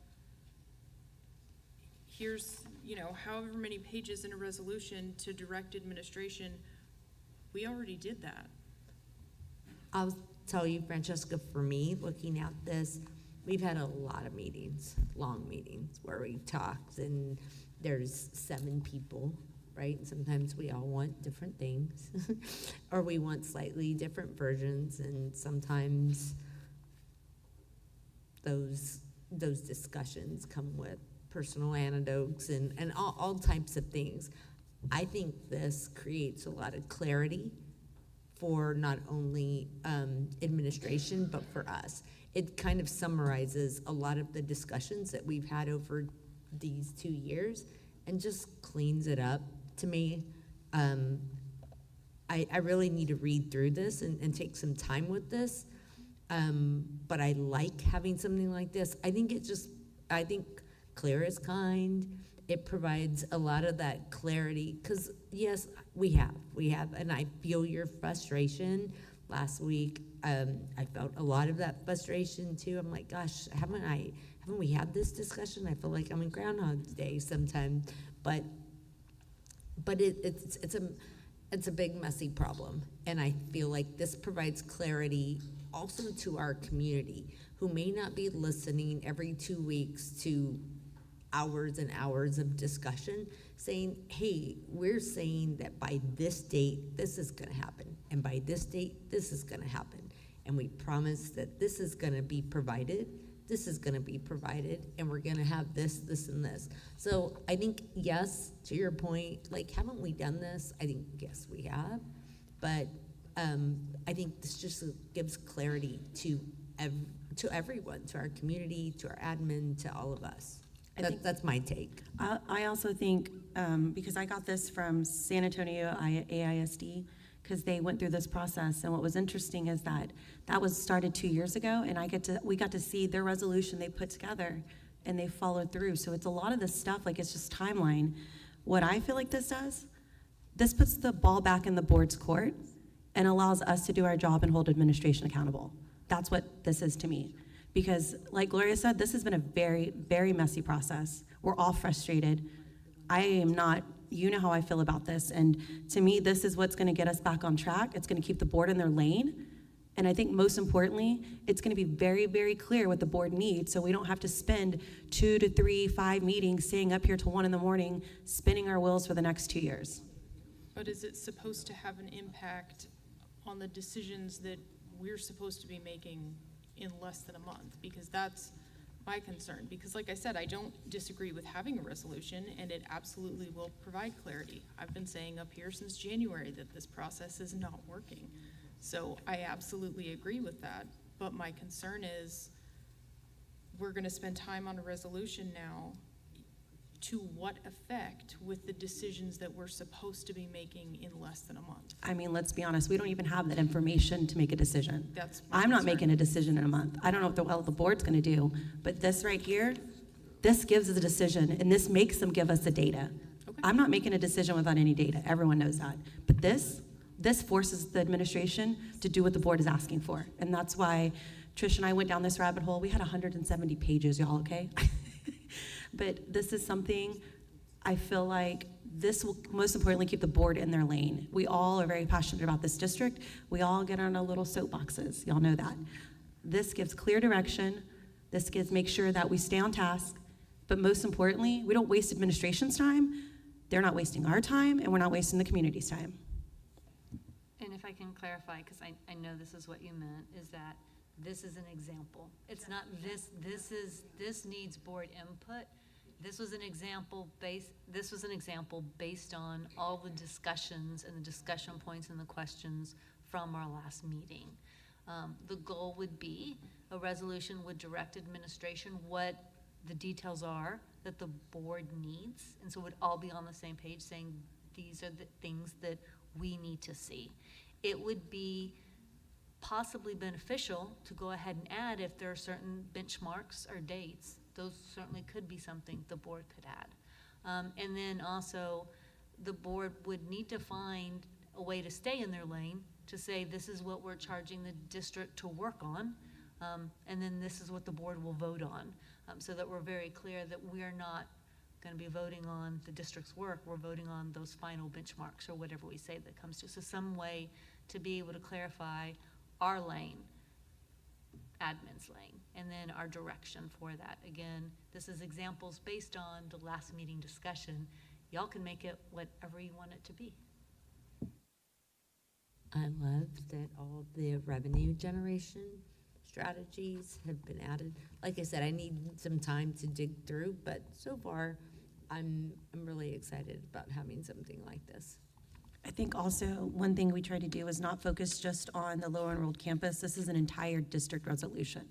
here's, however many pages in a resolution to direct administration? We already did that. I'll tell you, Francesca, for me, looking at this, we've had a lot of meetings, long meetings, where we've talked, and there's 7 people, right? And sometimes we all want different things, or we want slightly different versions, and sometimes those those discussions come with personal anecdotes and all types of things. I think this creates a lot of clarity for not only administration, but for us. It kind of summarizes a lot of the discussions that we've had over these 2 years and just cleans it up. To me, I really need to read through this and take some time with this. But I like having something like this. I think clear is kind. It provides a lot of that clarity, because yes, we have, and I feel your frustration. Last week, I felt a lot of that frustration too. I'm like, gosh, haven't we had this discussion? I feel like I'm in Groundhog's Day sometimes, but it's a big messy problem, and I feel like this provides clarity also to our community, who may not be listening every 2 weeks to hours and hours of discussion, saying, hey, we're saying that by this date, this is gonna happen, and by this date, this is gonna happen. And we promise that this is gonna be provided, and we're gonna have this, this, and this. So I think, yes, to your point, like, haven't we done this? I think, yes, we have, but I think this just gives clarity to everyone, to our community, to our admin, to all of us. That's my take. I also think, because I got this from San Antonio AISD, because they went through this process, and what was interesting is that was started 2 years ago, and we got to see their resolution they put together, and they followed through. So it's a lot of this stuff, like, it's just timeline. What I feel like this does, this puts the ball back in the board's court and allows us to do our job and hold administration accountable. That's what this is to me. Because like Gloria said, this has been a very, very messy process. We're all frustrated. You know how I feel about this. And to me, this is what's gonna get us back on track. It's gonna keep the board in their lane. And I think most importantly, it's gonna be very, very clear what the board needs, so we don't have to spend 2 to 3, 5 meetings staying up here till 1 a.m, spinning our wheels for the next 2 years. But is it supposed to have an impact on the decisions that we're supposed to be making in less than a month? Because that's my concern. Because like I said, I don't disagree with having a resolution, and it absolutely will provide clarity. I've been saying up here since January that this process is not working. So I absolutely agree with that. But my concern is we're gonna spend time on a resolution now. To what effect with the decisions that we're supposed to be making in less than a month? I mean, let's be honest, we don't even have that information to make a decision. That's my I'm not concern. making a decision in a month. I don't know what the board's gonna do, but this right here, this gives us a decision, and this makes them give us the data. Okay. I'm not making a decision without any data, everyone knows that. But this forces the administration to do what the board is asking for. And that's why Trish and I went down this rabbit hole. We had 170 pages, y'all, okay? But this is something I feel like this will most importantly keep the board in their lane. We all are very passionate about this district. We all get on our little soapboxes. Y'all know that. This gives clear direction. This makes sure that we stay on task. But most importantly, we don't waste administration's time. They're not wasting our time, and we're not wasting the community's time. And if I can clarify, because I know this is what you meant, is that this is an example. It's not this needs board input. This was an example based on all the discussions and the discussion points and the questions from our last meeting. The goal would be a resolution would direct administration what the details are that the board needs, and so it would all be on the same page saying these are the things that we need to see. It would be possibly beneficial to go ahead and add if there are certain benchmarks or dates. Those certainly could be something the board could add. And then also, the board would need to find a way to stay in their lane to say this is what we're charging the district to work on, and then this is what the board will vote on, so that we're very clear that we're not going to be voting on the district's work, we're voting on those final benchmarks or whatever we say that comes to. So some way to be able to clarify our lane, admin's lane, and then our direction for that. Again, this is examples based on the last meeting discussion. Y'all can make it whatever you want it to be. I love that all the revenue generation strategies have been added. Like I said, I need some time to dig through, but so far, I'm really excited about having something like this. I think also one thing we try to do is not focus just on the lower enrolled campus. This is an entire district resolution.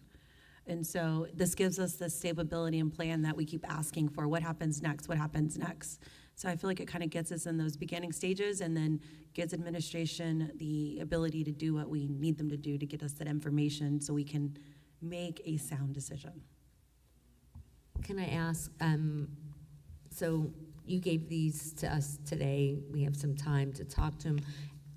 And so this gives us the stability and plan that we keep asking for. What happens next? What happens next? So I feel like it kind of gets us in those beginning stages and then gives administration the ability to do what we need them to do to get us that information so we can make a sound decision. Can I ask, so you gave these to us today. We have some time to talk to them.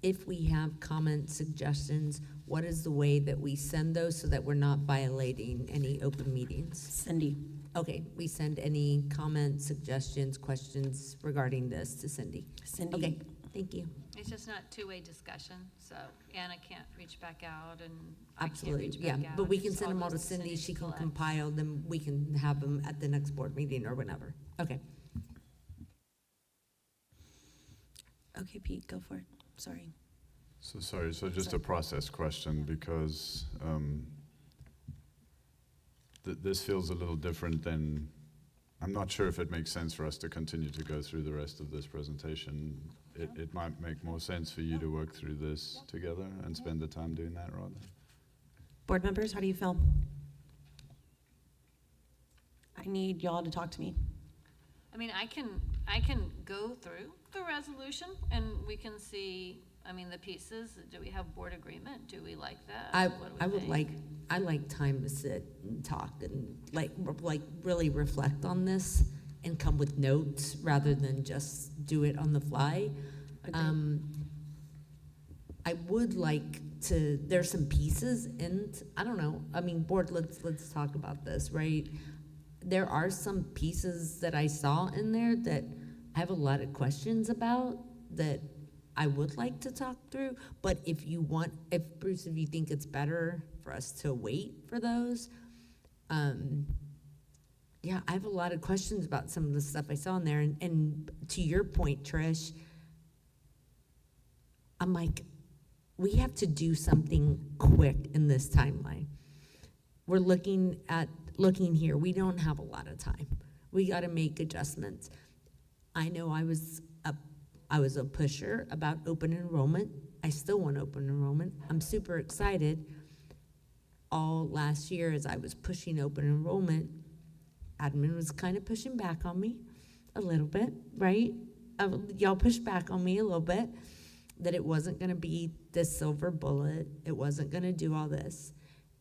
If we have comments, suggestions, what is the way that we send those so that we're not violating any open meetings? Cindy. Okay, we send any comments, suggestions, questions regarding this to Cindy. Cindy. Okay, thank you. It's just not two-way discussion, so Anna can't reach back out and Absolutely, I can't reach yeah, back out. but we It can just send them all to goes Cindy. She can collect. compile them. We can have them at the next board meeting or whenever. Okay. Okay, Pete, go for it. Sorry. So sorry, so just a process question, because this feels a little different than, I'm not sure if it makes sense for us to continue to go through the rest of this presentation. It might make more sense for you to work through this together and spend the time doing that rather. Board members, how do you feel? I need y'all to talk to me. I mean, I can go through the resolution and we can see, I mean, the pieces. Do we have board agreement? Do we like that? What do we think? I like time to sit and talk and like really reflect on this and come with notes rather than just do it on the fly. I would like to, there's some pieces and I don't know, I mean, board, let's talk about this, right? There are some pieces that I saw in there that I have a lot of questions about that I would like to talk through, but if Bruce, if you think it's better for us to wait for those, yeah, I have a lot of questions about some of the stuff I saw in there, and to your point, Trish, I'm like, we have to do something quick in this timeline. We're looking here, we don't have a lot of time. We gotta make adjustments. I know I was a pusher about open enrollment. I still want open enrollment. I'm super excited. All last year as I was pushing open enrollment, admin was kind of pushing back on me a little bit, right? Y'all pushed back on me a little bit that it wasn't gonna be this silver bullet. It wasn't gonna do all this.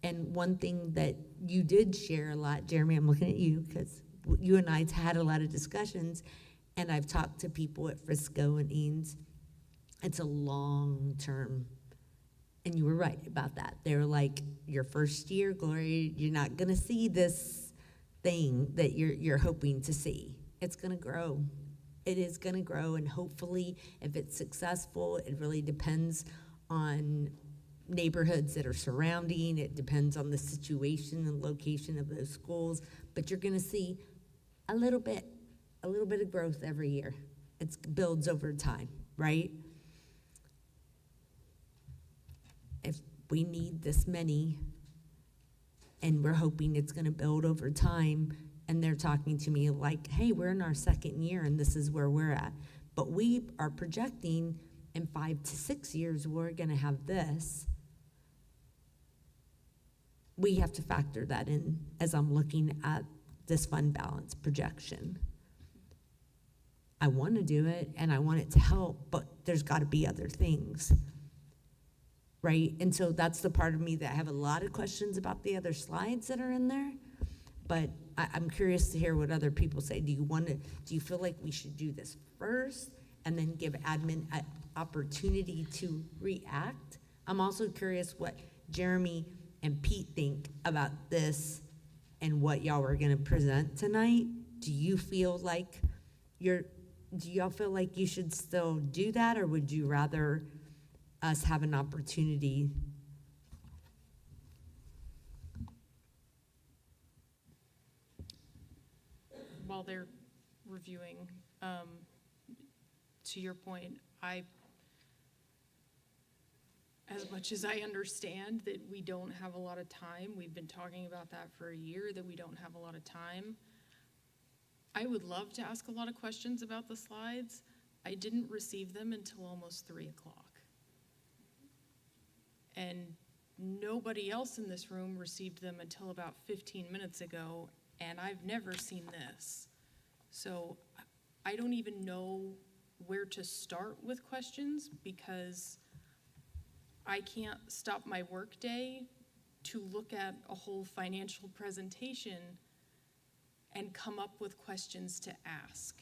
And one thing that you did share a lot, Jeremy, I'm looking at you because you and I had a lot of discussions, and I've talked to people at Frisco and Eanes. It's a long term, and you were right about that. They were like, your first year, Gloria, you're not gonna see this thing that you're hoping to see. It's gonna grow. It is gonna grow, and hopefully, if it's successful, it really depends on neighborhoods that are surrounding. It depends on the situation and location of those schools, but you're gonna see a little bit of growth every year. It builds over time, right? If we need this many, and we're hoping it's gonna build over time, and they're talking to me like, hey, we're in our second year and this is where we're at. But we are projecting in 5 to 6 years, we're gonna have this. We have to factor that in as I'm looking at this fund balance projection. I want to do it and I want it to help, but there's got to be other things, right? And so that's the part of me that I have a lot of questions about the other slides that are in there, but I'm curious to hear what other people say. Do you feel like we should do this first and then give admin an opportunity to react? I'm also curious what Jeremy and Pete think about this and what y'all were gonna present tonight. Do y'all feel like you should still do that, or would you rather us have an opportunity? While they're reviewing, to your point, as much as I understand that we don't have a lot of time, we've been talking about that for a year, that we don't have a lot of time. I would love to ask a lot of questions about the slides. I didn't receive them until almost 3 o'clock. And nobody else in this room received them until about 15 minutes ago, and I've never seen this. So I don't even know where to start with questions because I can't stop my workday to look at a whole financial presentation and come up with questions to ask.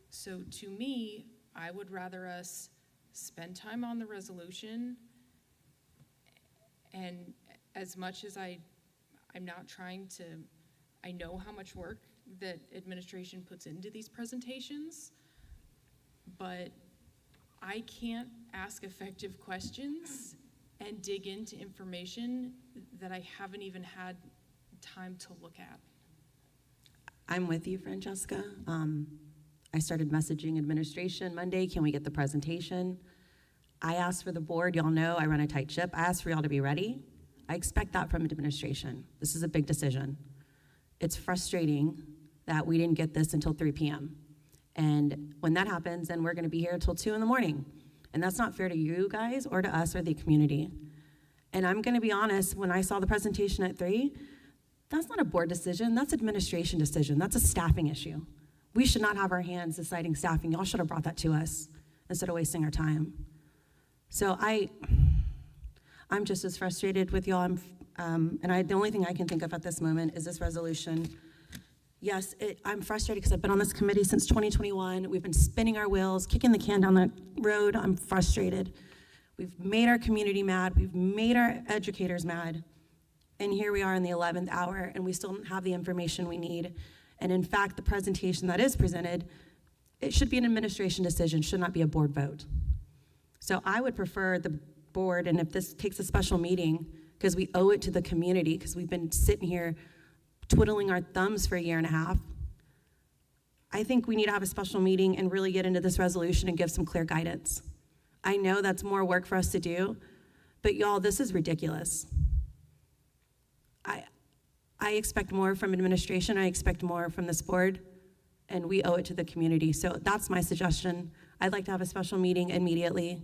So to me, I would rather us spend time on the resolution, and as much as I'm not trying to, I know how much work that administration puts into these presentations, but I can't ask effective questions and dig into information that I haven't even had time to look at. I'm with you, Francesca. I started messaging administration Monday, can we get the presentation? I asked for the board, y'all know I run a tight ship. I asked for y'all to be ready. I expect that from administration. This is a big decision. It's frustrating that we didn't get this until 3 p.m. And when that happens, then we're gonna be here until 2 in the morning. And that's not fair to you guys or to us or the community. And I'm gonna be honest, when I saw the presentation at 3, that's not a board decision, that's administration decision, that's a staffing issue. We should not have our hands deciding staffing. Y'all should have brought that to us instead of wasting our time. So I'm just as frustrated with y'all. The only thing I can think of at this moment is this resolution. Yes, I'm frustrated because I've been on this committee since 2021. We've been spinning our wheels, kicking the can down the road. I'm frustrated. We've made our community mad. We've made our educators mad. And here we are in the 11th hour, and we still don't have the information we need. And in fact, the presentation that is presented, it should be an administration decision, should not be a board vote. So I would prefer the board, and if this takes a special meeting, because we owe it to the community, because we've been sitting here twiddling our thumbs for a year and a half, I think we need to have a special meeting and really get into this resolution and give some clear guidance. I know that's more work for us to do, but y'all, this is ridiculous. I expect more from administration, I expect more from this board, and we owe it to the community. So that's my suggestion. I'd like to have a special meeting immediately,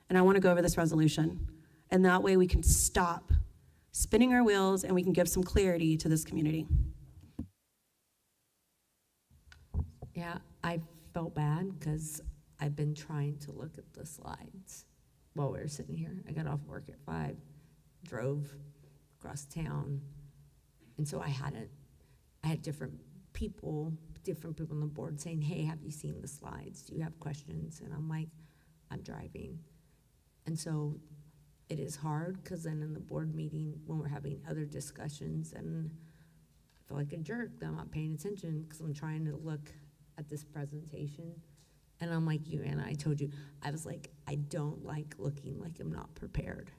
and I want to go over this resolution. And that way we can stop spinning our wheels and we can give some clarity to this community. Yeah, I felt bad because I've been trying to look at the slides while we were sitting here. I got off work at 5, drove across town, and so I had different people on the board saying, hey, have you seen the slides? Do you have questions? And I'm like, I'm driving. And so it is hard because then in the board meeting, when we're having other discussions, and I feel like a jerk that I'm not paying attention because I'm trying to look at this presentation. And I'm like you, Anna, I told you, I was like, I don't like looking like I'm not prepared.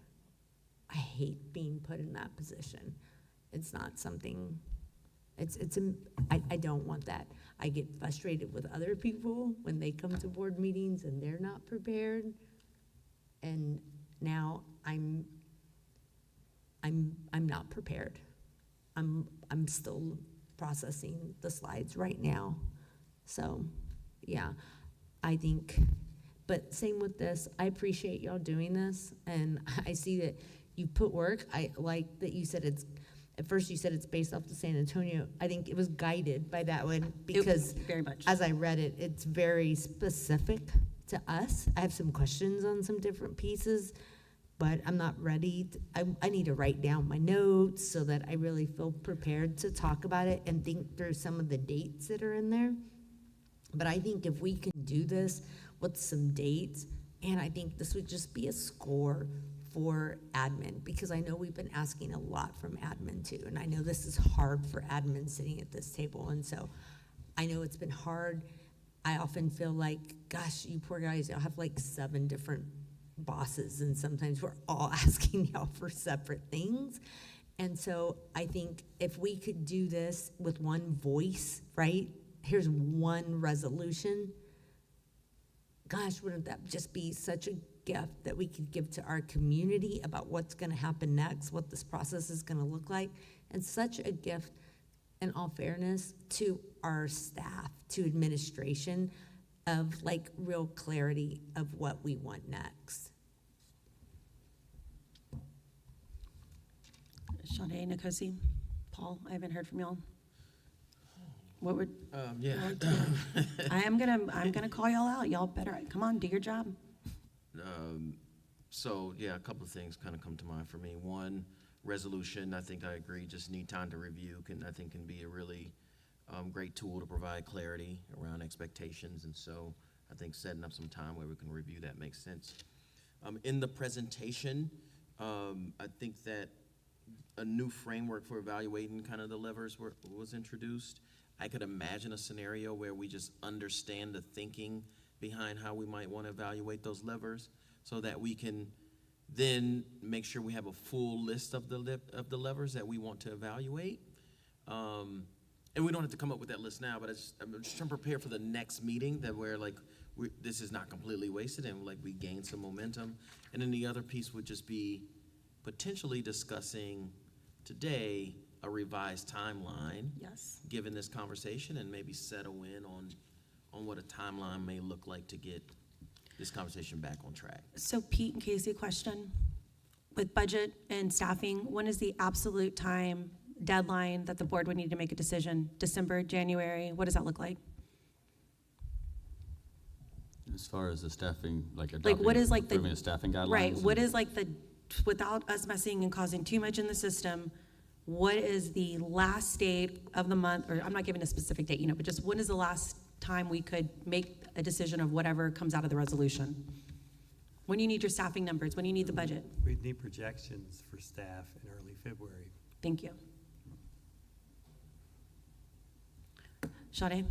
I hate being put in that position. It's not something, I don't want that. I get frustrated with other people when they come to board meetings and they're not prepared. And now I'm not prepared. I'm still processing the slides right now. So, yeah, I think, but same with this. I appreciate y'all doing this, and I see that you put work. I like that you said at first you said it's based off the San Antonio. I think it was guided by that one because very much. As I read it, it's very specific to us. I have some questions on some different pieces, but I'm not ready. I need to write down my notes so that I really feel prepared to talk about it and think through some of the dates that are in there. But I think if we can do this with some dates, and I think this would just be a score for admin, because I know we've been asking a lot from admin too, and I know this is hard for admin sitting at this table, and so I know it's been hard. I often feel like, gosh, you poor guys, y'all have like 7 different bosses, and sometimes we're all asking y'all for separate things. And so I think if we could do this with one voice, right? Here's one resolution. Gosh, wouldn't that just be such a gift that we could give to our community about what's going to happen next, what this process is going to look like, and such a gift, in all fairness, to our staff, to administration, of like real clarity of what we want next. Sade, Nkosi, Paul, I haven't heard from y'all. What would? Yeah. I'm gonna call y'all out. Y'all better come on, do your job. So yeah, a couple of things kind of come to mind for me. One, resolution. I think I agree. Just need time to review. Can be a really great tool to provide clarity around expectations, and so I think setting up some time where we can review that makes sense. In the presentation, I think that a new framework for evaluating kind of the levers was introduced. I could imagine a scenario where we just understand the thinking behind how we might want to evaluate those levers, so that we can then make sure we have a full list of the levers that we want to evaluate. And we don't have to come up with that list now, but I'm just trying to prepare for the next meeting, that where like this is not completely wasted and like we gain some momentum. And then the other piece would just be potentially discussing today a revised timeline. Yes. Given this conversation, and maybe settle in on what a timeline may look like to get this conversation back on track. So Pete and Casey, question. With budget and staffing, when is the absolute time deadline that the board would need to make a decision? December, January, what does that look like? As far as the staffing, like What is like approving the staffing guidelines? Right, what is like without us messing and causing too much in the system, what is the last date of the month, or I'm not giving a specific date, but just when is the last time we could make a decision of whatever comes out of the resolution? When you need your staffing numbers, when you need the budget? We'd need projections for staff in early February. Thank you. Sade?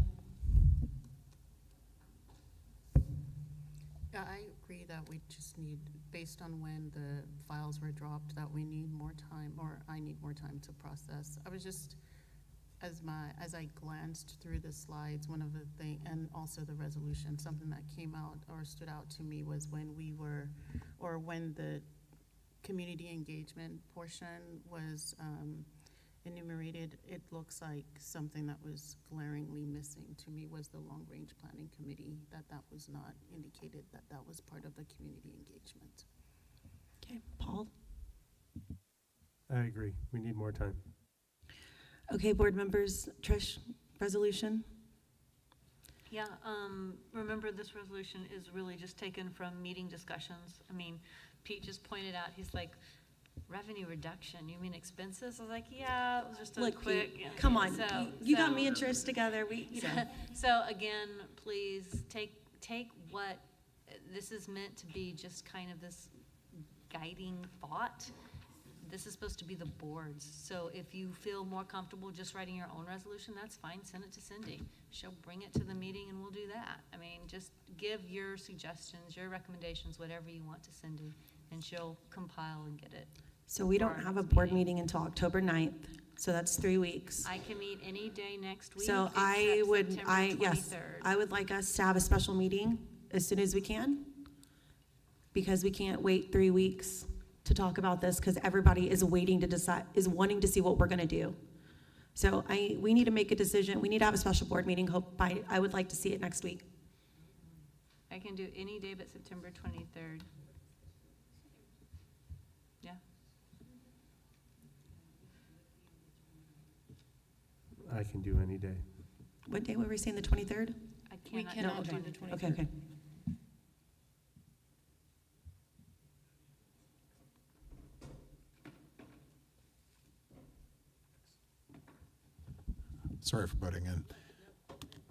Yeah, I agree that we just need, based on when the files were dropped, that we need more time, or I need more time to process. I was just, as I glanced through the slides, one of the things, and also the resolution, something that came out or stood out to me was when the community engagement portion was enumerated, it looks like something that was glaringly missing to me was the long-range planning committee, that was not indicated, that was part of the community engagement. Okay, Paul? I agree. We need more time. Okay, board members, Trish, resolution? Yeah, remember this resolution is really just taken from meeting discussions. I mean, Pete just pointed out, he's like, revenue reduction, you mean expenses? I was like, yeah, it was just a Look, quick. Pete, come on, So- you got me and Trish together, So again, please take what, this is meant to be just kind of this guiding thought. This is supposed to be the board's. So if you feel more comfortable just writing your own resolution, that's fine, send it to Cindy. She'll bring it to the meeting and we'll do that. I mean, just give your suggestions, your recommendations, whatever you want to Cindy, and she'll compile and get it. So we don't have a board meeting until October 9th, so that's 3 weeks. I can meet any day next week. So except September 23rd. I would like us to have a special meeting as soon as we can, because we can't wait 3 weeks to talk about this, because everybody is waiting to decide, is wanting to see what we're gonna do. So we need to make a decision. We need to have a special board meeting. I would like to see it next week. I can do any day but September 23rd. Yeah. I can do any day. What day were we saying, the 23rd? I We cannot cannot do do the the 23rd. Okay, okay. Sorry for butting in.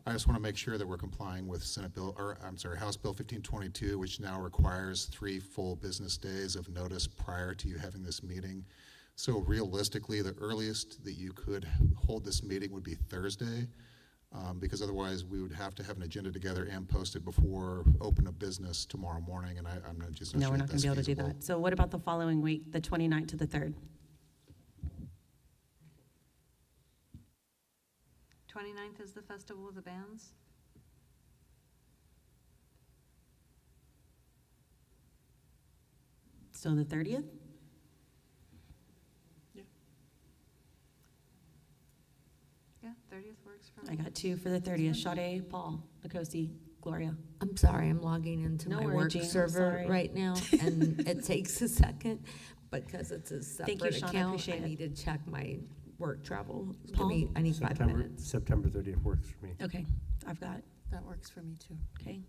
I just want to make sure that we're complying with House Bill 1522, which now requires 3 full business days of notice prior to you having this meeting. So realistically, the earliest that you could hold this meeting would be Thursday, because otherwise we would have to have an agenda together and post it before open of business tomorrow morning, and I'm not just not No, sure we're not gonna that's be able to do feasible. that. So what about the following week, the 29th to the 3rd? 29th is the Festival of the Bands. So the 30th? Yeah, 30th works for me. I got 2 for the 30th. Sade, Paul, Nikosi, Gloria. I'm sorry, I'm logging into No my worry, work Jean, I'm server sorry. right now, and it takes a second, because it's a Thank you, separate Sean, I account. appreciate I it. need to check my work travel. Paul? I need 5 minutes. September 30th works for me. Okay, I've got, That works for me too. okay.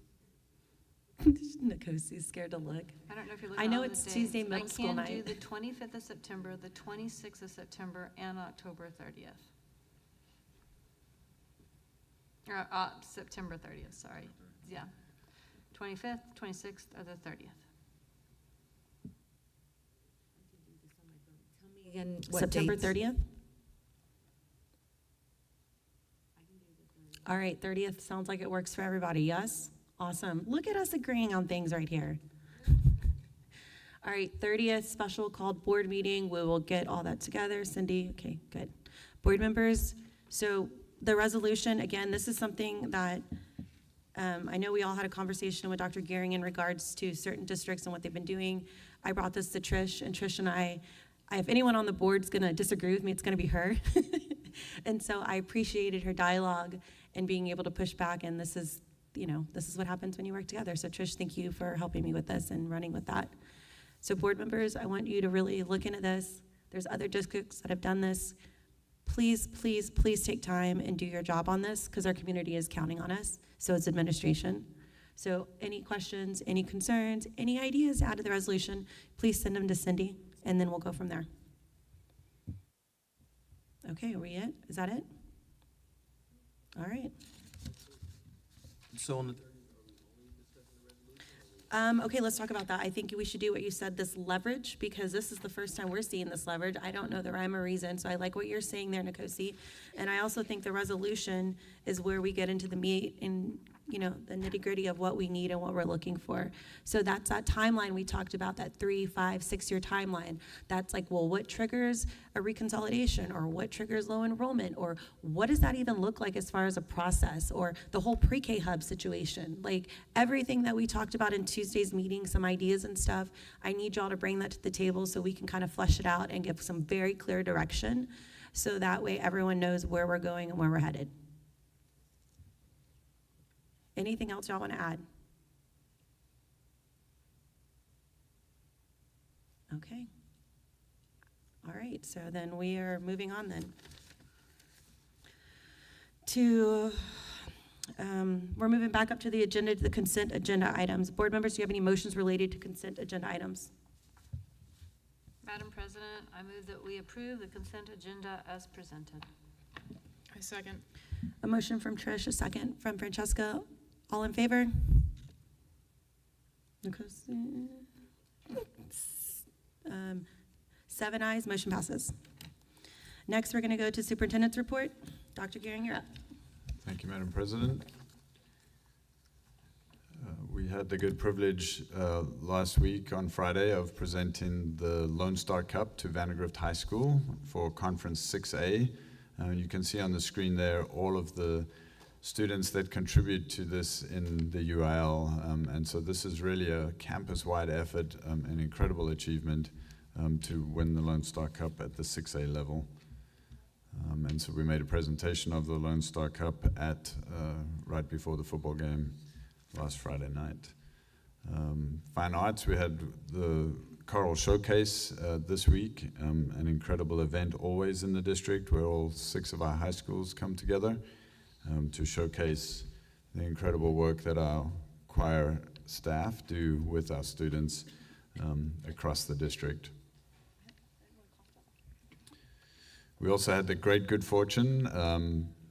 Nikosi's scared to look. I don't know if you're I looking know at all the it's dates. Tuesday middle school I can night. do the 25th of September, the 26th of September, and October 30th. September 30th, sorry. Yeah. 25th, 26th, or the 30th. Tell me again what September dates. 30th? All right, 30th sounds like it works for everybody, yes? Awesome. Look at us agreeing on things right here. All right, 30th, special called board meeting. We will get all that together. Cindy, okay, good. Board members, so the resolution, again, this is something that I know we all had a conversation with Dr. Gehring in regards to certain districts and what they've been doing. I brought this to Trish, and Trish and I if anyone on the board's gonna disagree with me, it's gonna be her. And so I appreciated her dialogue and being able to push back, and this is what happens when you work together. So Trish, thank you for helping me with this and running with that. So board members, I want you to really look into this. There's other districts that have done this. Please, please, please take time and do your job on this, because our community is counting on us. So it's administration. So any questions, any concerns, any ideas to add to the resolution, please send them to Cindy, and then we'll go from there. Okay, are we it? Is that it? All right. So on the Okay, let's talk about that. I think we should do what you said, this leverage, because this is the first time we're seeing this leverage. I don't know the rhyme or reason, so I like what you're saying there, Nikosi. And I also think the resolution is where we get into the meat and, the nitty-gritty of what we need and what we're looking for. So that's that timeline we talked about, that 3, 5, 6-year timeline. That's like, well, what triggers a reconsolidation, or what triggers low enrollment, or what does that even look like as far as a process, or the whole pre-K hub situation? Like everything that we talked about in Tuesday's meeting, some ideas and stuff, I need y'all to bring that to the table so we can kind of flesh it out and give some very clear direction, so that way everyone knows where we're going and where we're headed. Anything else y'all want to add? Okay. All right, so then we are moving on then to, we're moving back up to the agenda, to the consent agenda items. Board members, do you have any motions related to consent agenda items? Madam President, I move that we approve the consent agenda as presented. I second. A motion from Trish, a second from Francesca. All in favor? 7 ayes, motion passes. Next, we're going to go to Superintendent's report. Dr. Gehring, you're up. Thank you, Madam President. We had the good privilege last week on Friday of presenting the Lone Star Cup to Vandergrift High School for Conference 6A. You can see on the screen there all of the students that contribute to this in the UIL. And so this is really a campus-wide effort, an incredible achievement to win the Lone Star Cup at the 6A level. And so we made a presentation of the Lone Star Cup at right before the football game last Friday night. Fine Arts, we had the Choral Showcase this week, an incredible event always in the district where all 6 of our high schools come together to showcase the incredible work that our choir staff do with our students across the district. We also had the great good fortune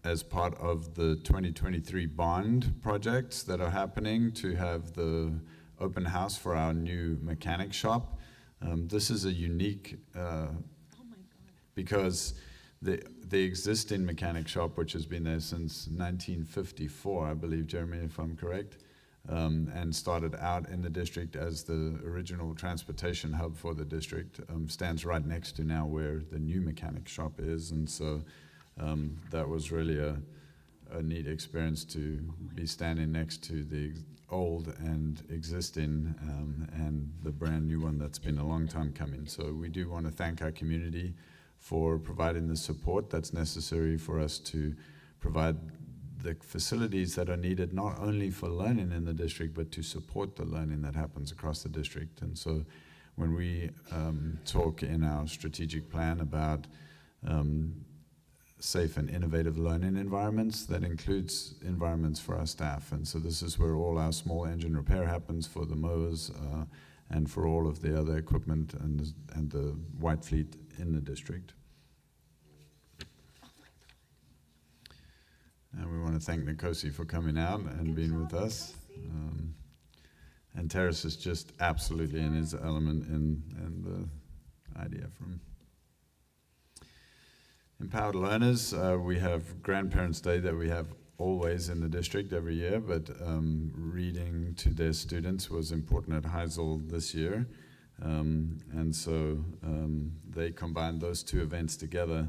as part of the 2023 bond projects that are happening to have the open house for our new mechanic shop. This is a unique, because the existing mechanic shop, which has been there since 1954, I believe, Jeremy, if I'm correct, and started out in the district as the original transportation hub for the district, stands right next to now where the new mechanic shop is. And so that was really a neat experience to be standing next to the old and existing and the brand new one that's been a long time coming. So we do want to thank our community for providing the support that's necessary for us to provide the facilities that are needed not only for learning in the district, but to support the learning that happens across the district. And so when we talk in our strategic plan about safe and innovative learning environments, that includes environments for our staff. And so this is where all our small engine repair happens for the mowers and for all of the other equipment and the white fleet in the district. And we want to thank Nkosi for coming out and being with us. And Terrace is just absolutely in his element in the idea from Empowered Learners. We have Grandparents' Day that we have always in the district every year, but reading to their students was important at Heisel this year. And so they combined those two events together,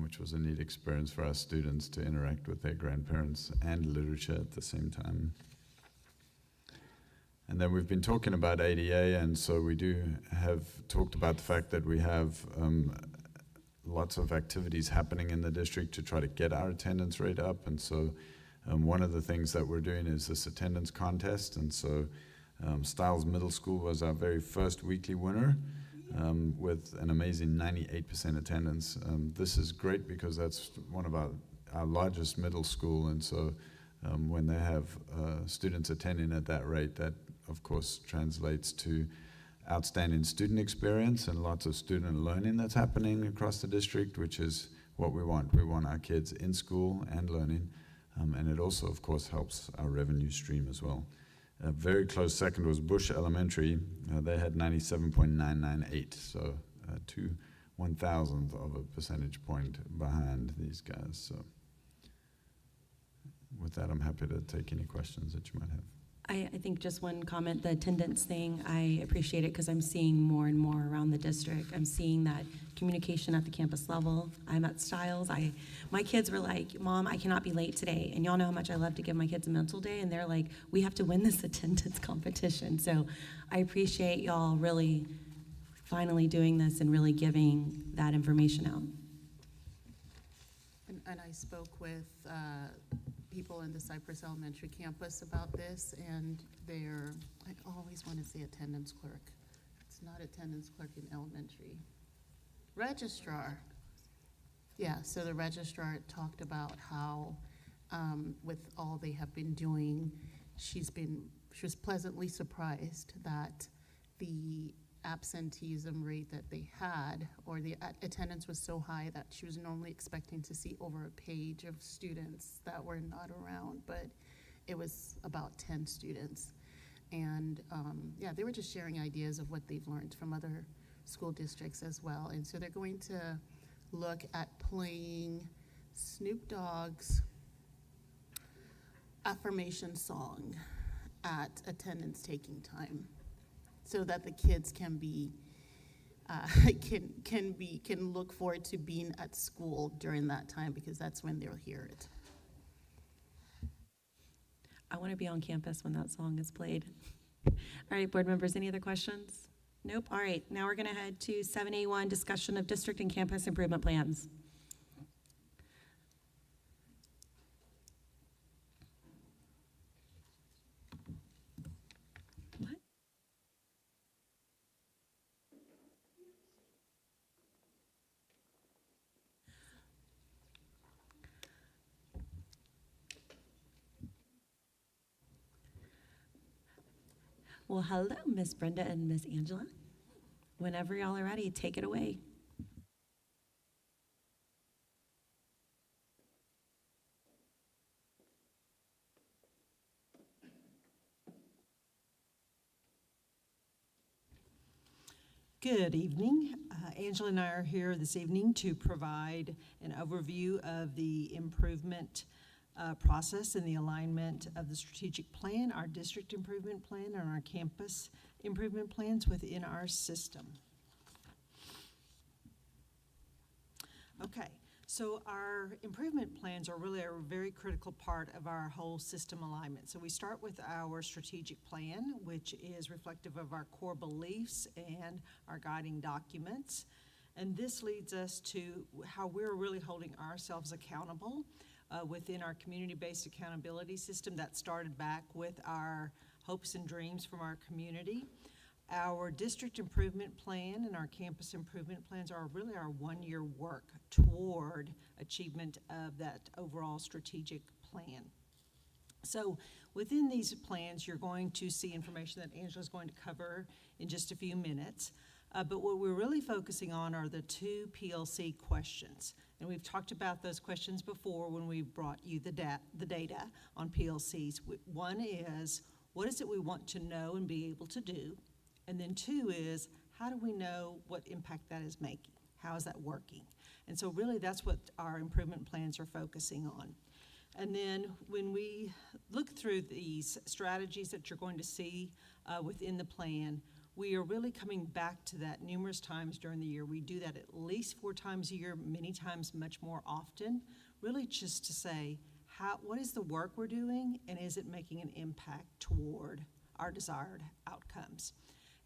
which was a neat experience for our students to interact with their grandparents and literature at the same time. And then we've been talking about ADA, and so we do have talked about the fact that we have lots of activities happening in the district to try to get our attendance rate up. And so one of the things that we're doing is this attendance contest. And so Stiles Middle School was our very first weekly winner with an amazing 98% attendance. This is great because that's one of our largest middle school. And so when they have students attending at that rate, that of course translates to outstanding student experience and lots of student learning that's happening across the district, which is what we want. We want our kids in school and learning, and it also, of course, helps our revenue stream as well. A very close second was Bush Elementary. They had 97.998, so 1/1000th of a percentage point behind these guys. So with that, I'm happy to take any questions that you might have. I think just one comment, the attendance thing, I appreciate it because I'm seeing more and more around the district. I'm seeing that communication at the campus level. I'm at Stiles. My kids were like, Mom, I cannot be late today. And y'all know how much I love to give my kids a mental day. And they're like, we have to win this attendance competition. So I appreciate y'all really finally doing this and really giving that information out. And I spoke with people in the Cypress Elementary campus about this, and I always want to say attendance clerk. It's not attendance clerk in elementary. Registrar. Yeah, so the registrar talked about how with all they have been doing, she was pleasantly surprised that the absenteeism rate that they had, or the attendance was so high that she was normally expecting to see over a page of students that were not around, but it was about 10 students. And yeah, they were just sharing ideas of what they've learned from other school districts as well. And so they're going to look at playing Snoop Dogg's affirmation song at attendance taking time, so that the kids can look forward to being at school during that time, because that's when they'll hear it. I want to be on campus when that song is played. All right, board members, any other questions? Nope. All right, now we're going to head to 7A1, discussion of district and campus improvement plans. Well, hello, Miss Brenda and Miss Angela. Whenever y'all are ready, take it away. Good evening. Angela and I are here this evening to provide an overview of the improvement process and the alignment of the strategic plan, our district improvement plan, and our campus improvement plans within our system. Okay, So our improvement plans are really a very critical part of our whole system alignment. So we start with our strategic plan, which is reflective of our core beliefs and our guiding documents. And this leads us to how we're really holding ourselves accountable within our community-based accountability system that started back with our hopes and dreams from our community. Our district improvement plan and our campus improvement plans are really our one-year work toward achievement of that overall strategic plan. So within these plans, you're going to see information that Angela's going to cover in just a few minutes. But what we're really focusing on are the 2 PLC questions. And we've talked about those questions before when we brought you the data on PLCs. One is, what is it we want to know and be able to do? And then 2 is, how do we know what impact that is making? How is that working? And so really that's what our improvement plans are focusing on. And then when we look through these strategies that you're going to see within the plan, we are really coming back to that numerous times during the year. We do that at least 4 times a year, many times much more often, really just to say, what is the work we're doing, and is it making an impact toward our desired outcomes?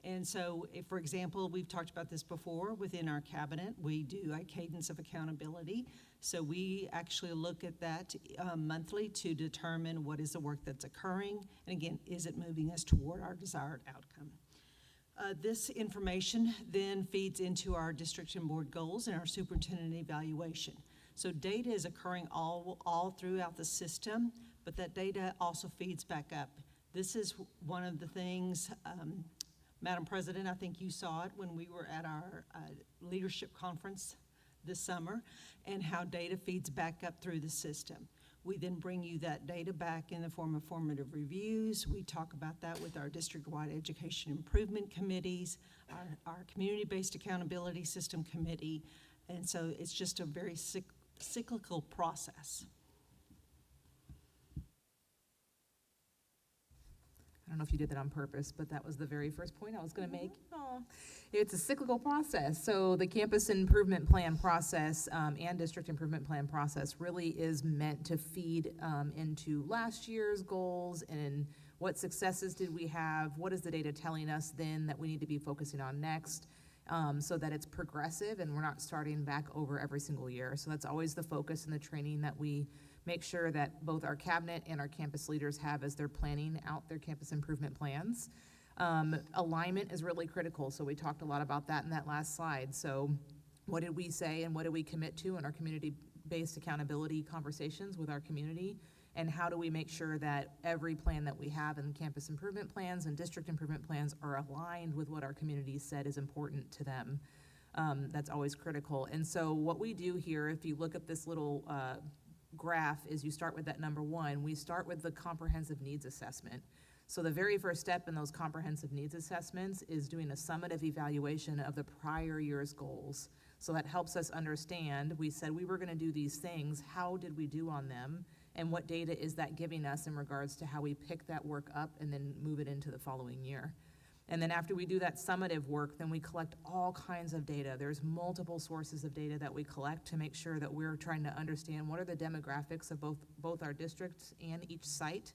And so, if, for example, we've talked about this before, within our cabinet, we do a cadence of accountability. So we actually look at that monthly to determine what is the work that's occurring, and again, is it moving us toward our desired outcome? This information then feeds into our district and board goals and our superintendent evaluation. So data is occurring all throughout the system, but that data also feeds back up. This is one of the things, Madam President, I think you saw it when we were at our leadership conference this summer, and how data feeds back up through the system. We then bring you that data back in the form of formative reviews. We talk about that with our district-wide education improvement committees, our community-based accountability system committee, and so it's just a very cyclical process. I don't know if you did that on purpose, but that was the very first point I was going to make. It's a cyclical process. So the campus improvement plan process and district improvement plan process really is meant to feed into last year's goals and what successes did we have, what is the data telling us then that we need to be focusing on next, so that it's progressive and we're not starting back over every single year. So that's always the focus and the training that we make sure that both our cabinet and our campus leaders have as they're planning out their campus improvement plans. Alignment is really critical, so we talked a lot about that in that last slide. So what did we say and what did we commit to in our community-based accountability conversations with our community? And how do we make sure that every plan that we have in campus improvement plans and district improvement plans are aligned with what our community said is important to them? That's always critical. And so what we do here, if you look at this little graph, is you start with that number 1. We start with the comprehensive needs assessment. So the very first step in those comprehensive needs assessments is doing a summative evaluation of the prior year's goals. So that helps us understand, we said we were going to do these things, how did we do on them, and what data is that giving us in regards to how we pick that work up and then move it into the following year. And then after we do that summative work, then we collect all kinds of data. There's multiple sources of data that we collect to make sure that we're trying to understand what are the demographics of both our districts and each site.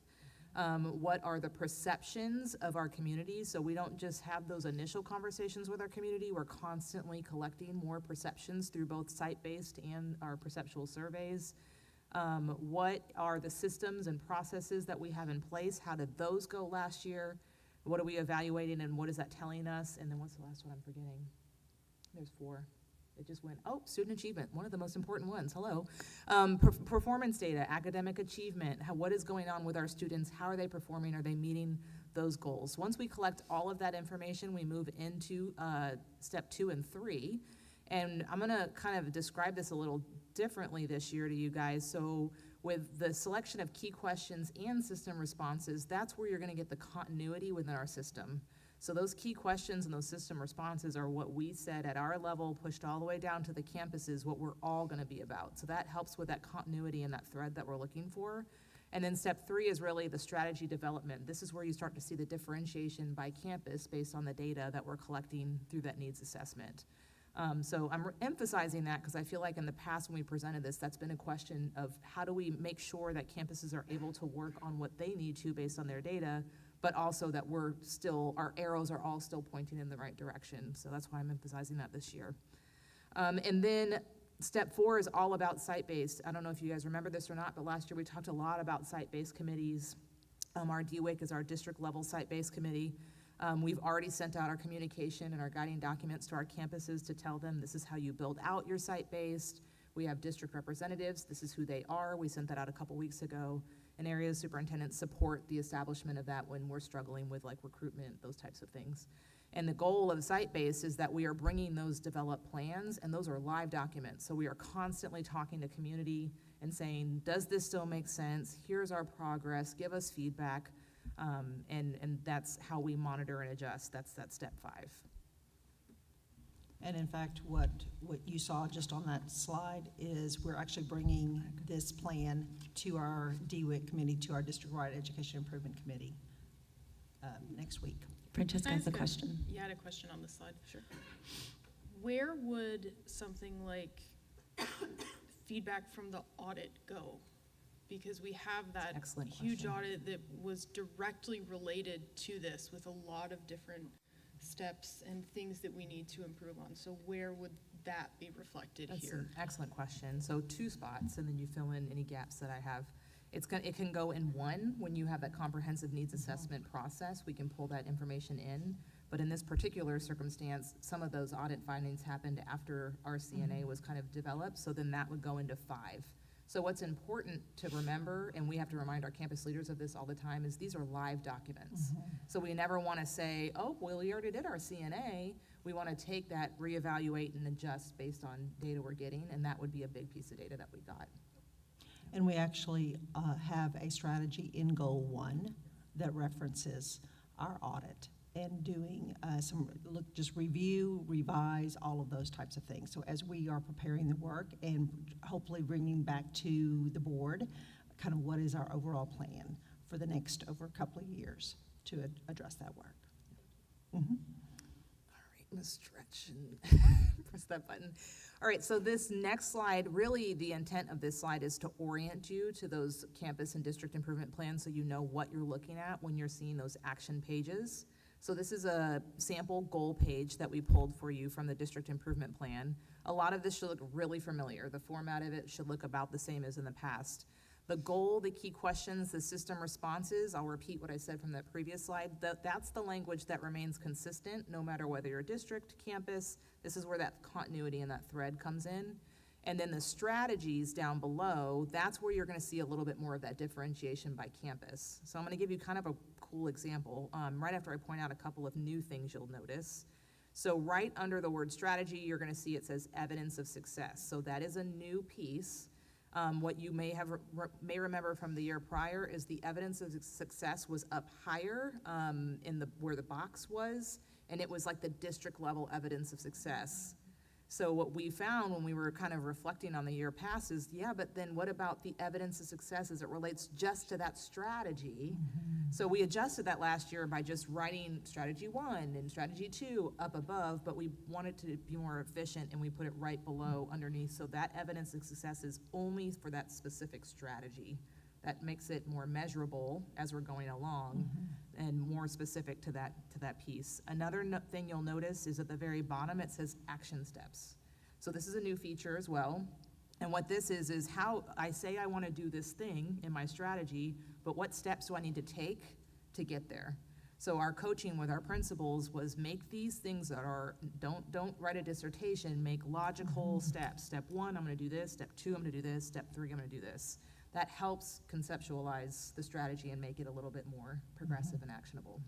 What are the perceptions of our community? So we don't just have those initial conversations with our community. We're constantly collecting more perceptions through both site-based and our perceptual surveys. What are the systems and processes that we have in place? How did those go last year? What are we evaluating and what is that telling us? And then what's the last one I'm forgetting? There's 4. It just went, student achievement, one of the most important ones, hello. Performance data, academic achievement, what is going on with our students? How are they performing? Are they meeting those goals? Once we collect all of that information, we move into step 2 and 3. And I'm gonna kind of describe this a little differently this year to you guys. So with the selection of key questions and system responses, that's where you're gonna get the continuity within our system. So those key questions and those system responses are what we said at our level, pushed all the way down to the campuses, what we're all gonna be about. So that helps with that continuity and that thread that we're looking for. And then step 3 is really the strategy development. This is where you start to see the differentiation by campus based on the data that we're collecting through that needs assessment. So I'm emphasizing that because I feel like in the past when we presented this, that's been a question of how do we make sure that campuses are able to work on what they need to based on their data, but also that our arrows are all still pointing in the right direction. So that's why I'm emphasizing that this year. And then step 4 is all about site-based. I don't know if you guys remember this or not, but last year we talked a lot about site-based committees. Our DWIC is our district-level site-based committee. We've already sent out our communication and our guiding documents to our campuses to tell them this is how you build out your site-based. We have district representatives. This is who they are. We sent that out a couple weeks ago. And area superintendents support the establishment of that when we're struggling with like recruitment, those types of things. And the goal of site-based is that we are bringing those developed plans, and those are live documents. So we are constantly talking to community and saying, does this still make sense? Here's our progress. Give us feedback. And that's how we monitor and adjust. That's step 5. And in fact, what you saw just on that slide is we're actually bringing this plan to our DWIC committee, to our district-wide education improvement committee next week. Francesca has a question. You had a question on the slide. Sure. Where would something like feedback from the audit go? Because we have that huge audit that was directly related to this with a lot of different steps and things that we need to improve on. So where would that be reflected That's here? an excellent question. So 2 spots, and then you fill in any gaps that I have. It can go in one when you have that comprehensive needs assessment process. We can pull that information in. But in this particular circumstance, some of those audit findings happened after our CNA was kind of developed, so then that would go into 5. So what's important to remember, and we have to remind our campus leaders of this all the time, is these are live documents. So we never want to say, oh, well, we already did our CNA. We want to take that, reevaluate, and adjust based on data we're getting, and that would be a big piece of data that we got. And we actually have a strategy in Goal 1 that references our audit and doing just review, revise, all of those types of things. So as we are preparing the work and hopefully bringing back to the board, kind of what is our overall plan for the next over a couple of years to address that work. All right, I'm gonna stretch and press that button. All right, so this next slide, really the intent of this slide is to orient you to those campus and district improvement plans so you know what you're looking at when you're seeing those action pages. So this is a sample goal page that we pulled for you from the district improvement plan. A lot of this should look really familiar. The format of it should look about the same as in the past. The goal, the key questions, the system responses, I'll repeat what I said from that previous slide. That's the language that remains consistent no matter whether you're district, campus. This is where that continuity and that thread comes in. And then the strategies down below, that's where you're gonna see a little bit more of that differentiation by campus. So I'm gonna give you kind of a cool example, right after I point out a couple of new things you'll notice. So right under the word strategy, you're gonna see it says evidence of success. So that is a new piece. What you may remember from the year prior is the evidence of success was up higher where the box was, and it was like the district level evidence of success. So what we found when we were kind of reflecting on the year past is, yeah, but then what about the evidence of success as it relates just to that strategy? So we adjusted that last year by just writing strategy 1 and strategy 2 up above, but we wanted to be more efficient and we put it right below underneath. So that evidence of success is only for that specific strategy. That makes it more measurable as we're going along and more specific to that piece. Another thing you'll notice is at the very bottom, it says action steps. So this is a new feature as well. And what this is how I say I want to do this thing in my strategy, but what steps do I need to take to get there? So our coaching with our principals was make these things that are, don't write a dissertation, make logical steps. Step 1, I'm gonna do this. Step 2, I'm gonna do this. Step 3, I'm gonna do this. That helps conceptualize the strategy and make it a little bit more progressive and actionable.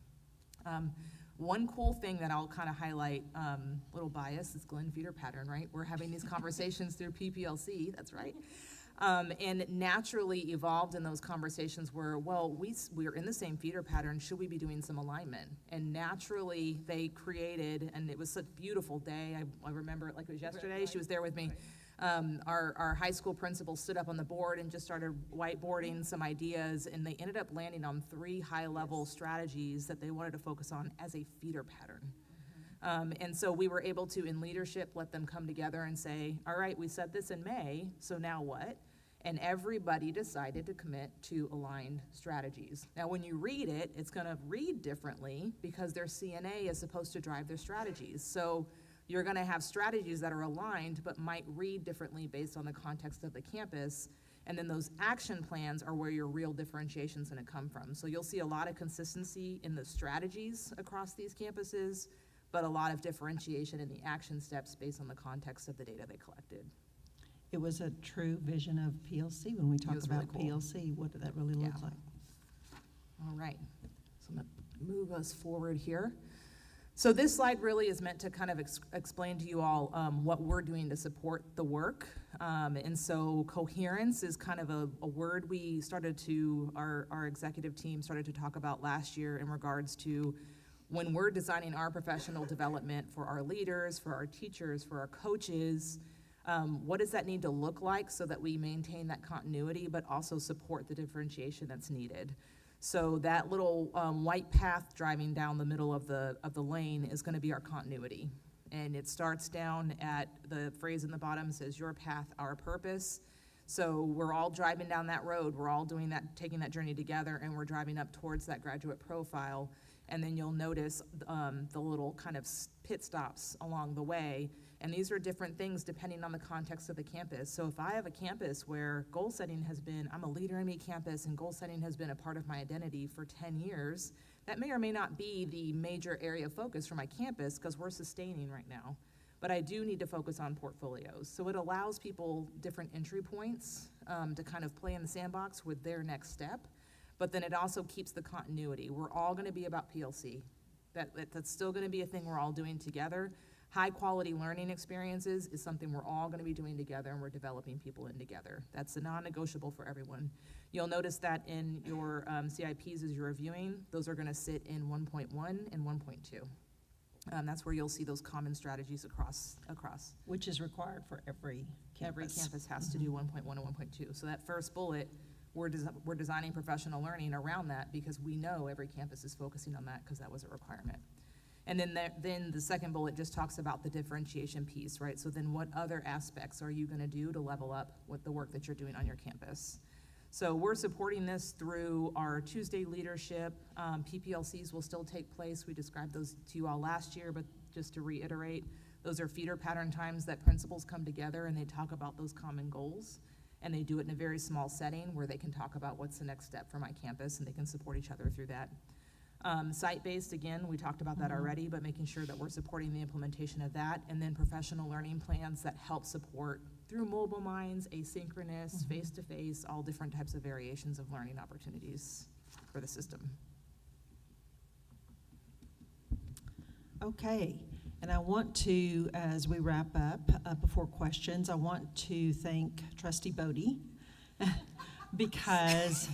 One cool thing that I'll kind of highlight, little bias, is Glenn feeder pattern, right? We're having these conversations through PPLC, that's right. And naturally evolved in those conversations were, well, we're in the same feeder pattern, should we be doing some alignment? And naturally they created, and it was such a beautiful day, I remember it like it was yesterday, she was there with me. Our high school principal stood up on the board and just started whiteboarding some ideas, and they ended up landing on 3 high-level strategies that they wanted to focus on as a feeder pattern. And so we were able to, in leadership, let them come together and say, all right, we said this in May, so now what? And everybody decided to commit to aligned strategies. Now, when you read it, it's gonna read differently because their CNA is supposed to drive their strategies. So you're gonna have strategies that are aligned but might read differently based on the context of the campus. And then those action plans are where your real differentiation is gonna come from. So you'll see a lot of consistency in the strategies across these campuses, but a lot of differentiation in the action steps based on the context of the data they collected. It was a true vision of PLC. When we talk was about really cool. PLC, what did that really look Yeah. like? All right, so I'm gonna move us forward here. So this slide really is meant to kind of explain to you all what we're doing to support the work. And so coherence is kind of a word we started to, our executive team started to talk about last year in regards to when we're designing our professional development for our leaders, for our teachers, for our coaches, what does that need to look like so that we maintain that continuity but also support the differentiation that's needed? So that little white path driving down the middle of the lane is gonna be our continuity. And it starts down at the phrase in the bottom says, your path, our purpose. So we're all driving down that road, we're all doing that, taking that journey together, and we're driving up towards that graduate profile. And then you'll notice the little kind of pit stops along the way. And these are different things depending on the context of the campus. So if I have a campus where goal setting has been, I'm a leader in me campus, and goal setting has been a part of my identity for 10 years, that may or may not be the major area of focus for my campus because we're sustaining right now. But I do need to focus on portfolios. So it allows people different entry points to kind of play in the sandbox with their next step. But then it also keeps the continuity. We're all gonna be about PLC. That's still gonna be a thing we're all doing together. High quality learning experiences is something we're all gonna be doing together, and we're developing people in together. That's a non-negotiable for everyone. You'll notice that in your CIPs as you're reviewing, those are gonna sit in 1.1 and 1.2. That's where you'll see those common strategies across. Which is required for every campus. Every campus has to do 1.1 and 1.2. So that first bullet, we're designing professional learning around that because we know every campus is focusing on that because that was a requirement. And then the second bullet just talks about the differentiation piece, right? So then what other aspects are you gonna do to level up with the work that you're doing on your campus? So we're supporting this through our Tuesday leadership. PPLCs will still take place. We described those to you all last year, but just to reiterate, those are feeder pattern times that principals come together and they talk about those common goals. And they do it in a very small setting where they can talk about what's the next step for my campus and they can support each other through that. Site-based, again, we talked about that already, but making sure that we're supporting the implementation of that, and then professional learning plans that help support through mobile minds, asynchronous, face-to-face, all different types of variations of learning opportunities for the system. Okay, and I want to, as we wrap up, before questions, I want to thank Trustee Bodie because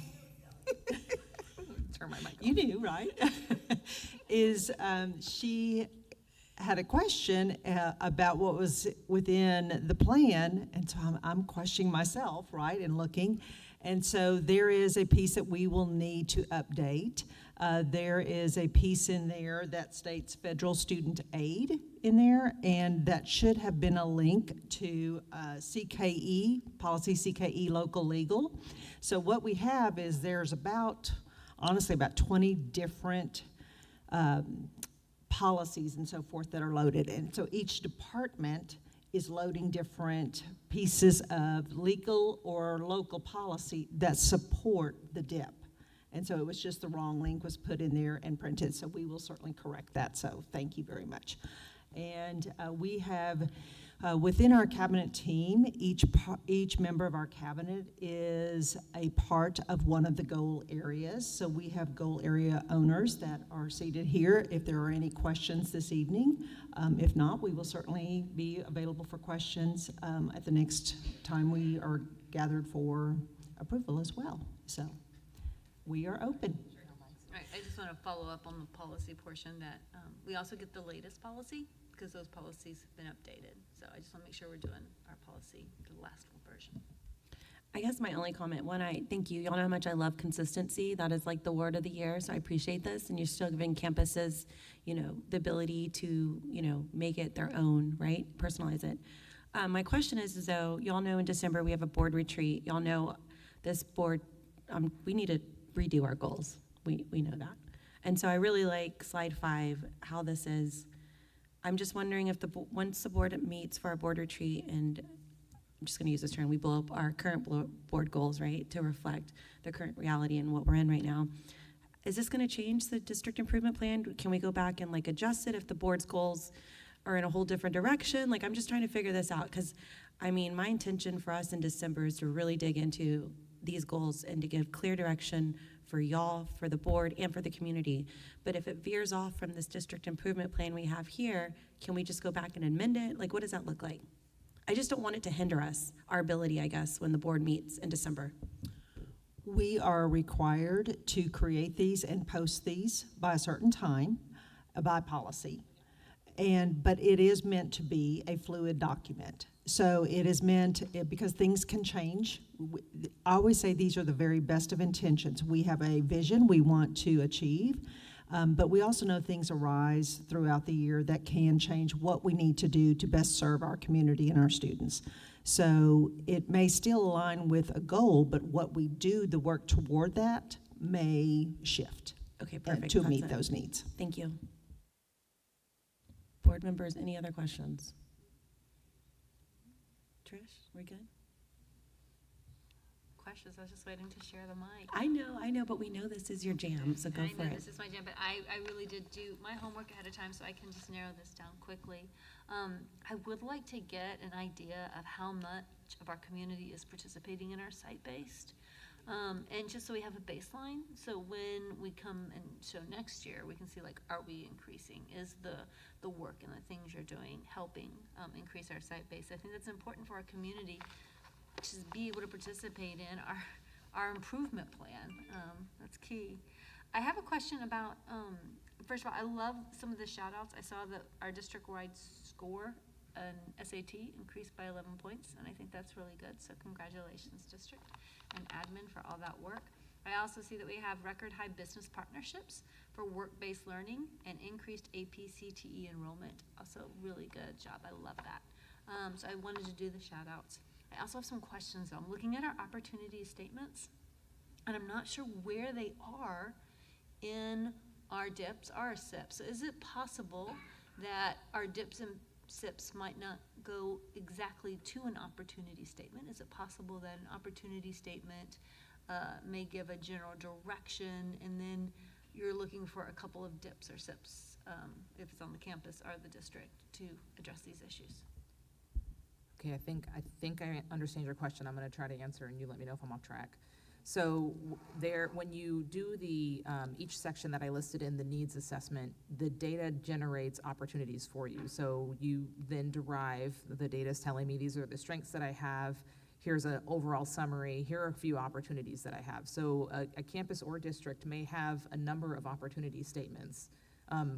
Turn my mic you knew, right? She had a question about what was within the plan, and so I'm questioning myself, right, and looking. And so there is a piece that we will need to update. There is a piece in there that states federal student aid in there, and that should have been a link to CKE, policy CKE local legal. So what we have is there's honestly about 20 different policies and so forth that are loaded. And so each department is loading different pieces of legal or local policy that support the DIP. And so it was just the wrong link was put in there and printed, so we will certainly correct that, so thank you very much. And we have, within our cabinet team, each member of our cabinet is a part of one of the goal areas. So we have goal area owners that are seated here if there are any questions this evening. If not, we will certainly be available for questions at the next time we are gathered for approval as well. So we are open. All right, I just want to follow up on the policy portion that we also get the latest policy because those policies have been updated. So I just want to make sure we're doing our policy, the last version. I guess my only comment, one, thank you. Y'all know how much I love consistency. That is like the word of the year, so I appreciate this. And you're still giving campuses, the ability to, make it their own, right? Personalize it. My question is though, y'all know in December we have a board retreat. Y'all know this board, we need to redo our goals. We know that. And so I really like slide 5, how this is. I'm just wondering if once the board meets for our board retreat, and I'm just going to use this term, we blow up our current board goals, right, to reflect the current reality and what we're in right now. Is this going to change the district improvement plan? Can we go back and adjust it if the board's goals are in a whole different direction? I'm just trying to figure this out because, my intention for us in December is to really dig into these goals and to give clear direction for y'all, for the board, and for the community. But if it veers off from this district improvement plan we have here, can we just go back and amend it? What does that look like? I just don't want it to hinder us, our ability, I guess, when the board meets in December. We are required to create these and post these by a certain time, by policy. But it is meant to be a fluid document. So it is meant, because things can change. I always say these are the very best of intentions. We have a vision we want to achieve, but we also know things arise throughout the year that can change what we need to do to best serve our community and our students. So it may still align with a goal, but what we do, the work toward that, may shift. Okay, perfect. To That's meet it. those needs. Thank you. Board members, any other questions? Trish, we good? Questions, I was just waiting to share the mic. I know, but we know this is your jam, so go for I know it. this is my jam, but I really did do my homework ahead of time, so I can just narrow this down quickly. I would like to get an idea of how much of our community is participating in our site-based. And just so we have a baseline, so when we come and show next year, we can see are we increasing? Is the work and the things you're doing helping increase our site-based? I think that's important for our community to be able to participate in our improvement plan. That's key. I have a question about, first of all, I love some of the shout outs. I saw that our district-wide score an SAT increased by 11 points, and I think that's really good. So congratulations, district and admin, for all that work. I also see that we have record high business partnerships for work-based learning and increased AP CTE enrollment. Also really good job. I love that. So I wanted to do the shout outs. I also have some questions though. I'm looking at our opportunity statements, and I'm not sure where they are in our DIPs, our SIPs. So is it possible that our DIPs and SIPs might not go exactly to an opportunity statement? Is it possible that an opportunity statement may give a general direction, and then you're looking for a couple of DIPs or SIPs, if it's on the campus or the district, to address these issues? Okay, I think I understand your question. I'm going to try to answer, and you let me know if I'm off track. So when you do the each section that I listed in the needs assessment, the data generates opportunities for you. So you then derive, the data is telling me these are the strengths that I have. Here's an overall summary. Here are a few opportunities that I have. So a campus or district may have a number of opportunity statements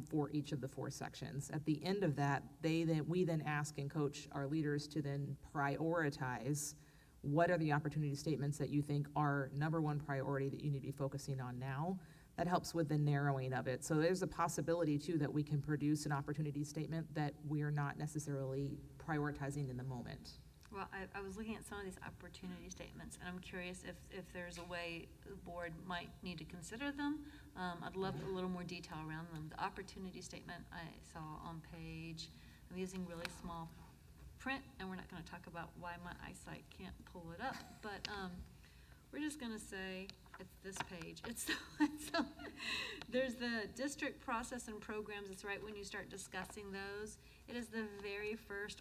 for each of the 4 sections. At the end of that, we then ask and coach our leaders to then prioritize what are the opportunity statements that you think are #1 priority that you need to be focusing on now. That helps with the narrowing of it. So there's a possibility too that we can produce an opportunity statement that we are not necessarily prioritizing in the moment. Well, I was looking at some of these opportunity statements, and I'm curious if there's a way the board might need to consider them. I'd love a little more detail around them. The opportunity statement I saw on page, I'm using really small print, and we're not going to talk about why my eyesight can't pull it up, but we're just going to say it's this page. There's the district process and programs. It's right when you start discussing those. It is the very first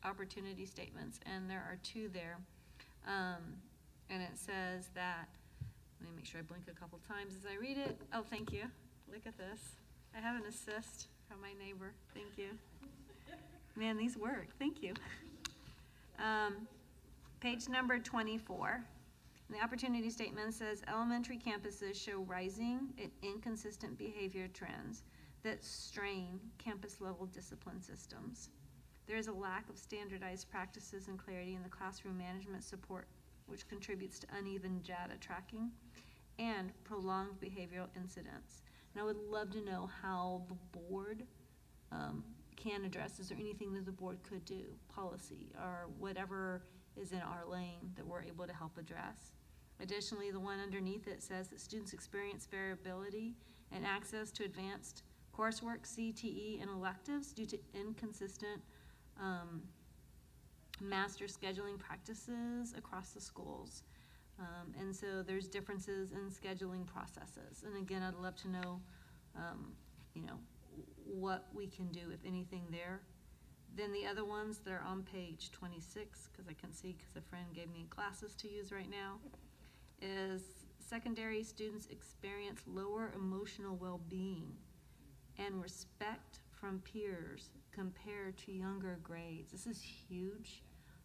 opportunity statements, and there are 2 there. And it says that, let me make sure I blink a couple times as I read it. Oh, thank you. Look at this. I have an assist from my neighbor. Thank you. Man, these work. Thank you. Page number 24. And the opportunity statement says elementary campuses show rising and inconsistent behavior trends that strain campus-level discipline systems. There is a lack of standardized practices and clarity in the classroom management support which contributes to uneven data tracking, and prolonged behavioral incidents. And I would love to know how the board can address, is there anything that the board could do, policy, or whatever is in our lane that we're able to help address. Additionally, the one underneath it says that students experience variability and access to advanced coursework, CTE, and electives due to inconsistent master scheduling practices across the schools. And so there's differences in scheduling processes. And again, I'd love to know, what we can do, if anything, there. Then the other ones that are on page 26, because I can see, because a friend gave me glasses to use right now, is secondary students experience lower emotional well-being and respect from peers compared to younger grades. This is huge.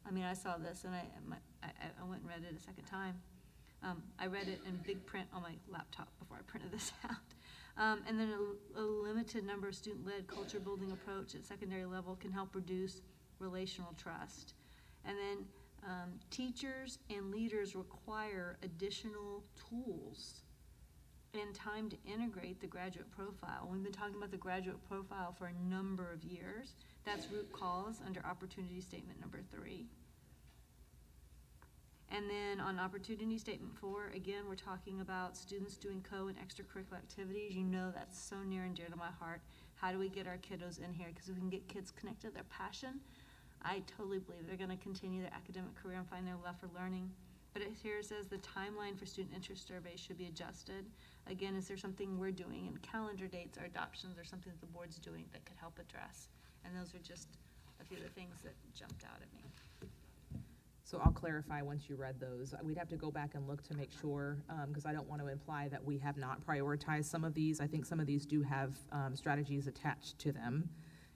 I mean, I saw this and I went and read it a second time. I read it in big print on my laptop before I printed this out. And then a limited number of student-led culture-building approach at secondary level can help reduce relational trust. And then teachers and leaders require additional tools and time to integrate the graduate profile. We've been talking about the graduate profile for a number of years. That's root cause under opportunity statement number 3. And then on opportunity statement 4, again, we're talking about students doing co and extracurricular activities. You know that's so near and dear to my heart. How do we get our kiddos in here? Because if we can get kids connected to their passion, I totally believe they're going to continue their academic career and find their love for learning. But it here says the timeline for student interest surveys should be adjusted. Again, is there something we're doing in calendar dates or adoptions or something that the board's doing that could help address? And those are just a few of the things that jumped out at me. So I'll clarify once you read those. We'd have to go back and look to make sure, because I don't want to imply that we have not prioritized some of these. I think some of these do have strategies attached to them.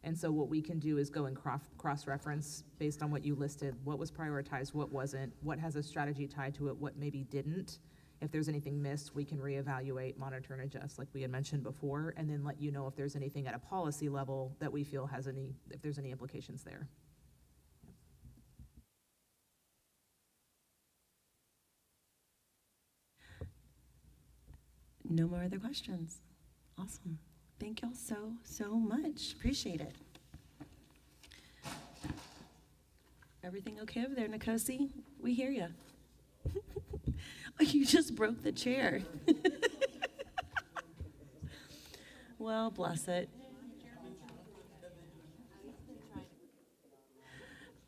And so what we can do is go and cross-reference based on what you listed, what was prioritized, what wasn't, what has a strategy tied to it, what maybe didn't. If there's anything missed, we can reevaluate, monitor, and adjust like we had mentioned before, and then let you know if there's anything at a policy level that we feel has if there's any implications there. No more other questions. Awesome. Thank y'all so much. Appreciate it. Everything okay over there, Nkosi? We hear you. Oh, you just broke the chair. Well, bless it.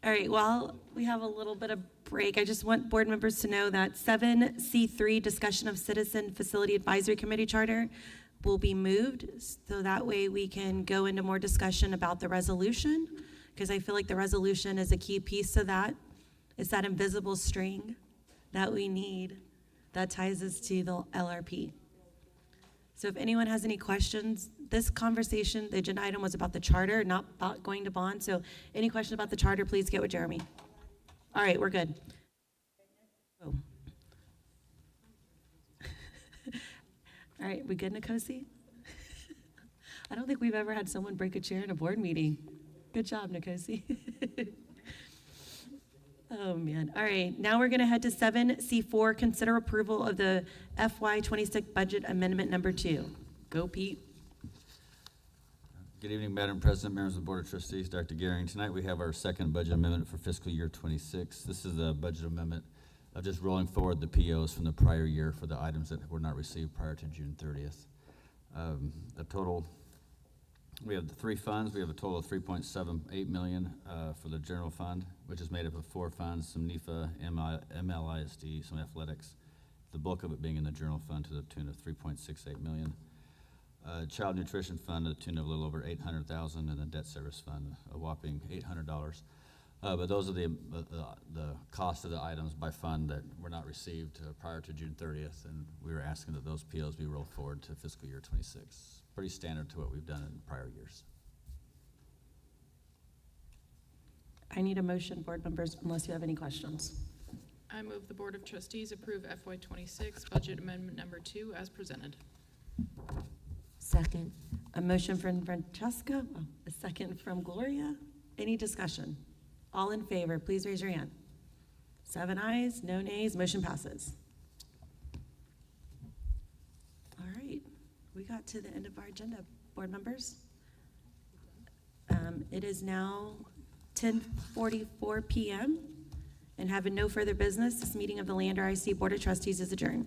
All right, well, we have a little bit of break. I just want board members to know that 7C3, discussion of Citizen Facility Advisory Committee Charter, will be moved, so that way we can go into more discussion about the resolution, because I feel like the resolution is a key piece to that. It's that invisible string that we need that ties us to the LRP. So if anyone has any questions, this conversation, the agenda item was about the charter, not about going to bond. So any questions about the charter, please get with Jeremy. All right, we're good. Oh. All right, we good, Nkosi? I don't think we've ever had someone break a chair in a board meeting. Good job, Nkosi. Oh, man. All right, now we're going to head to 7C4, consider approval of the FY26 budget amendment number 2. Go, Pete. Good evening, Madam President, members of the Board of Trustees, Dr. Gehring. Tonight we have our second budget amendment for fiscal year 26. This is a budget amendment of just rolling forward the POs from the prior year for the items that were not received prior to June 30th. The total, we have the 3 funds. We have a total of $3.78 million for the general fund, which is made up of 4 funds, some NEFA, MLISD, some athletics, the bulk of it being in the general fund to the tune of $3.68 million. Child nutrition fund to the tune of a little over $800,000, and the debt service fund a whopping $800. But those are the cost of the items by fund that were not received prior to June 30th, and we were asking that those POs be rolled forward to fiscal year 26. Pretty standard to what we've done in prior years. I need a motion, board members, unless you have any questions. I move the Board of Trustees approve FY26 budget amendment number 2 as presented. Second. A motion from Francesca, a second from Gloria. Any discussion? All in favor, please raise your hand. 7 ayes, no nays, motion passes. All right, we got to the end of our agenda, board members. It is now 10:44 p.m. and having no further business, this meeting of the Leander ISD Board of Trustees is adjourned.